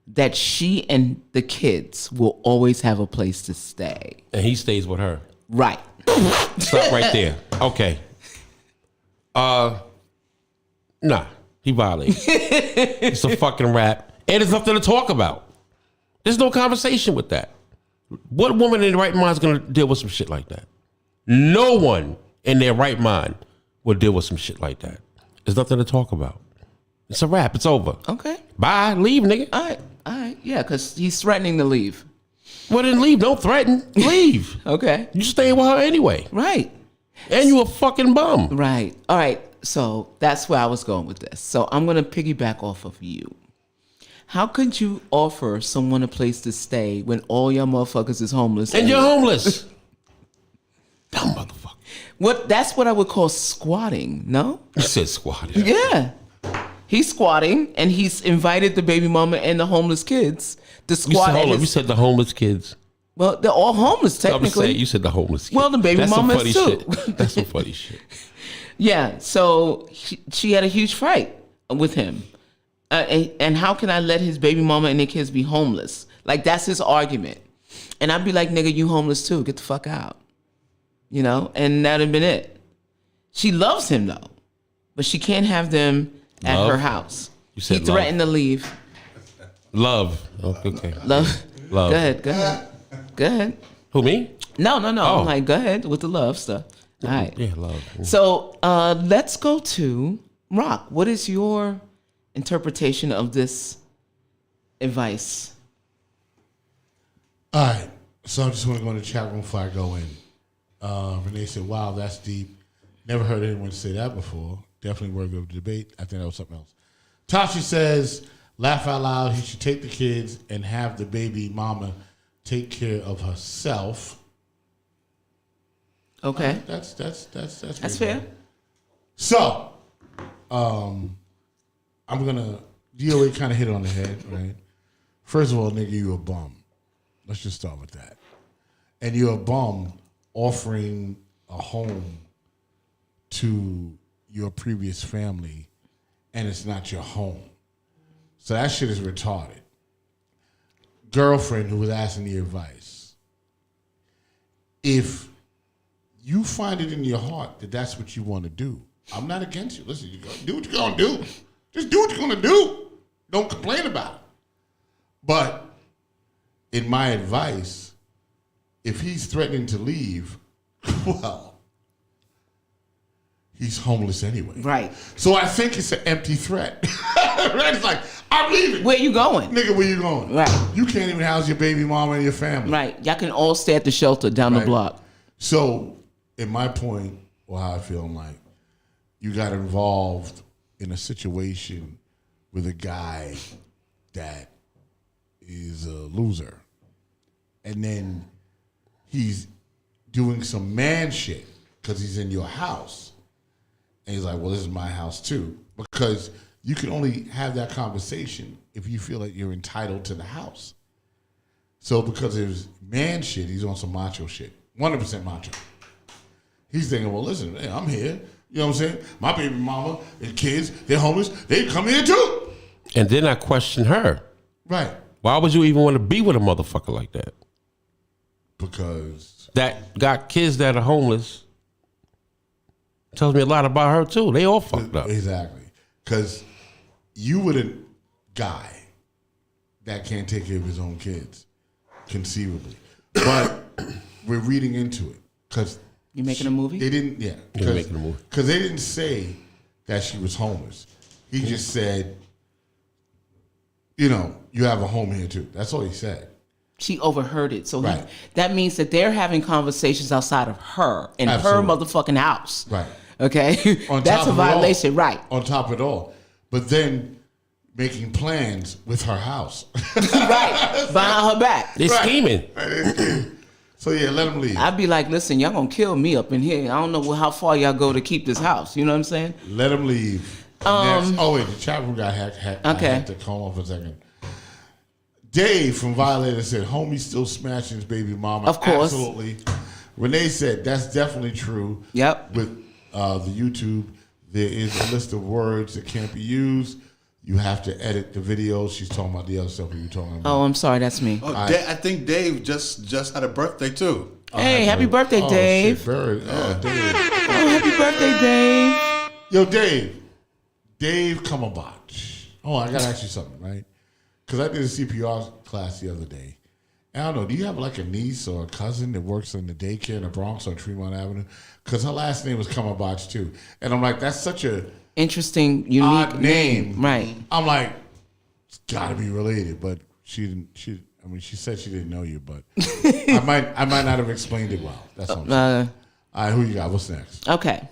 that she and the kids will always have a place to stay. And he stays with her. Right. Stop right there. Okay. Nah, he violated. It's a fucking rap. And there's nothing to talk about. There's no conversation with that. What woman in their right mind is going to deal with some shit like that? No one in their right mind will deal with some shit like that. There's nothing to talk about. It's a wrap. It's over. Okay. Bye. Leave, nigga. All right. Yeah, because he's threatening to leave. Well, then leave. Don't threaten. Leave. Okay. You stay with her anyway. Right. And you a fucking bum. Right. All right. So that's where I was going with this. So I'm going to piggyback off of you. How could you offer someone a place to stay when all your motherfuckers is homeless? And you're homeless. Dumb motherfucker. That's what I would call squatting, no? You said squatting. Yeah. He's squatting and he's invited the baby mama and the homeless kids to squat. You said the homeless kids. Well, they're all homeless technically. You said the homeless kids. Well, the baby mama is too. That's some funny shit. Yeah, so she had a huge fight with him. And how can I let his baby mama and their kids be homeless? Like, that's his argument. And I'd be like, nigga, you homeless too. Get the fuck out. And that'd have been it. She loves him though, but she can't have them at her house. You said he threatened to leave. Love. Okay. Love. Love. Go ahead. Who, me? No. Oh. I'm like, go ahead with the love stuff. All right. Yeah, love. So let's go to Rock. What is your interpretation of this advice? All right. So I just want to go in the chat room before I go in. Renee said, wow, that's deep. Never heard anyone say that before. Definitely worthy of debate. I think that was something else. Tashi says, laugh out loud. He should take the kids and have the baby mama take care of herself. Okay. That's fair. So, I'm gonna DOA kind of hit it on the head, right? First of all, nigga, you a bum. Let's just start with that. And you're a bum offering a home to your previous family, and it's not your home. So that shit is retarded. Girlfriend who was asking the advice. If you find it in your heart that that's what you want to do, I'm not against you. Listen, you go do what you're going to do. Just do what you're going to do. Don't complain about it. But in my advice, if he's threatening to leave, well, he's homeless anyway. Right. So I think it's an empty threat. It's like, I'm leaving. Where you going? Nigga, where you going? Right. You can't even house your baby mama and your family. Right. Y'all can all stay at the shelter down the block. So, in my point, or how I feel, I'm like, you got involved in a situation with a guy that is a loser. And then he's doing some man shit because he's in your house. And he's like, well, this is my house too. Because you can only have that conversation if you feel like you're entitled to the house. So because it was man shit, he's on some macho shit. 100% macho. He's thinking, well, listen, hey, I'm here. You know what I'm saying? My baby mama and kids, they're homeless. They come here too. And then I question her. Right. Why would you even want to be with a motherfucker like that? Because That got kids that are homeless. Tells me a lot about her too. They all fucked up. Exactly. Because you with a guy that can't take care of his own kids, conceivably. But we're reading into it. Because You making a movie? they didn't, yeah. You're making a movie. Because they didn't say that she was homeless. He just said, you know, you have a home here too. That's all he said. She overheard it. So Right. that means that they're having conversations outside of her in Absolutely. her motherfucking house. Right. Okay? On That's top a of it all. violation. Right. On top of it all. But then making plans with her house. Right. Behind her back. They scheming. So yeah, let him leave. I'd be like, listen, y'all gonna kill me up in here. I don't know how far y'all go to keep this house. You know what I'm saying? Let him leave. Next. Oh wait, the chat room got hacked. Okay. I had to calm off a second. Dave from Violator said, "Homie still smashing his baby mama." Of course. Absolutely. Renee said, "That's definitely true." Yep. With the YouTube, there is a list of words that can't be used. You have to edit the videos. She's talking about the other stuff we were talking about. Oh, I'm sorry, that's me. Oh, I think Dave just had a birthday too. Hey, happy birthday, Dave. Shit, Dave. Oh, happy birthday, Dave. Yo, Dave Cumberbatch. Oh, I gotta ask you something, right? Because I did a CPR class the other day. I don't know, do you have like a niece or a cousin that works in the daycare in the Bronx on Tremont Avenue? Because her last name was Cumberbatch too. And I'm like, that's such a Interesting, unique odd name. Right. I'm like, it's gotta be related, but she said she didn't know you, but I might not have explained it well. That's what I'm saying. All right, who you got? What's next? Okay.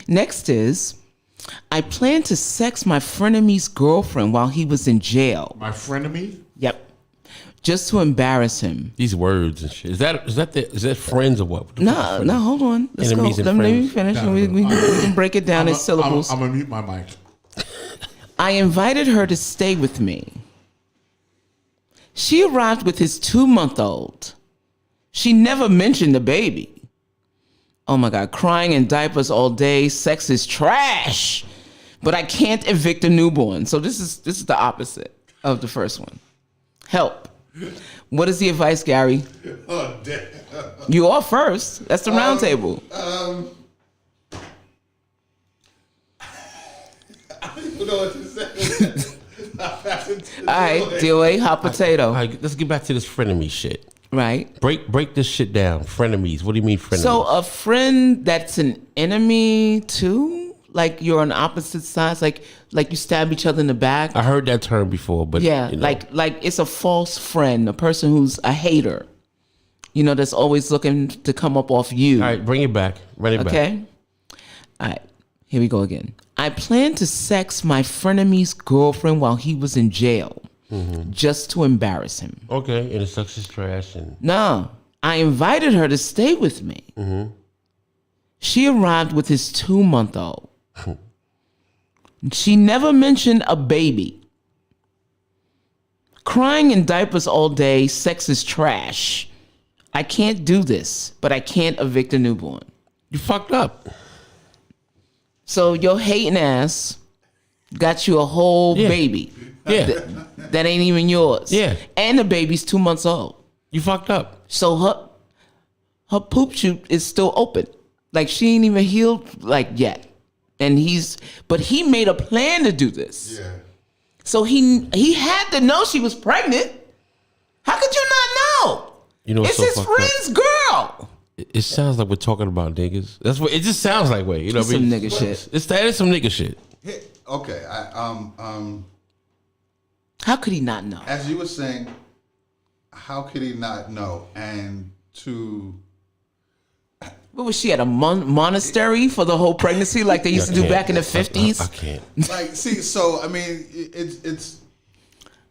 Next is, I plan to sex my frenemy's girlfriend while he was in jail. My frenemy? Yep. Just to embarrass him. These words and shit. Is that friends or what? No, hold on. Let's go. Enemies and Let me friends. finish. And we can break it down in syllables. I'm gonna mute my mic. I invited her to stay with me. She arrived with his 2-month-old. She never mentioned the baby. Oh my God, crying in diapers all day. Sex is trash. But I can't evict a newborn. So this is the opposite of the first one. Help. What is the advice, Gary? Oh, damn. You are first. That's the round table. I don't even know what to say. All right, DOA, hot potato. All right, let's get back to this frenemy shit. Right. Break this shit down. Frenemies. What do you mean frenemies? So a friend that's an enemy too? Like you're on opposite sides? Like you stab each other in the back? I heard that term before, but Yeah, you know. like it's a false friend, a person who's a hater. You know, that's always looking to come up off you. All right, bring it back. Run it back. Okay? All right, here we go again. I planned to sex my frenemy's girlfriend while he was in jail, just to embarrass him. Okay, and the sex is trash. And No, I invited her to stay with me. She arrived with his 2-month-old. She never mentioned a baby. Crying in diapers all day, sex is trash. I can't do this, but I can't evict a newborn. you fucked up. So your hating ass got you a whole Yeah. baby Yeah, that ain't even yours. Yeah. And the baby's 2 months old. you fucked up. So her poop chute is still open. Like she ain't even healed like yet. And but he made a plan to do this. Yeah. So he had to know she was pregnant. How could you not know? You know what's It's so his fucked up? friend's girl. It sounds like we're talking about niggas. That's what it just sounds like. Way you know, It's what I mean? some nigga shit. That is some nigga shit. Okay. How could he not know? As you were saying, how could he not know? And to What was she at a monastery for the whole pregnancy like they used to do back in the 50s? I can't. like, see, so I mean, it's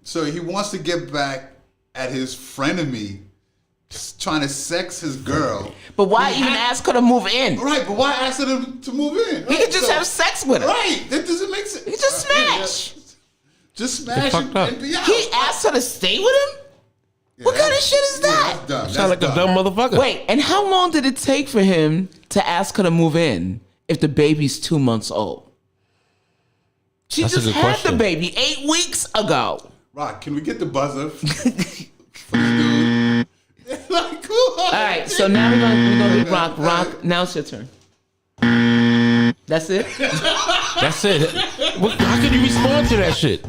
so he wants to get back at his frenemy, trying to sex his girl. But why even ask her to move in? Right, but why ask her to move in? He could just have sex with her. Right, that doesn't make sense. He could just smash. Just smash fucked up. and be out. He asked her to stay with him? What kind of shit is Yeah, that? that's dumb. Sound like That's a dumb motherfucker. Wait, and how long did it take for him to ask her to move in if the baby's 2 months old? She That's a just good had question. the baby 8 weeks ago. Rock, can we get the buzzer for this dude? Like, come on. All right, so now we're gonna hit Rock. Rock, now it's your turn. That's it? That's it. How can you respond to that shit?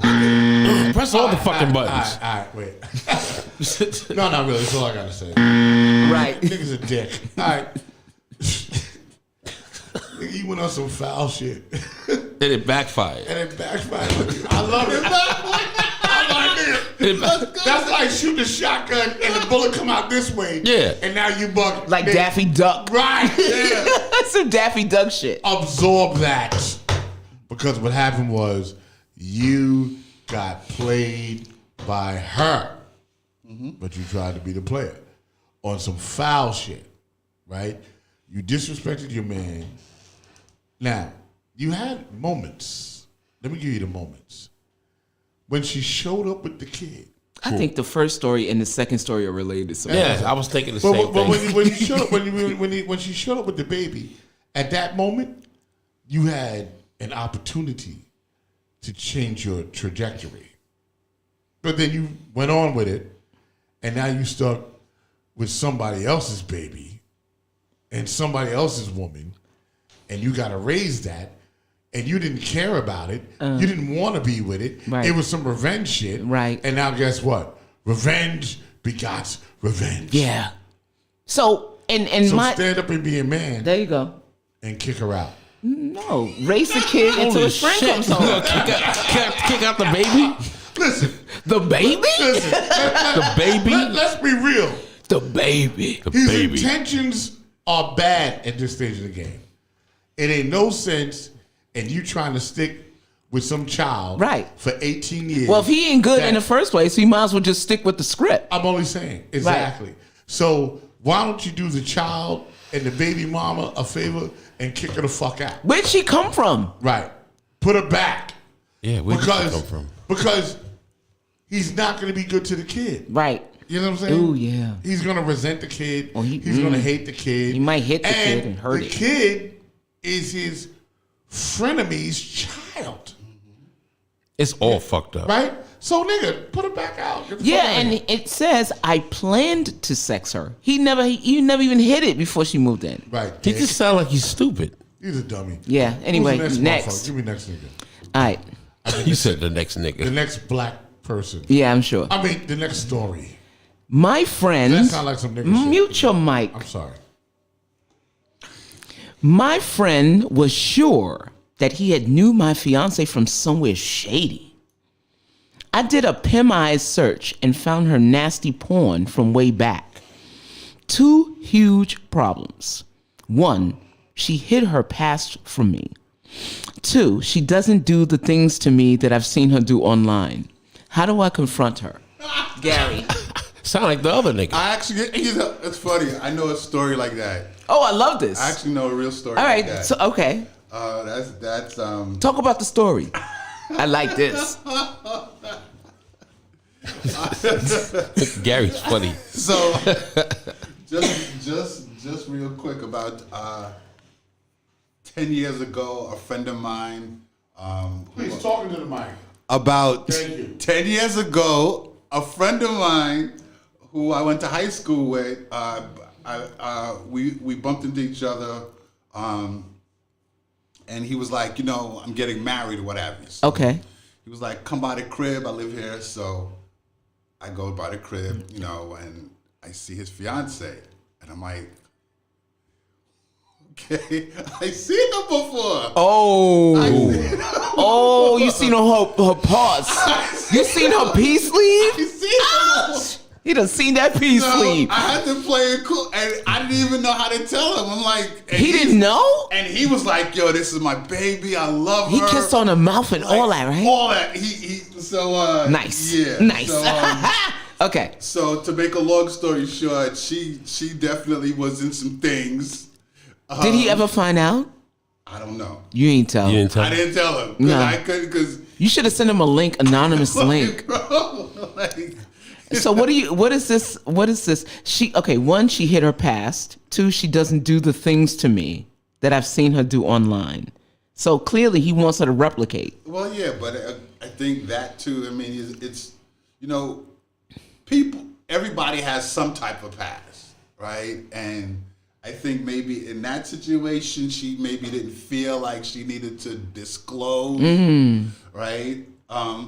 Press all the fucking buttons. All right, wait. No, not really. That's all I gotta say. Right. Nigga's a dick. All right. Nigga, you went on some foul shit. And it backfired. And it backfired on you. I love it. I'm like, nigga, that's like shooting a shotgun and the bullet come out this way. Yeah. And now you bug. Like nigga. Daffy Duck. Right. Yeah. That's some Daffy Duck shit. Absorb that. Because what happened was you got played by her. But you tried to be the player on some foul shit, right? You disrespected your man. Now, you had moments. Let me give you the moments. When she showed up with the kid. I think the first story and the second story are related. So Yeah, I was thinking the same But thing. when she showed up with the baby, at that moment, you had an opportunity to change your trajectory. But then you went on with it, and now you stuck with somebody else's baby and somebody else's woman, and you got to raise that, and you didn't care about it. You didn't want to be with it. Right. It was some revenge shit. Right. And now guess what? Revenge begots revenge. Yeah. So and So my stand up and be a man there you go. and kick her out. No, race the kid until Holy his friend shit. comes You home. gonna kick out the baby? Listen, The baby? listen. The baby? Let's be real. The baby. The His baby. intentions are bad at this stage of the game. It ain't no sense in you trying to stick with some child Right. for 18 years. Well, if he ain't good in the That- first place, he might as well just stick with the script. I'm only saying. Exactly. So why don't you do the child and the baby mama a favor and kick her the fuck out? Where'd she come from? Right. Put her back. Yeah, where did she come from? Because he's not going to be good to the kid. Right. You know what I'm saying? Ooh, yeah. He's going to resent the kid. Oh, He's going to hate the kid. He might hit the kid and hurt the it. kid is his frenemies' child. It's all fucked up. Right? So, nigga, put her back out. Get the Yeah, fuck out of and here. it says I planned to sex her. He never even hit it before she moved in. Right. He dick. just sound like he's stupid. He's a dummy. Yeah, anyway, Who's the next. motherfucker? Give me next nigga. All right. You said the next The nigga. next black person. Yeah, I'm sure. I mean, the next story. My friend, That sound like some nigga shit. mute your mic. I'm sorry. My friend was sure that he had knew my fiance from somewhere shady. I did a PIM-eyes search and found her nasty porn from way back. 2 huge problems. 1, she hid her past from me. 2, she doesn't do the things to me that I've seen her do online. How do I confront her? Gary. Sound like the other nigga. I actually, it's funny. I know a story like that. Oh, I love this. I actually know a real story. All like right, that. so okay. That's Talk about the story. I like this. Gary's funny. So just real quick about 10 years ago, a friend of mine. Please, talking to the mic. About Thank you. 10 years ago, a friend of mine who I went to high school with, we bumped into each other, and he was like, I'm getting married or whatever. So Okay. he was like, come by the crib, I live here. So I go by the crib, and I see his fiance, and I'm like, okay, I seen her before. Oh, you seen her parts. You seen her pea sleeve? I seen her before. You done seen that pea So sleeve. I had to play it cool, and I didn't even know how to tell him. I'm like, and He didn't know? and he was like, "Yo, this is my baby. I love He her." kissed on her mouth and all that, right? All that. So Nice. yeah, Nice. So, Okay. so to make a long story short, she definitely was in some things. Did he ever find out? I don't know. You ain't tell. You didn't tell I me. didn't tell him because No. I couldn't because You should have sent him a link, anonymous link. bro, like, So what is this? What is this? One, she hid her past. Two, she doesn't do the things to me that I've seen her do online. So clearly he wants her to replicate. Well, yeah, but I think that too. I mean, it's everybody has some type of past, right? And I think maybe in that situation, she maybe didn't feel like she needed to disclose, right? I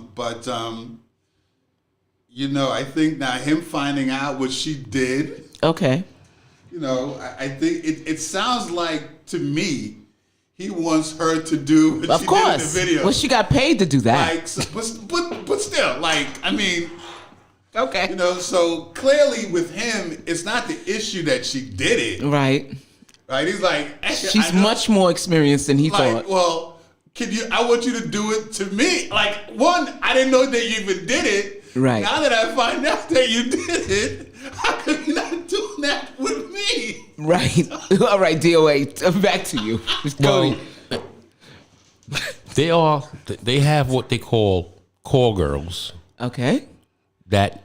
think now him finding out what she did. Okay. I think it sounds like to me he wants her to do what Of she course. did in the video. Well, she got paid to do that. But still, Okay. So clearly with him, it's not the issue that she did it. Right. Right? He's like, she's much more experienced than he thought. Well, I want you to do it to me. One, I didn't know that you even did it. Right. Now that I find out that you did it, how come you're not doing that with me? Right. All right, DOA, back to you. Well, they have what they call call girls Okay. that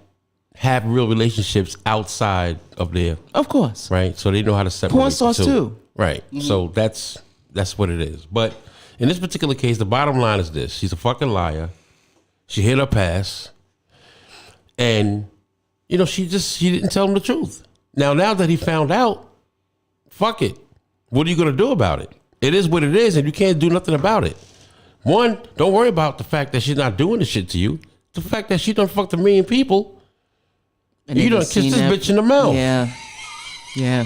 have real relationships outside of their, Of course. right? So they know how to separate Porn the stars two. too. Right. So that's what it is. But in this particular case, the bottom line is this: she's a fucking liar. She hid her past, and she didn't tell him the truth. Now that he found out, fuck it. What are you gonna do about it? It is what it is, and you can't do nothing about it. One, don't worry about the fact that she's not doing the shit to you. The fact that she done fucked 1 million people. And You they done just kissed seen this that- bitch in the mouth. Yeah.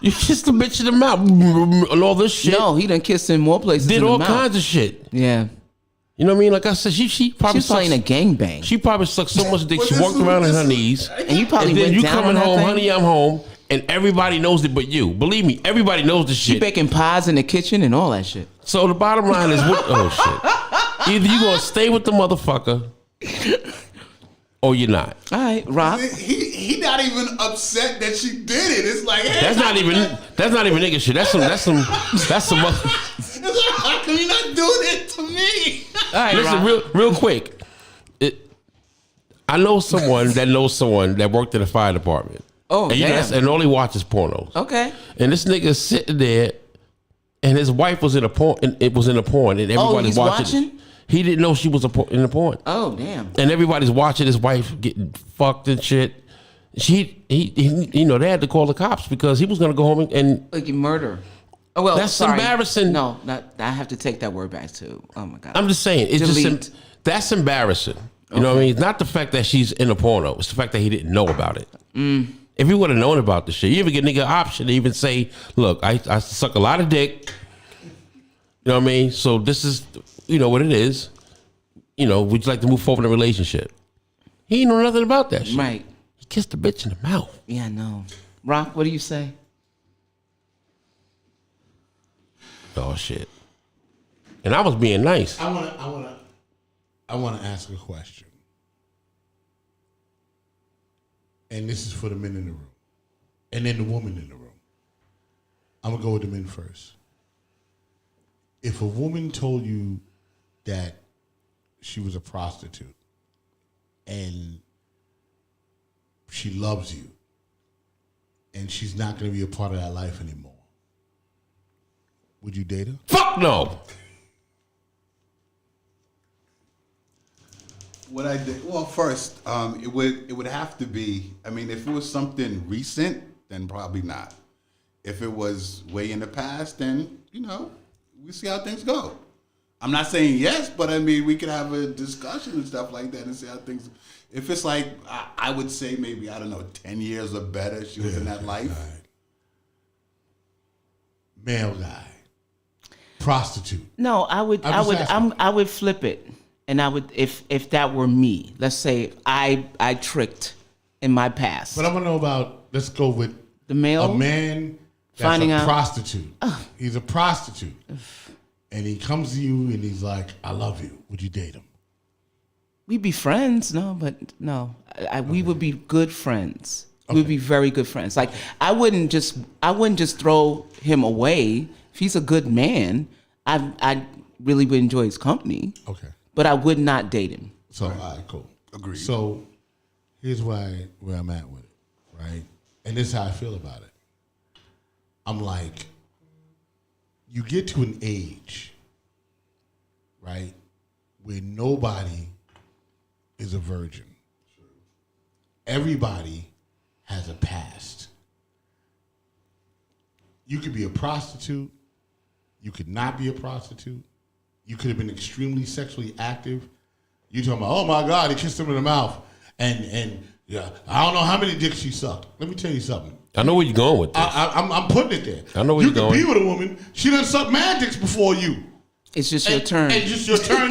You kissed the bitch in the mouth and all this shit. No, he done kissed in more places. Did in the all mouth. kinds of shit. Yeah. You know what I mean? Like I said, she probably She's playing a gangbang. She probably sucked so much dick. Well, She this walked is- around on this her is- knees. And you probably And then went you down coming on that home, thing? honey, I'm home, and everybody knows it but you. Believe me, everybody knows the She shit. baking pies in the kitchen and all that shit. So the bottom line is, oh shit. Either you gonna stay with the motherfucker, or you're not. All right, Rock. He not even upset that she did it. It's like, hey, That's not even nigga shit. That's some other. it's like, how come you not doing it to me? All right, Listen, Rock. real quick. I know someone that worked in the fire department. Oh, and, damn. and all he watches pornos. Okay. And this nigga sitting there, and his wife was in a porn. And it was in a porn, and everybody's he's watching. watching? He didn't know she was in the porn, Oh, damn. and everybody's watching his wife getting fucked and shit. He they had to call the cops because he was gonna go home and Like murder. Oh, well, That's sorry. embarrassing. No, I have to take that word back too. Oh, my God. I'm just saying, it's Delete. just that's embarrassing. You know what I mean? It's not the fact that she's in a porno. It's the fact that he didn't know about it. If he would have known about the shit, you ever get a nigga option to even say, look, I suck a lot of dick. You know what I mean? So this is, what it is. Would you like to move forward in a relationship? He ain't know nothing about that shit. Right. He kissed the bitch in the mouth. Yeah, I know. Rock, what do you say? Oh, shit. And I was being nice. I want to ask a question. And this is for the men in the room. And then the woman in the room. I'm going to go with the men first. If a woman told you that she was a prostitute and she loves you and she's not going to be a part of that life anymore, would you date her? Fuck no. What I did, well, first, it would have to be. I mean, if it was something recent, then probably not. If it was way in the past, then we see how things go. I'm not saying yes, but I mean we could have a discussion and stuff like that and see how things. If it's like I would say maybe 10 years or better. She was in that life. Right. Male guy, prostitute. No, I would flip it. And I would, if that were me, let's say I tricked in my past. But I want to know about. Let's go with The male? A man that's Finding a out- prostitute. He's a prostitute, and he comes to you and he's like, "I love you. Would you date him?" We'd be friends, we would be good friends. We'd be very good friends. Like I wouldn't just throw him away. If he's a good man, I really would enjoy his company. Okay. But I would not date him. So, all right, cool. Agreed. So, Here's where I'm at with it, right? And this is how I feel about it. I'm like, you get to an age, right, where nobody is a virgin. Everybody has a past. You could be a prostitute. You could not be a prostitute. You could have been extremely sexually active. You talking about, oh my God, he kissed him in the mouth. And yeah, I don't know how many dicks she sucked. Let me tell you something. I know where you're going with this. I'm putting it there. I know where you you're going. You can be with a woman. She done sucked mad dicks before you. It's just your turn. And just your turn.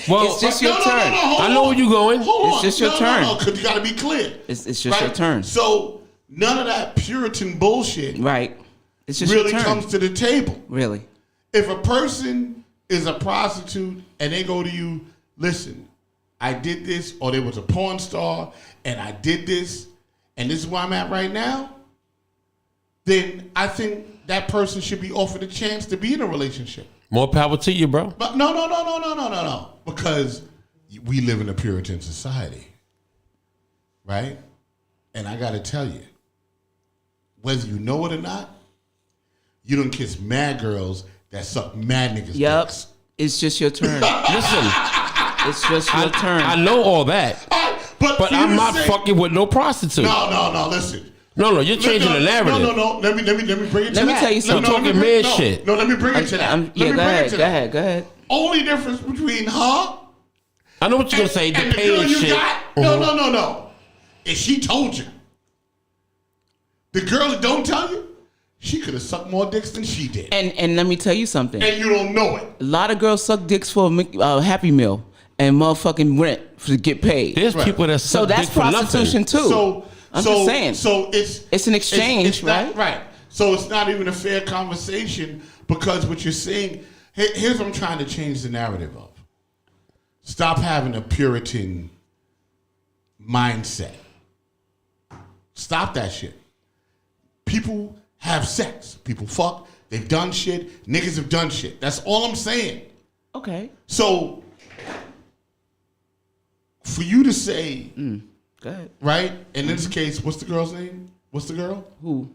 Well, it's just your turn. Hold I know where you're going. Hold on. It's just your turn. No, because you got to be clear. It's just your turn. So none of that Puritan bullshit Right. It's just really your turn. comes to the table. Really. If a person is a prostitute and they go to you, listen, I did this, or there was a porn star and I did this, and this is where I'm at right now, then I think that person should be offered a chance to be in a relationship. More power to you, bro. But no. Because we live in a Puritan society, right? And I got to tell you, whether you know it or not, you don't kiss mad girls that suck mad niggas' Yep. dicks. It's just your turn. Listen, It's just your turn. I know all that, All right, but but I'm not fucking with no prostitute. No, listen. No, you're changing the narrative. No. Let me bring it to that. Let me tell you something. You're talking man shit. No, let me bring it to that. Yeah, go ahead. Only difference between her I know what you're gonna say. The and the paying girl you shit. got. No. If she told you, the girl that don't tell you, she could have sucked more dicks than she did, And let me tell you something. and you don't know it. A lot of girls suck dicks for a Happy Meal and motherfucking rent to get paid. There's people that So suck that's dick for nothing. prostitution too. I'm just saying. So It's an exchange, it's not, right? right. So it's not even a fair conversation because what you're saying. Here's what I'm trying to change the narrative of. Stop having a Puritan mindset. Stop that shit. People have sex. People fuck. They've done shit. Niggas have done shit. That's all I'm saying. Okay. So for you to say, Go ahead. right? In this case, what's the girl's name? What's the girl? Who?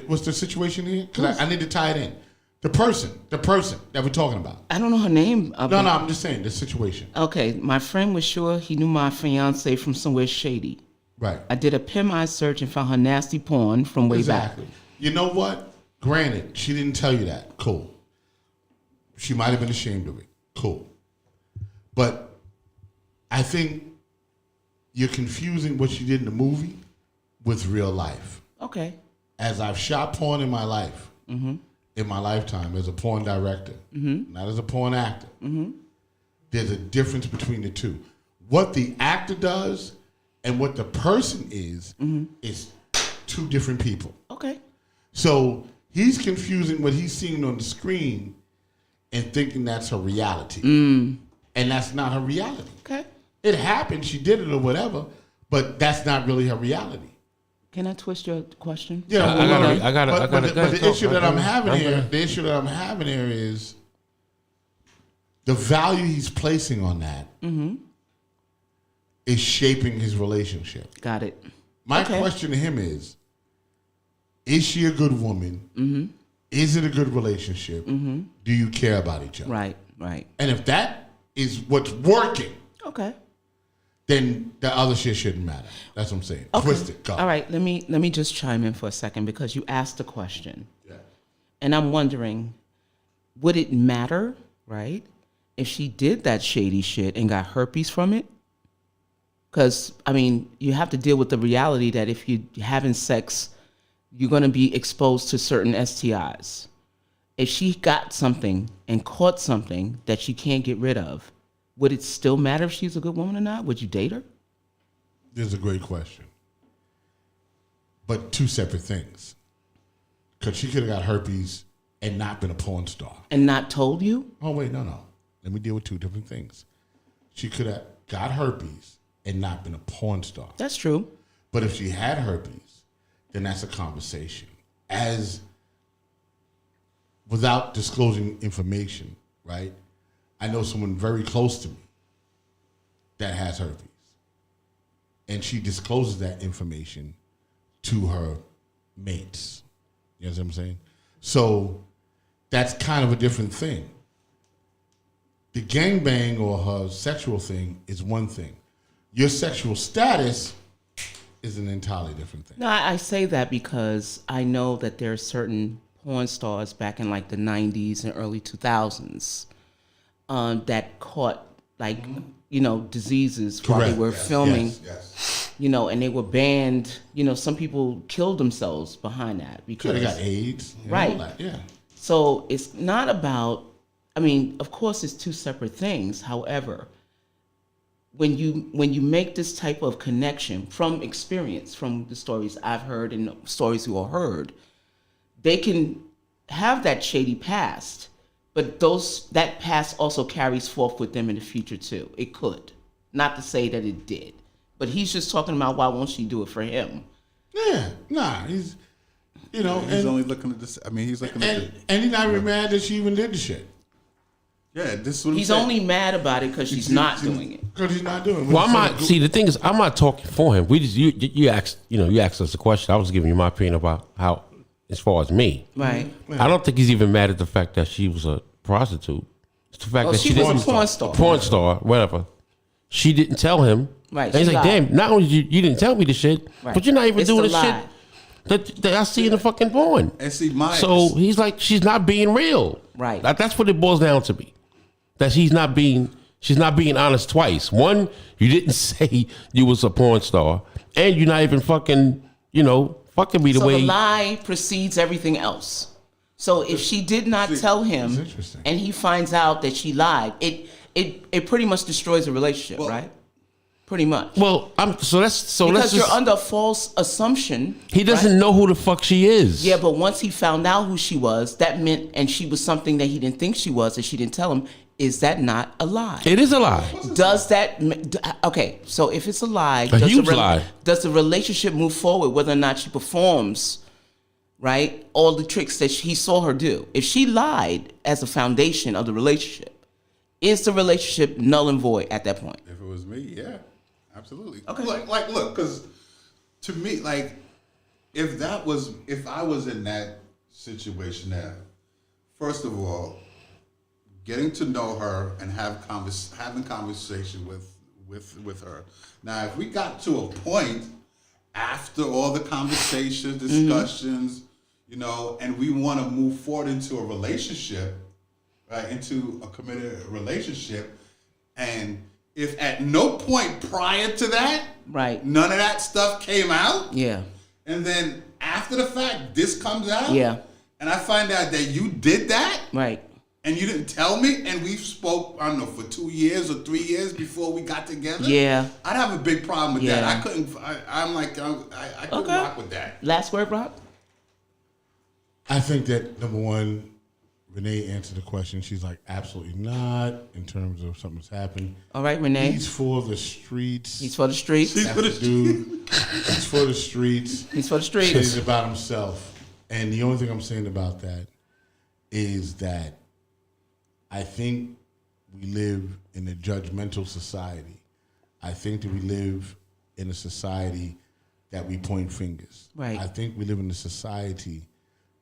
What's the situation here? Because I need to tie it in. The person that we're talking about. I don't know her name. No, I'm just saying the situation. Okay, my friend was sure he knew my fiance from somewhere shady. Right. I did a PIMI search and found her nasty porn from way Exactly. You know what? Granted, she didn't tell you that. Cool. She might have been ashamed of it. Cool. But I think you're confusing what she did in the movie with real life. back. Okay. As I've shot porn in my life, in my lifetime, as a porn director, not as a porn actor, there's a difference between the two. What the actor does and what the person is two different people. Okay. So he's confusing what he's seeing on the screen and thinking that's her reality. And that's not her reality. Okay. It happened, she did it or whatever, but that's not really her reality. Can I twist your question? Yeah, I gotta but the talk. issue that I'm having here is the value he's placing on that is shaping his relationship. Got it. My Okay. question to him is she a good woman? Is it a good relationship? Do you care about each other? Right. And if that is what's working, Okay. then the other shit shouldn't matter. That's what I'm saying. Okay. Twist it. Go. All right, let me just chime in for a second because you asked the question. Yeah. And I'm wondering, would it matter, right, if she did that shady shit and got herpes from it? Because, I mean, you have to deal with the reality that if you're having sex, you're going to be exposed to certain STIs. If she got something and caught something that she can't get rid of, would it still matter if she's a good woman or not? Would you date her? This is a great question. But two separate things. Because she could have got herpes and not been a porn star. And not told you? Oh, wait, no. Let me deal with two different things. She could have got herpes and not been a porn star. That's true. But if she had herpes, then that's a conversation. As without disclosing information, right? I know someone very close to me that has herpes. and she discloses that information to her mates. You know what I'm saying? So that's kind of a different thing. The gangbang or her sexual thing is one thing. Your sexual status is an entirely different thing. No, I say that because I know that there are certain porn stars back in like the 90s and early 2000s that caught like, diseases while they were filming, and they were banned. Some people killed themselves behind that because they got AIDS. Right. All that. Yeah. So it's not about, of course it's two separate things. However, when you make this type of connection from experience, from the stories I've heard and stories you all heard, they can have that shady past, but that past also carries forth with them in the future too. It could. Not to say that it did. But he's just talking about why won't she do it for him? Yeah. Nah, he's he's only looking at this. He's looking at and he's not even mad that she even did the shit. Yeah, this is what he's only mad about it because she's not doing it. Because he's not doing it. Well, I'm not. See, the thing is, I'm not talking for him. We just you asked us a question. I was giving you my opinion about how, as far as me, right? I don't think he's even mad at the fact that she was a prostitute. It's the fact that she was a porn star, whatever. She didn't tell him. Right. And he's like, lied. damn. Not only you didn't tell me the shit, Right. but you're not even It's doing the the lie. shit that I see in the fucking porn. And see, So he's like, she's not being real. Right. That's what it boils down to me. That she's not being honest twice. One, you didn't say you was a porn star, and you're not even fucking me the So way. the lie precedes everything else. So if she did not tell him, and he finds out that she lied, it pretty much destroys the relationship, right? Pretty much. Well, because you're under a false assumption. He doesn't know who the fuck she is. Yeah, but once he found out who she was, that meant, and she was something that he didn't think she was, and she didn't tell him. Is that not a lie? It is a lie. Does that okay? So if it's a lie, lie, does the relationship move forward whether or not she performs, right? All the tricks that he saw her do. If she lied as a foundation of the relationship, is the relationship null and void at that point? If it was me, yeah, absolutely. Okay. Look, because to me, if I was in that situation there, first of all, getting to know her and having conversation with her. Now, if we got to a point after all the conversations, discussions, and we want to move forward into a relationship, right, into a committed relationship, and if at no point prior to that, right, none of that stuff came out, yeah, and then after the fact, this comes out, yeah, and I find out that you did that, right. And you didn't tell me, and we spoke, I don't know, for 2 years or 3 years before we got together. Yeah. I'd have a big problem with Yeah. that. I couldn't rock with that. Last word, Rob? I think that, number one, Renee answered the question. She's like, absolutely not, in terms of something's happened. All right, Renee. He's for the streets. He's for the streets. That's the dude. He's for the streets. He's for the streets. He's about himself. And the only thing I'm saying about that is that I think we live in a judgmental society. I think that we live in a society that we point fingers. Right. I think we live in a society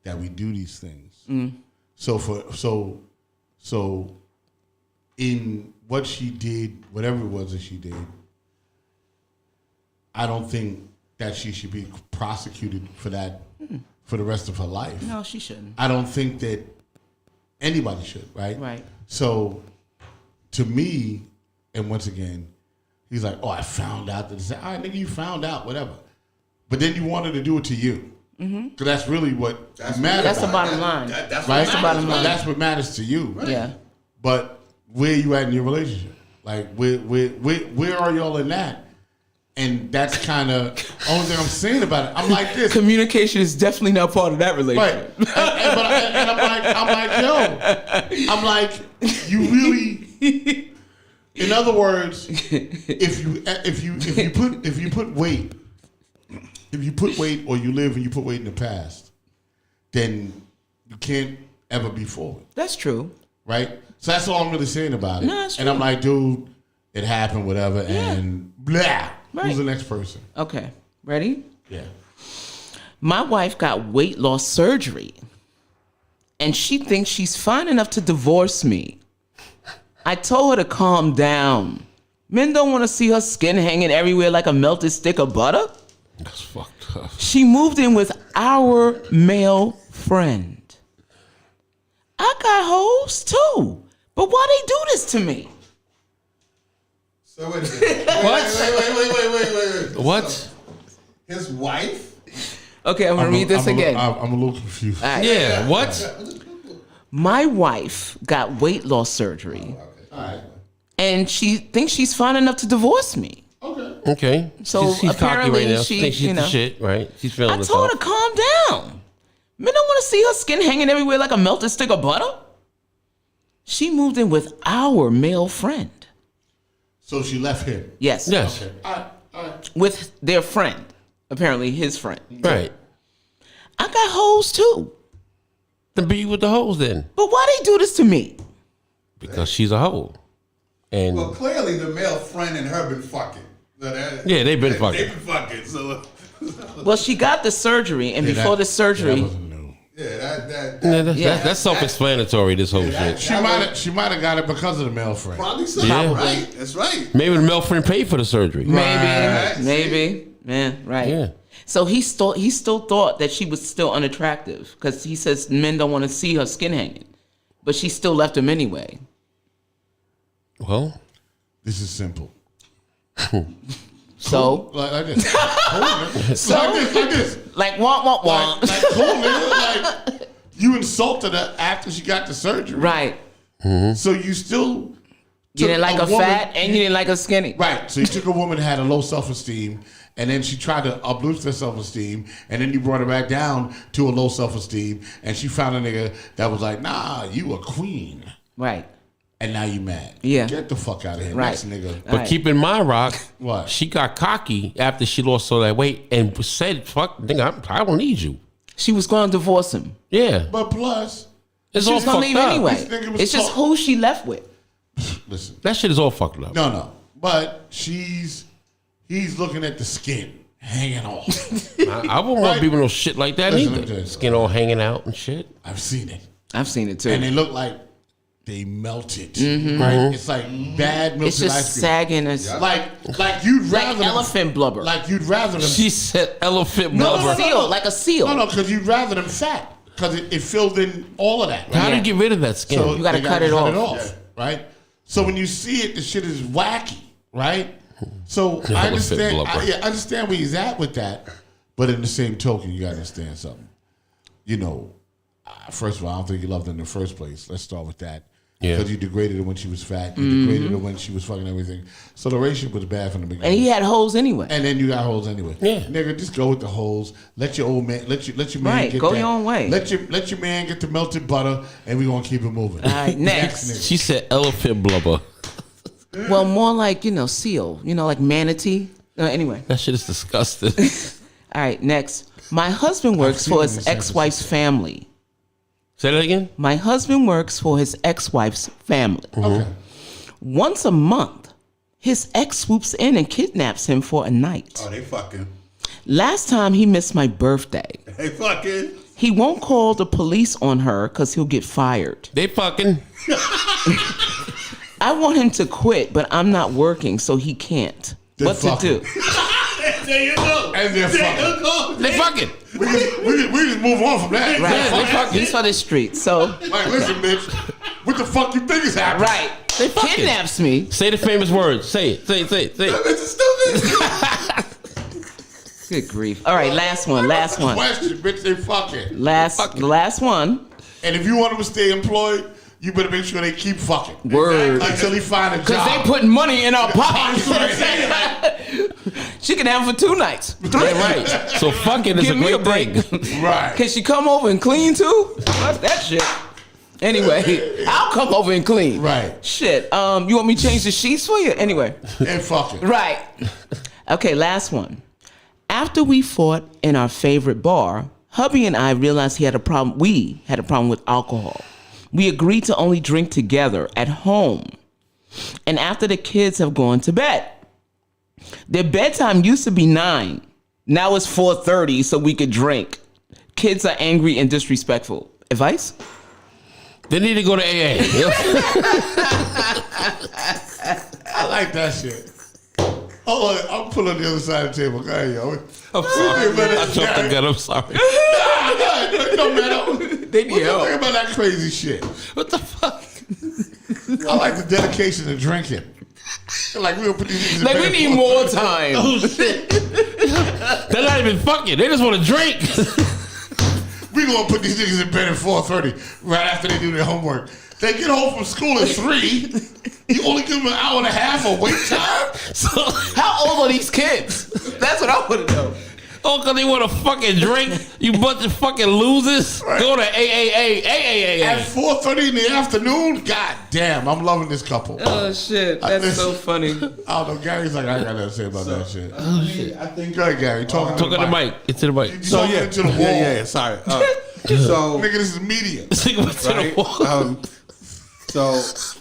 that we do these things. Mm. So in what she did, whatever it was that she did, I don't think that she should be prosecuted for that for the rest of her life. No, she shouldn't. I don't think that anybody should, right? Right. So, to me, and once again, he's like, "Oh, I found out that." All right, nigga, you found out, whatever. But then you wanted to do it to you, because that's really what matters. That's the bottom line. That's right? That's the bottom line. That's what matters to you. Right? Yeah. But where are you at in your relationship? Like, where are y'all in that? And that's kind of only thing I'm saying about it. I'm like this. Communication is definitely not part of that relationship. Right. And I'm like, you really. In other words, if you put weight, or you live and you put weight in the past, then you can't ever be forward. That's true. Right. So that's all I'm really saying about it. No, that's and true. I'm like, dude, it happened, whatever, and blah. Right. Who's the next person? Okay, ready? Yeah. My wife got weight loss surgery, and she thinks she's fine enough to divorce me. I told her to calm down. Men don't want to see her skin hanging everywhere like a melted stick of butter. That's fucked up. She moved in with our male friend. I got hoes too, but why they do this to me? So wait a minute. Wait. What? His wife? Okay, I'm gonna read this again. I'm a little confused. All right. Yeah, what? My wife got weight loss surgery, and she thinks she's fine enough to divorce me. Okay. So she's cocky apparently right now. she, thinks she's you know, the shit, right? She's feeling I herself. told her to calm down. Men don't want to see her skin hanging everywhere like a melted stick of butter. She moved in with our male friend. So she left him. Yes. Yes. Okay. All right. With their friend. Apparently his friend. Right. I got hoes too. Then be with the hoes then, But why they do this to me? because she's a hoe. And Well, clearly the male friend and her been fucking. So yeah, they've been fucking. They've been fucking. So Well, she got the surgery, and before the That surgery, wasn't new. That's self-explanatory. This whole shit. She might have got it because of the male friend. probably so. Yeah. Right. That's right. Maybe the male friend paid for the surgery. maybe, right. Yeah. So he still thought that she was still unattractive because he says men don't want to see her skin hanging, but she still left him anyway. Well, This is simple. So, Like this. Like this. like womp womp womp. Like cool, nigga. Like you insulted her after she got the surgery. Right. So you still You didn't like a her woman- fat, and you didn't like her skinny. Right. So you took a woman that had a low self-esteem, and then she tried to uplift her self-esteem, and then you brought her back down to a low self-esteem, and she found a nigga that was like, nah, you a queen. Right. And now you mad. Yeah. Get the fuck out of here. Right. Next nigga. but keep in mind, Rock, What? she got cocky after she lost all that weight and said, "Fuck, nigga, I don't need you." She was going to divorce him. Yeah, But plus, it's She all was going to fucked leave up. anyway. This nigga was It's just talk- who she left with. listen. That shit is all fucked up. No. But he's looking at the skin hanging off. I wouldn't want people no shit like that Listen, let me tell either. you Skin all hanging out and shit. I've seen it. I've seen it too. And they look like they melted. Right? It's like bad melted It's just ice cream. sagging as Like you'd rather them- elephant blubber. Like you'd rather them. She said elephant No, blubber. seal, like a seal. No, because you'd rather them fat because it filled in all of that. Right? How do you get rid of that skin? So You gotta they cut it off. right? So when you see it, the shit is wacky, right? So The I elephant understand. blubber. I understand where he's at with that, but in the same token, you gotta understand something. You know, first of all, I don't think you loved her in the first place. Let's start with that. Yeah. Because you degraded her when she was fat. You degraded her when she was fucking everything. So the relationship was bad from the beginning. And he had hoes anyway. And then you got holes anyway. Yeah. Nigga, just go with the holes. Let your old man, let your man Right, get go that. your own way. Let your man get the melted butter, and we gonna keep it moving. All right, next. nigga. She said elephant blubber. Well, more like, seal, like manatee. Anyway. That shit is disgusting. All right, next. My husband works seen for it in his San ex-wife's family. Say that again. My husband works for his ex-wife's family. Okay. Once a month, his ex swoops in and kidnaps him for a night. Oh, they fucking. Last time he missed my birthday. They fucking. He won't call the police on her because he'll get fired. They fucking. I want him to quit, but I'm not working, so he can't. Then What to fuck do? him. There you go. And they're fucking. go. They fucking. We just move on from that. Right. Yeah, they fucking. He's for the street. So, Like, listen, bitch. What the fuck you think is happening? right. They fucking. Kidnaps me. Say the famous words. Say it. Say it. Say it. Say it. This is stupid. Good grief. All right, last one. Question, bitch. They fucking. The last one. And if you want them to stay employed, you better make sure they keep fucking. Word. Until he find a job. Because they putting money in our pockets. Right. She can have him for 2 nights. Yeah, right. So fucking is Give a me a great break. thing. Right. Can she come over and clean too? Fuck that shit. Anyway, I'll come over and clean. Right. Shit. You want me to change the sheets for you? Anyway. And fucking. Right. Okay, last one. After we fought in our favorite bar, hubby and I realized he had a problem. We had a problem with alcohol. We agreed to only drink together at home and after the kids have gone to bed. Their bedtime used to be 9. Now it's 4:30 so we could drink. Kids are angry and disrespectful. Advice? They need to go to AA. I like that shit. Hold on, I'm pulling the other side of the table. Go ahead, yo. I'm sorry. I jumped the gun. I'm sorry. No, man. They need help. Think about that crazy shit. What the fuck? I like the dedication to drinking. Like we'll put these things in Like, bed we need for- more time. Oh shit! They're not even fucking. They just want to drink. We gonna put these niggas in bed at 4:30 right after they do their homework. They get home from school at 3. You only give them an hour and a half of wait time. So, How old are these kids? That's what I want to know. oh, because they want to fucking drink. You bunch of fucking losers. Go to AAA. At 4:30 in the afternoon. God damn, I'm loving this couple. Oh shit, that's so funny. I don't know. Gary's like, I got nothing to say about that shit. I think. Go ahead, Gary. Talking Talk on the mic. It's to the mic. You talking into the wall. Yeah. Sorry. So Nigga, this is media. Stick it to the right. wall. So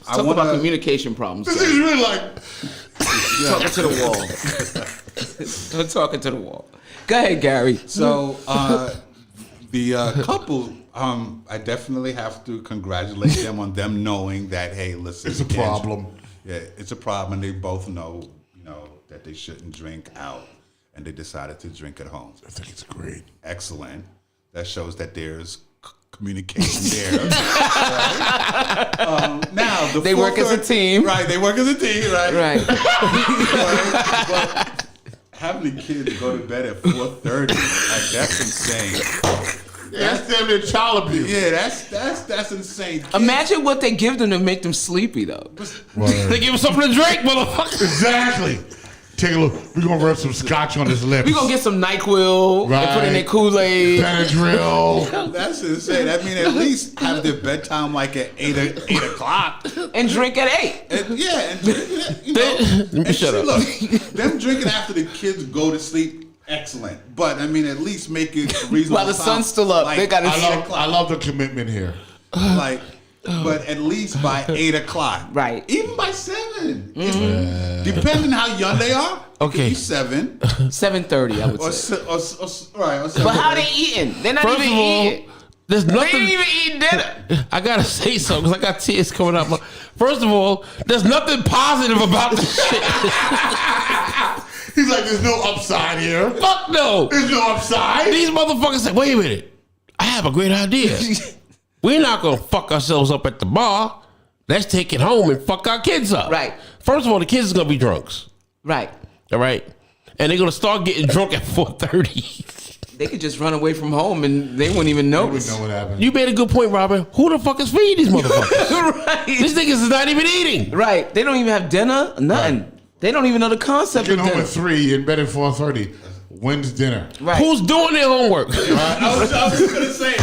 I Talk want about to. communication problems. This John. is really like, Talking to the wall. Talking to the wall. Go ahead, Gary. So the couple, I definitely have to congratulate them on them knowing that, hey, listen, it's a you can't- problem. Yeah, it's a problem, and they both know, that they shouldn't drink out, and they decided to drink at home. I think it's great. Excellent. That shows that there's communication there. Right? Now They work as a team. right? They work as a team, right? Right. But having the kids go to bed at 4:30, like that's insane. That's damn near child abuse. Yeah, that's insane. Kids- Imagine what they give them to make them sleepy, though. They give us something to drink, motherfucker. Exactly. Take a look. We're gonna rub some scotch on his lips. We gonna get some NyQuil and put in their Kool-Aid. Benadryl. That's insane. I mean, at least have their bedtime like at 8 o'clock. And drink at 8. And, yeah, and drink, Let me and shut up. Look, them drinking after the kids go to sleep, excellent. But I mean, at least make it a reasonable While the time. sun's still up, they gotta I love the commitment here. Like, but at least by 8 o'clock, Right. Even by 7, depending how young they are. It Okay. could be 7 7:30, I would or, say. or right. Or 7. But how they eating? They're not First even of all, eating. there's They nothing. ain't even eating dinner. I gotta say something because I got tears coming out. First of all, there's nothing positive about this shit. He's like, there's no upside here. Fuck no. There's no upside. These motherfuckers say, wait a minute. I have a great idea. We're not gonna fuck ourselves up at the bar. Let's take it home and fuck our kids up. Right. First of all, the kids is gonna be drunks. Right. All right. And they're gonna start getting drunk at 4:30. They could just run away from home and they wouldn't even We notice. know what happened. You made a good point, Robin. Who the fuck is feeding these motherfuckers? Right. These niggas is not even eating. Right. They don't even have dinner. Nothing. They don't even know the concept Get of home dinner. at 3 in bed at 4:30. When's dinner? Right. Who's doing their homework? I was just gonna say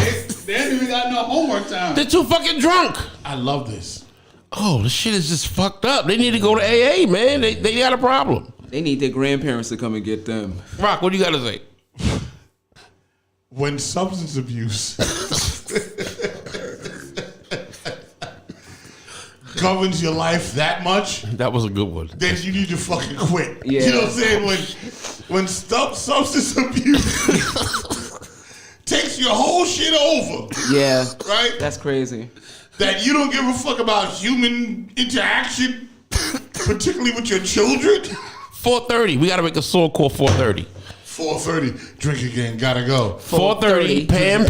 they ain't even got no homework time. They're too fucking drunk. I love this. Oh, this shit is just fucked up. They need to go to AA, man. They got a problem. They need their grandparents to come and get them. Rock, what do you got to say? When substance abuse governs your life that much, That was a good one. then you need to fucking quit. Yeah. You know what I'm saying? When substance abuse takes your whole shit over, Yeah. right? That's crazy. That you don't give a fuck about human interaction, particularly with your children. 4:30. We got to make a song called 4:30. 4:30, drink again, gotta go. 4:30. Pam.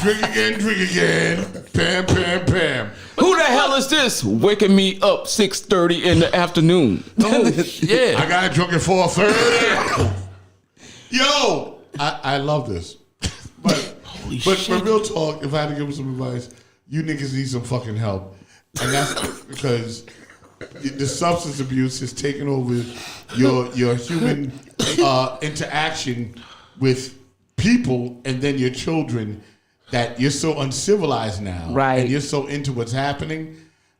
Drink again, Pam, Pam, Pam. Who the hell is this waking me up 6:30 in the afternoon? Yeah. I got drunk at 4:30. Yo, I love this. But real talk, if I had to give him some advice, you niggas need some fucking help. And that's because the substance abuse has taken over your human interaction with people and then your children, that you're so uncivilized now. Right. And you're so into what's happening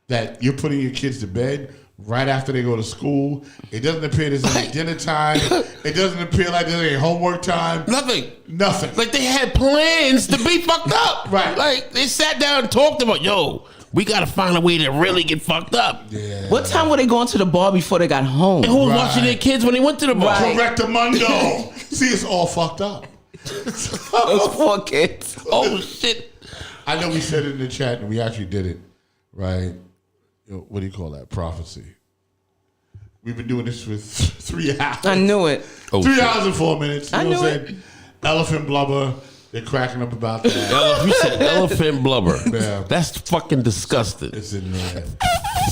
that you're putting your kids to bed right after they go to school. It doesn't appear there's any dinner time. It doesn't appear like there's any homework time. Nothing. Nothing. Like they had plans to be fucked up. Right. Like they sat down and talked about, yo, We got to find a way to really get fucked up. Yeah. What time were they going to the bar before they got home? And who was watching their kids when they went to the bar? Correctamundo. See, it's all fucked up. Those poor kids. Oh, shit. I know we said it in the chat, and we actually did it, right? What do you call that? Prophecy. We've been doing this for 3 hours. I knew it. Oh, 3 shit. hours and 4 minutes. You I know what knew I'm saying? Elephant blubber. They're cracking up about that. You said elephant blubber. Yeah. That's fucking disgusting. It's in there.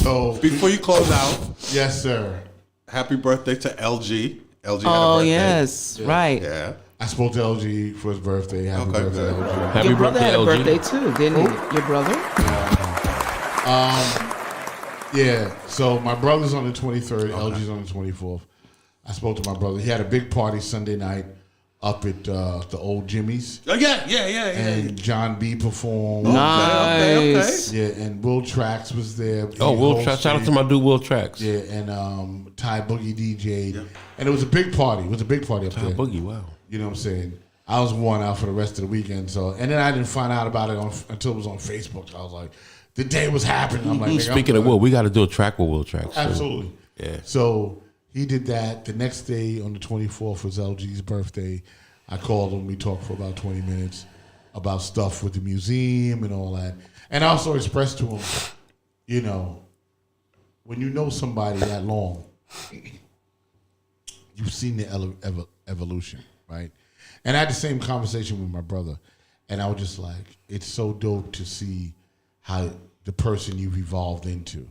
So, Before you close out, yes, sir. happy birthday to LG. LG had a Oh, birthday. yes. Right. Yeah. I spoke to LG for his birthday. Happy Okay, birthday, good. LG. Happy Your brother birthday, had a LG. birthday too, didn't he? Your brother? Yeah, so my brother's on the 23rd, LG's on the 24th. I spoke to my brother. He had a big party Sunday night up at the old Jimmy's. Oh, yeah. And John B performed. Nice. Yeah, and Will Trax was there. Oh, Will Whole Tracks. Shout out to stage. my dude, Will Tracks. Yeah, and Ty Boogie DJ. And it was a big party. It was a big party up there. Boogie, wow. You know what I'm saying? I was worn out for the rest of the weekend. So, and then I didn't find out about it until it was on Facebook. I was like, the day was happening. I'm like, nigga, Speaking of Will, we got to do a track with Will Tracks. too. absolutely. Yeah. So he did that. The next day on the 24th was LG's birthday. I called him. We talked for about 20 minutes about stuff with the museum and all that. And I also expressed to him, you know, when you know somebody that long, you've seen the evolution, right? And I had the same conversation with my brother. And I was just like, it's so dope to see how the person you've evolved into,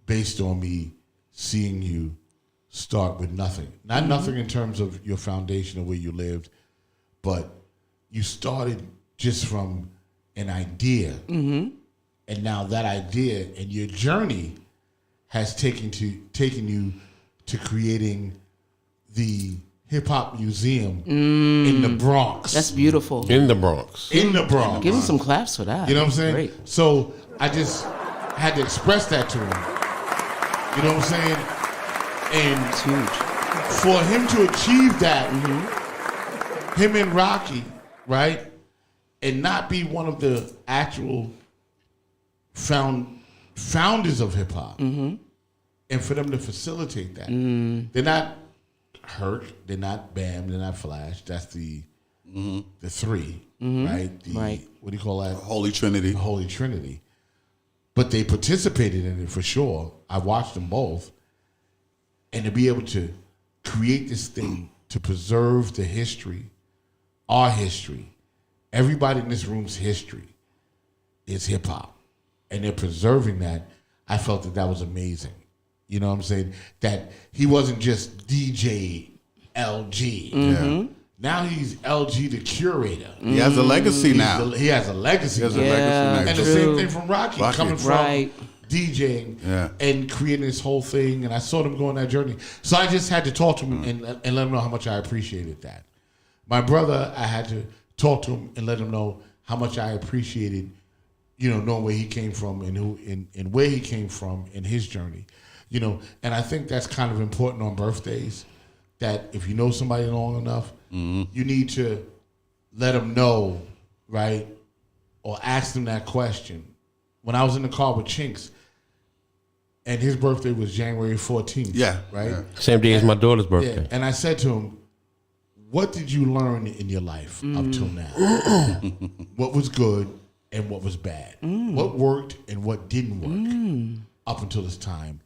based on me seeing you start with nothing. Not nothing in terms of your foundation or where you lived, but you started just from an idea. And now that idea and your journey has taken you to creating the hip hop museum in the Bronx. That's beautiful. In the Bronx. In the Bronx. Give him some claps for that. You know what I'm saying? Great. So I just had to express that to him. You know what I'm saying? And It's huge. for him to achieve that, him and Rocky, right, and not be one of the actual founders of hip hop, and for them to facilitate that, they're not Hurt, they're not Bam, they're not Flash. That's the three, right? Right. What do you call that? Holy Trinity. The Holy Trinity. But they participated in it for sure. I watched them both. And to be able to create this thing to preserve the history, our history, everybody in this room's history is hip hop. And they're preserving that. I felt that was amazing. You know what I'm saying? That he wasn't just DJ LG. Yeah. Now he's LG the curator. He has a legacy now. He has a legacy. He has a Yeah. legacy now. And the same thing from Rocky. Rocky. Coming from Right. DJing Yeah. and creating this whole thing. And I saw them go on that journey. So I just had to talk to him and let him know how much I appreciated that. My brother, I had to talk to him and let him know how much I appreciated, you know, knowing where he came from and who and where he came from in his journey. You know, and I think that's kind of important on birthdays, that if you know somebody long enough, you need to let them know, right? Or ask them that question. When I was in the car with Chinks, and his birthday was January 14th. Yeah, Right? yeah. Same day as my daughter's Yeah. birthday. And I said to him, what did you learn in your life up till now? What was good and what was bad? What worked and what didn't work up until this time?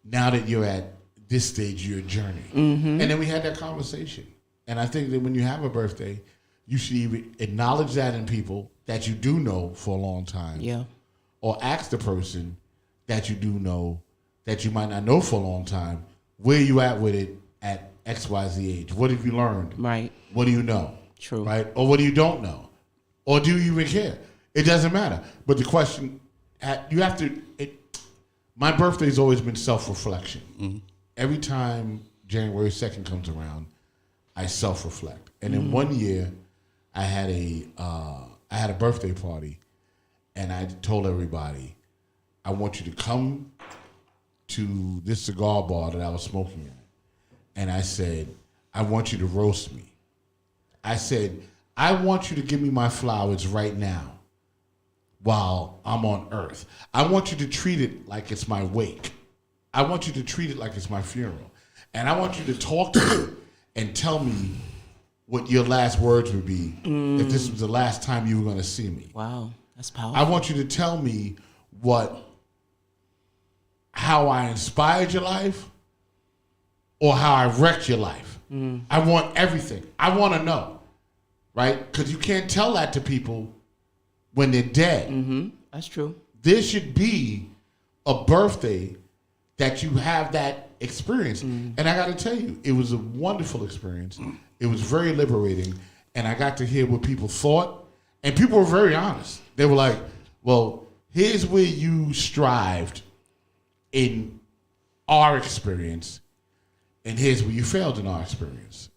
Now that you're at this stage of your journey. And then we had that conversation. And I think that when you have a birthday, you should even acknowledge that in people that you do know for a long time. Yeah. Or ask the person that you do know that you might not know for a long time, where you at with it at XYZ age? What have you learned? Right. What do you know? True. Right? Or what do you don't know? Or do you even care? It doesn't matter. But the question, you have to, my birthday's always been self-reflection. Every time January 2nd comes around, I self-reflect. And in one year, I had a birthday party, and I told everybody, I want you to come to this cigar bar that I was smoking at. And I said, I want you to roast me. I said, I want you to give me my flowers right now. while I'm on earth. I want you to treat it like it's my wake. I want you to treat it like it's my funeral. And I want you to talk to me and tell me what your last words would be if this was the last time you were going to see me. Wow, that's powerful. I want you to tell me how I inspired your life or how I wrecked your life. I want everything. I want to know, right? Because you can't tell that to people when they're dead. That's true. There should be a birthday that you have that experience. And I got to tell you, it was a wonderful experience. It was very liberating. And I got to hear what people thought. And people were very honest. They were like, well, here's where you strived in our experience. And here's where you failed in our experience.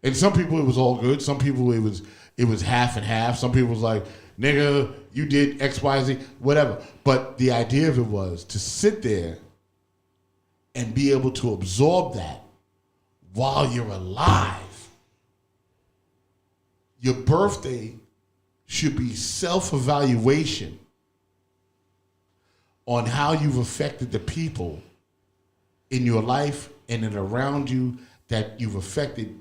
And some people, it was all good. Some people, it was half and half. Some people was like, nigga, you did X, Y, Z, whatever. But the idea of it was to sit there and be able to absorb that while you're alive. Your birthday should be self-evaluation on how you've affected the people in your life and in around you that you've affected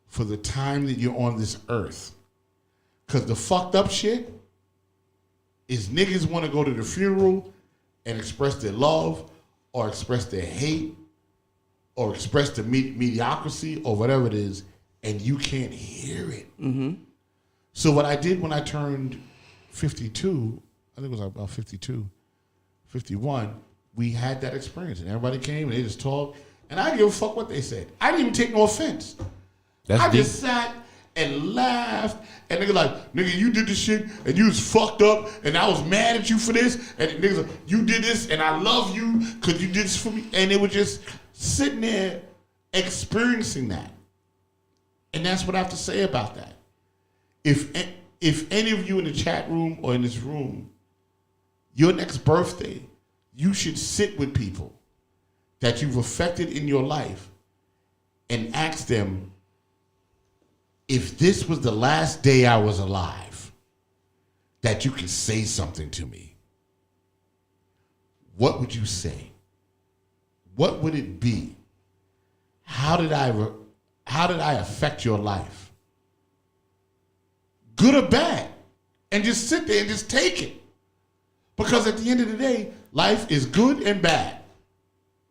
for the time that you're on this earth. Because the fucked up shit is niggas want to go to the funeral and express their love or express their hate or express the mediocrity or whatever it is, and you can't hear it. So what I did when I turned 52, I think it was about 52, 51, we had that experience. And everybody came and they just talked. And I didn't give a fuck what they said. I didn't even take no offense. I just sat and laughed. And nigga like, nigga, you did this shit and you was fucked up and I was mad at you for this. And niggas like, you did this and I love you because you did this for me. And they were just sitting there experiencing that. And that's what I have to say about that. If any of you in the chat room or in this room, your next birthday, you should sit with people that you've affected in your life and ask them, if this was the last day I was alive, that you could say something to me, what would you say? What would it be? How did I affect your life? Good or bad? And just sit there and just take it. Because at the end of the day, life is good and bad.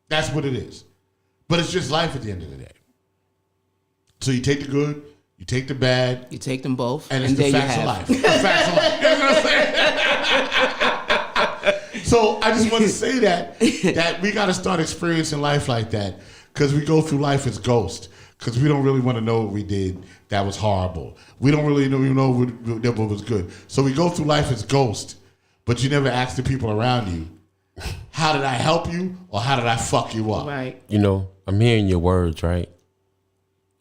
That's what it is. But it's just life at the end of the day. So you take the good, you take the bad. You take them both, and it's the facts of life. The facts of life. You know what I'm saying? So I just want to say that we got to start experiencing life like that, because we go through life as ghosts, because we don't really want to know what we did that was horrible. We don't really know what was good. So we go through life as ghosts, but you never ask the people around you, how did I help you or how did I fuck you up? Right. You know, I'm hearing your words, right?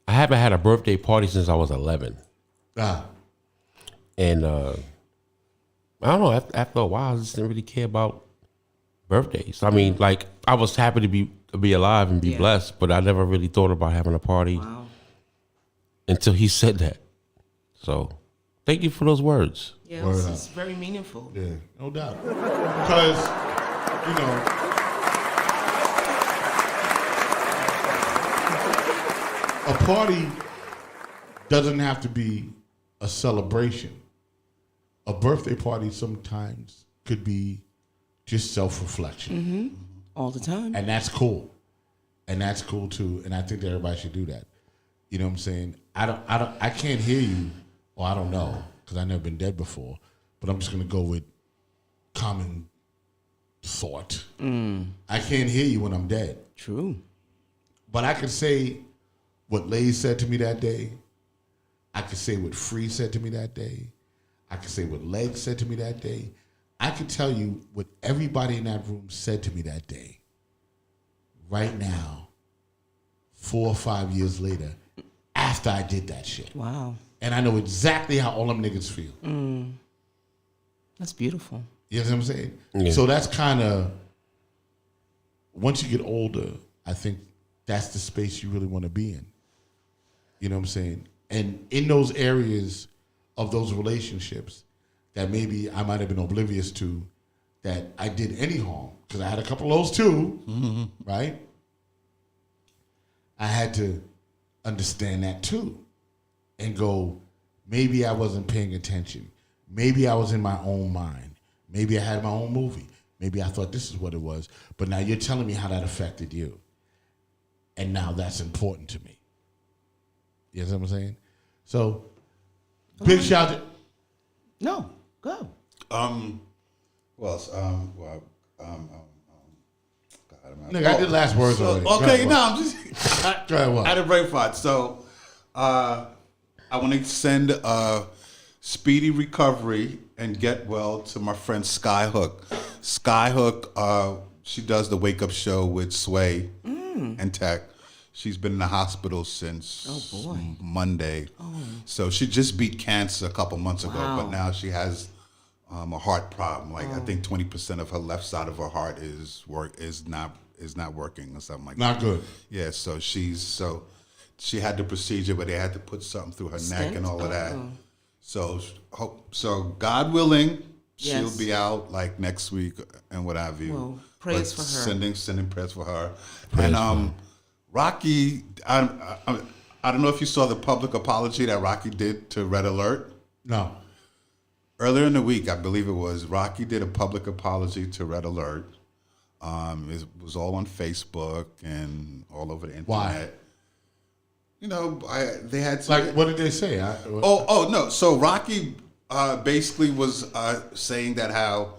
I haven't had a birthday party since I was 11. And I don't know, after a while, I just didn't really care about birthdays. I mean, like, I was happy to be alive and be blessed, but I never really thought about having a party until he said that. So, thank you for those words. Yeah, it's very meaningful. Yeah, no doubt. Because, you know, a party doesn't have to be a celebration. A birthday party sometimes could be just self-reflection. All the time. And that's cool. And that's cool too. And I think that everybody should do that. You know what I'm saying? I can't hear you, or I don't know, because I've never been dead before, but I'm just gonna go with common thought. I can't hear you when I'm dead. True. But I can say what Lay said to me that day. I can say what Free said to me that day. I can say what Leg said to me that day. I can tell you what everybody in that room said to me that day. Right now, 4 or 5 years later, after I did that shit. Wow. And I know exactly how all them niggas feel. That's beautiful. You know what I'm saying? Yeah. So that's kind of, once you get older, I think that's the space you really want to be in. You know what I'm saying? And in those areas of those relationships, that maybe I might have been oblivious to, that I did any harm, because I had a couple of those too, right? I had to understand that too and go, maybe I wasn't paying attention. Maybe I was in my own mind. Maybe I had my own movie. Maybe I thought this is what it was. But now you're telling me how that affected you. And now that's important to me. You know what I'm saying? So, big shout out. No, go. Well, Nigga, I did last words already. Okay, no, I'm just Go ahead, what? I had a brain fart. So, I want to send a speedy recovery and get well to my friend Skyhook. Skyhook, she does the Wake Up Show with Sway and Tech. She's been in the hospital since Monday. So she just beat cancer a couple months ago, but now she has a heart problem. Like I think 20% of her left side of her heart is not working or something like that. Not good. Yeah, so she had the procedure, but they had to put something through her neck and all of that. So God willing, she'll be out like next week and what have you. Well, prayers for her. Sending prayers for her. And Rocky, I don't know if you saw the public apology that Rocky did to Red Alert. No. Earlier in the week, I believe it was, Rocky did a public apology to Red Alert. It was all on Facebook and all over the internet. Why? You know, they had some, Like, what did they say? no. So Rocky basically was saying that how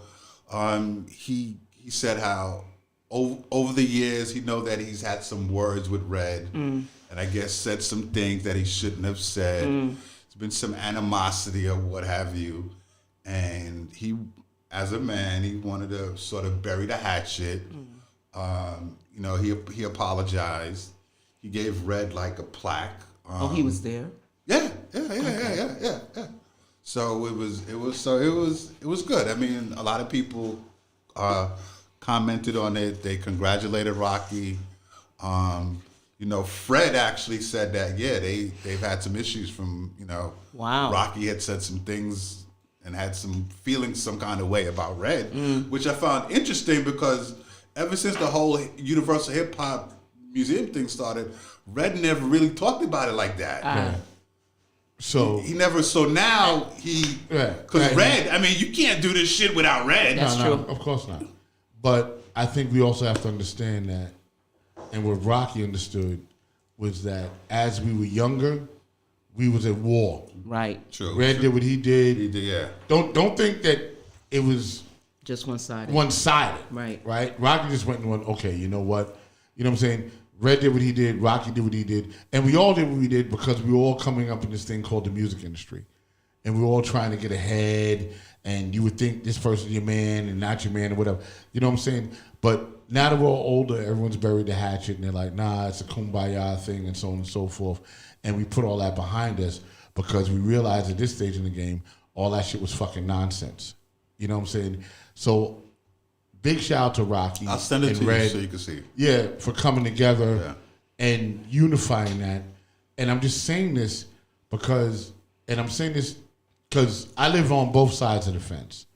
he said how over the years he know that he's had some words with Red, and I guess said some things that he shouldn't have said. There's been some animosity or what have you, and he, as a man, he wanted to sort of bury the hatchet. You know, he apologized. He gave Red like a plaque. He was there. Yeah. So it was good. I mean, a lot of people commented on it. They congratulated Rocky. You know, Fred actually said that they've had some issues from, you know, Rocky had said some things and had some feelings some kind of way about Red, which I found interesting because ever since the whole Universal Hip Hop Museum thing started, Red never really talked about it like that. So he never. So now because Red. I mean, you can't do this shit without Red. That's true. Of course not. But I think we also have to understand that, and what Rocky understood was that as we were younger, we was at war. Right. True. Red did what he did. He did. Yeah. Don't think that it was Just one-sided. one-sided. Right. Rocky just went and went, okay, you know what? You know what I'm saying? Red did what he did, Rocky did what he did, and we all did what we did because we were all coming up in this thing called the music industry. And we were all trying to get ahead, and you would think this person's your man and not your man or whatever. You know what I'm saying? But now that we're all older, everyone's buried the hatchet, and they're like, nah, it's a kumbaya thing and so on and so forth. And we put all that behind us because we realized at this stage in the game, all that shit was fucking nonsense. You know what I'm saying? So big shout out to Rocky. I'll send it and to Red, you so you can see. Yeah, for coming together and unifying that. And I'm just saying this because I live on both sides of the fence.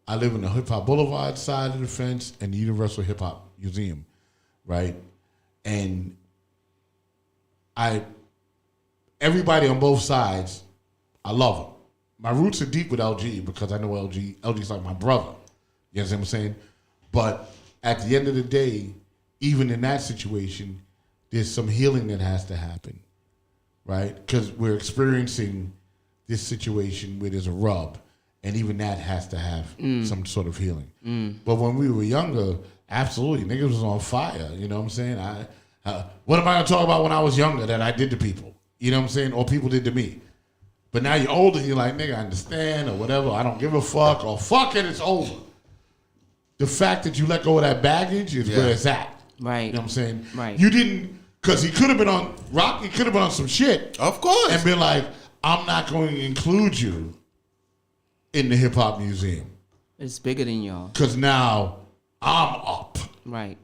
I live in the Hip Hop Boulevard side of the fence and the Universal Hip Hop Museum, right? And everybody on both sides, I love them. My roots are deep with LG because I know LG's like my brother. You know what I'm saying? But at the end of the day, even in that situation, there's some healing that has to happen, right? Because we're experiencing this situation where there's a rub, and even that has to have some sort of healing. But when we were younger, absolutely, niggas was on fire. You know what I'm saying? What am I gonna talk about when I was younger that I did to people? You know what I'm saying? Or people did to me. But now you're older, you're like, nigga, I understand, or whatever. I don't give a fuck, or fuck it, it's over. The fact that you let go of that baggage is where it's at. Right. You know what I'm saying? Right. You didn't, because he could have been on, Rocky could have been on some shit. Of course. And been like, I'm not going to include you in the Hip Hop Museum. It's bigger than y'all. Because now I'm up. Right.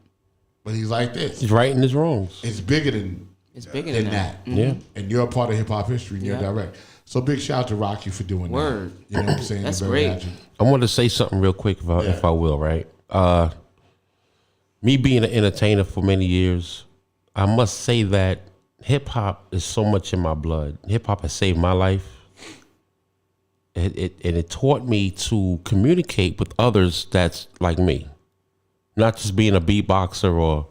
But he's like this. He's righting his wrongs. It's bigger than It's bigger than that. Yeah. And you're a part of hip hop history and you're Yeah. direct. So big shout out to Rocky for doing Word. that. You know what I'm saying? That's You're very great. agile. I want to say something real quick if I will, right? Me being an entertainer for many years, I must say that hip hop is so much in my blood. Hip hop has saved my life. It taught me to communicate with others that's like me. Not just being a beatboxer or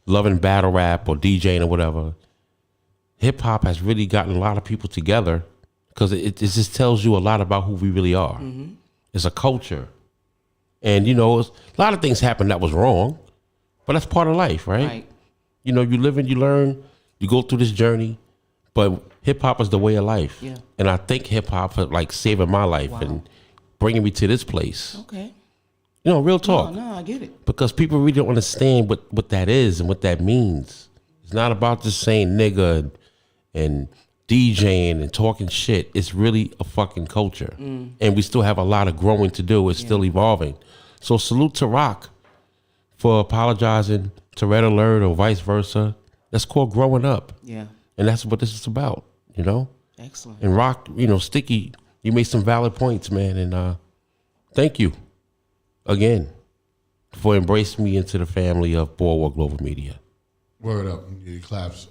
loving battle rap or DJing or whatever. Hip hop has really gotten a lot of people together because it just tells you a lot about who we really are. Mm-hmm. It's a culture. And, you know, a lot of things happen that was wrong, but that's part of life, right? Right. You know, you live and you learn, you go through this journey, but hip hop is the way of life. Yeah. And I think hip hop for like saving my life and bringing me to this place. Okay. You know, real talk. No, I get it. Because people really don't understand what that is and what that means. It's not about just saying nigga and DJing and talking shit. It's really a fucking culture. And we still have a lot of growing to do. It's still evolving. So salute to Rock for apologizing to Red Alert or vice versa. That's called growing up. Yeah. And that's what this is about, you know? Excellent. And Rock, you know, Sticky, you made some valid points, man. And thank you again for embracing me into the family of Boardwalk Global Media. Word up. You claps.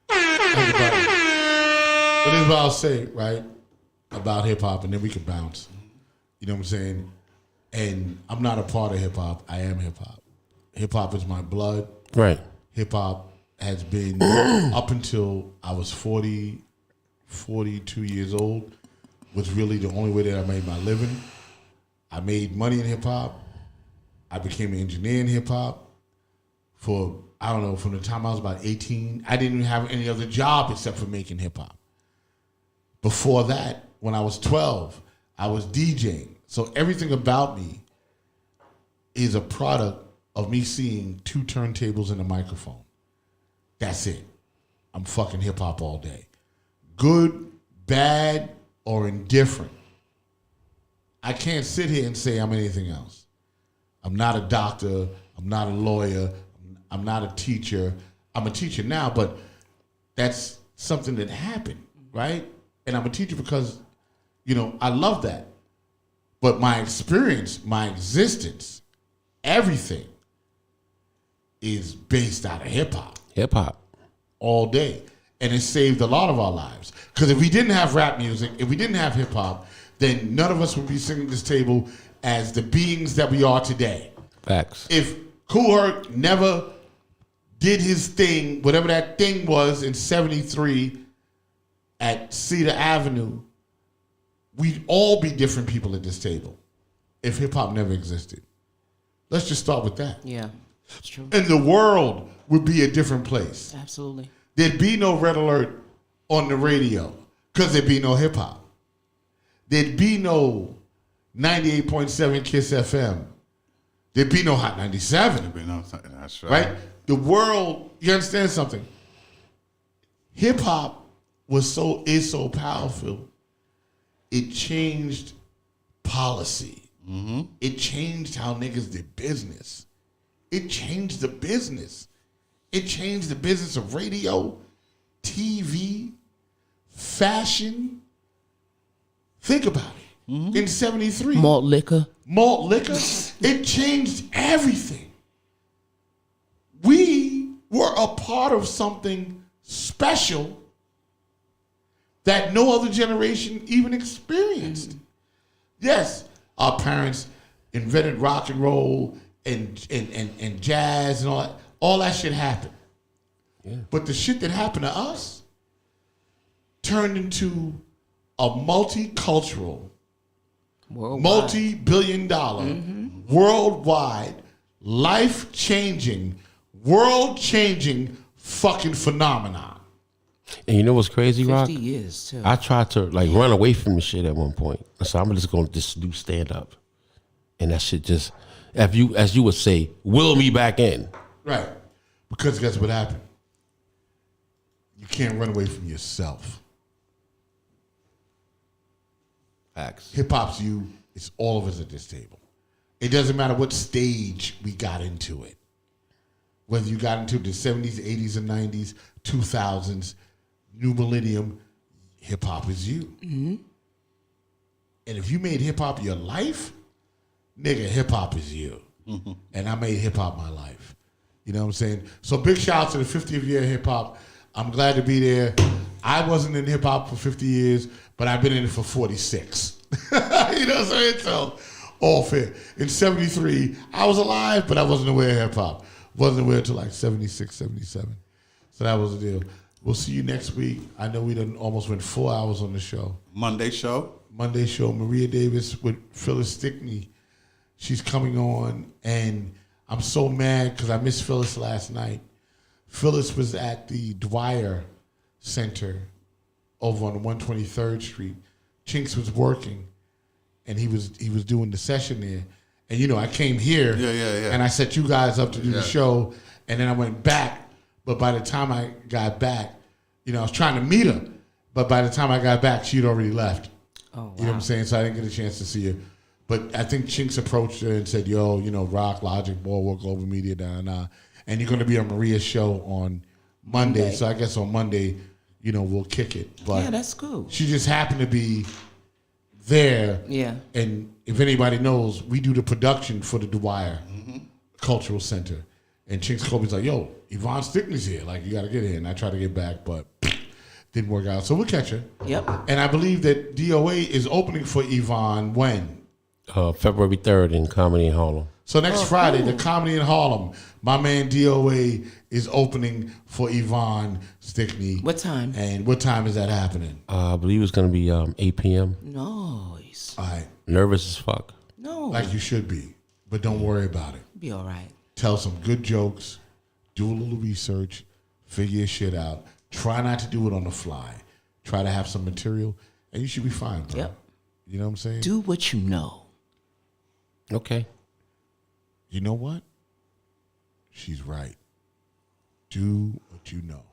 Everybody. But this is what I'll say, right, about hip-hop, and then we can bounce. You know what I'm saying? And I'm not a part of hip-hop. I am hip-hop. Hip-hop is my blood. Right. Hip-hop has been, up until I was 42 years old, was really the only way that I made my living. I made money in hip-hop. I became an engineer in hip-hop for, I don't know, from the time I was about 18. I didn't even have any other job except for making hip-hop. Before that, when I was 12, I was DJing. So everything about me is a product of me seeing two turntables and a microphone. That's it. I'm fucking hip-hop all day. Good, bad, or indifferent. I can't sit here and say I'm anything else. I'm not a doctor. I'm not a lawyer. I'm not a teacher. I'm a teacher now, but that's something that happened, right? And I'm a teacher because, you know, I love that. But my experience, my existence, everything is based out of hip-hop. Hip-hop. All day. And it saved a lot of our lives. Because if we didn't have rap music, if we didn't have hip-hop, then none of us would be sitting at this table as the beings that we are today. Facts. If Kool Herc never did his thing, whatever that thing was in 73 at Cedar Avenue, we'd all be different people at this table if hip-hop never existed. Let's just start with that. Yeah. It's true. And the world would be a different place. Absolutely. There'd be no Red Alert on the radio because there'd be no hip-hop. There'd be no 98.7 KISS FM. There'd be no Hot 97. That's Right? The world, you understand something? Hip-hop is so powerful. It changed policy. Mm-hmm. It changed how niggas did business. It changed the business. It changed the business of radio, TV, fashion. Think about it. Mm-hmm. In 73. Malt liquor. It changed everything. We were a part of something special that no other generation even experienced. Mm-hmm. Yes, our parents invented rock and roll and jazz and all that. All that shit happened. Yeah. But the shit that happened to us turned into a multicultural, multi-billion-dollar, worldwide, life-changing, world-changing fucking phenomenon. And you know what's crazy, 50 Rock? years, too. I tried to like run away from the shit at one point. So I'm just going to just do stand-up. And that shit just, as you would say, will me back in. Right. Because guess what happened? You can't run away from yourself. Facts. Hip-hop's you. It's all of us at this table. It doesn't matter what stage we got into it. Whether you got into the 70s, 80s, and 90s, 2000s, new millennium, hip hop is you. Mm-hmm. And if you made hip hop your life, nigga, hip hop is you. Mm-hmm. And I made hip hop my life. You know what I'm saying? So big shout out to the 50th year of hip hop. I'm glad to be there. I wasn't in hip hop for 50 years, but I've been in it for 46. You know what I'm saying? So all fair. In 73, I was alive, but I wasn't aware of hip hop. Wasn't aware until like 76, 77. So that was the deal. We'll see you next week. I know we done almost went 4 hours on the show. Monday show, Maria Davis with Phyllis Stickney. She's coming on, and I'm so mad because I missed Phyllis last night. Phyllis was at the Dwyer Center over on 123rd Street. Chinks was working, and he was doing the session there. And, you know, I came here, and I set you guys up to do the show, and then I went back. But by the time I got back, you know, I was trying to meet her, but by the time I got back, she'd already left. Oh, wow. You know what I'm saying? So I didn't get a chance to see her. But I think Chinks approached her and said, yo, you know, Rock, Logic, Boardwalk, Global Media, and you're going to be on Maria's show on Monday. So I guess on Monday, you know, we'll kick it. But yeah, that's cool. She just happened to be there. Yeah. And if anybody knows, we do the production for the Dwyer Cultural Center. And Chinks Kobe's like, yo, Yvonne Stickney's here. Like, you got to get here. And I tried to get back, but didn't work out. So we'll catch her. Yep. And I believe that DOA is opening for Yvonne when? February 3rd in Comedy in Harlem. So next Friday, the Comedy in Harlem, my man DOA is opening for Yvonne Stickney. What time? And what time is that happening? I believe it's going to be 8 p.m. Nice. All right. Nervous as fuck. No. Like you should be. But don't worry about it. Be all right. Tell some good jokes. Do a little research. Figure your shit out. Try not to do it on the fly. Try to have some material. And you should be fine, bro. Yep. You know what I'm saying? Do what you know. Okay. You know what? She's right. Do what you know.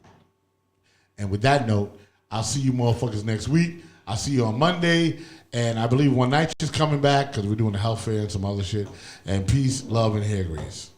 And with that note, I'll see you motherfuckers next week. I'll see you on Monday. And I believe One Night is coming back because we're doing the health fair and some other shit. And peace, love, and hair grease.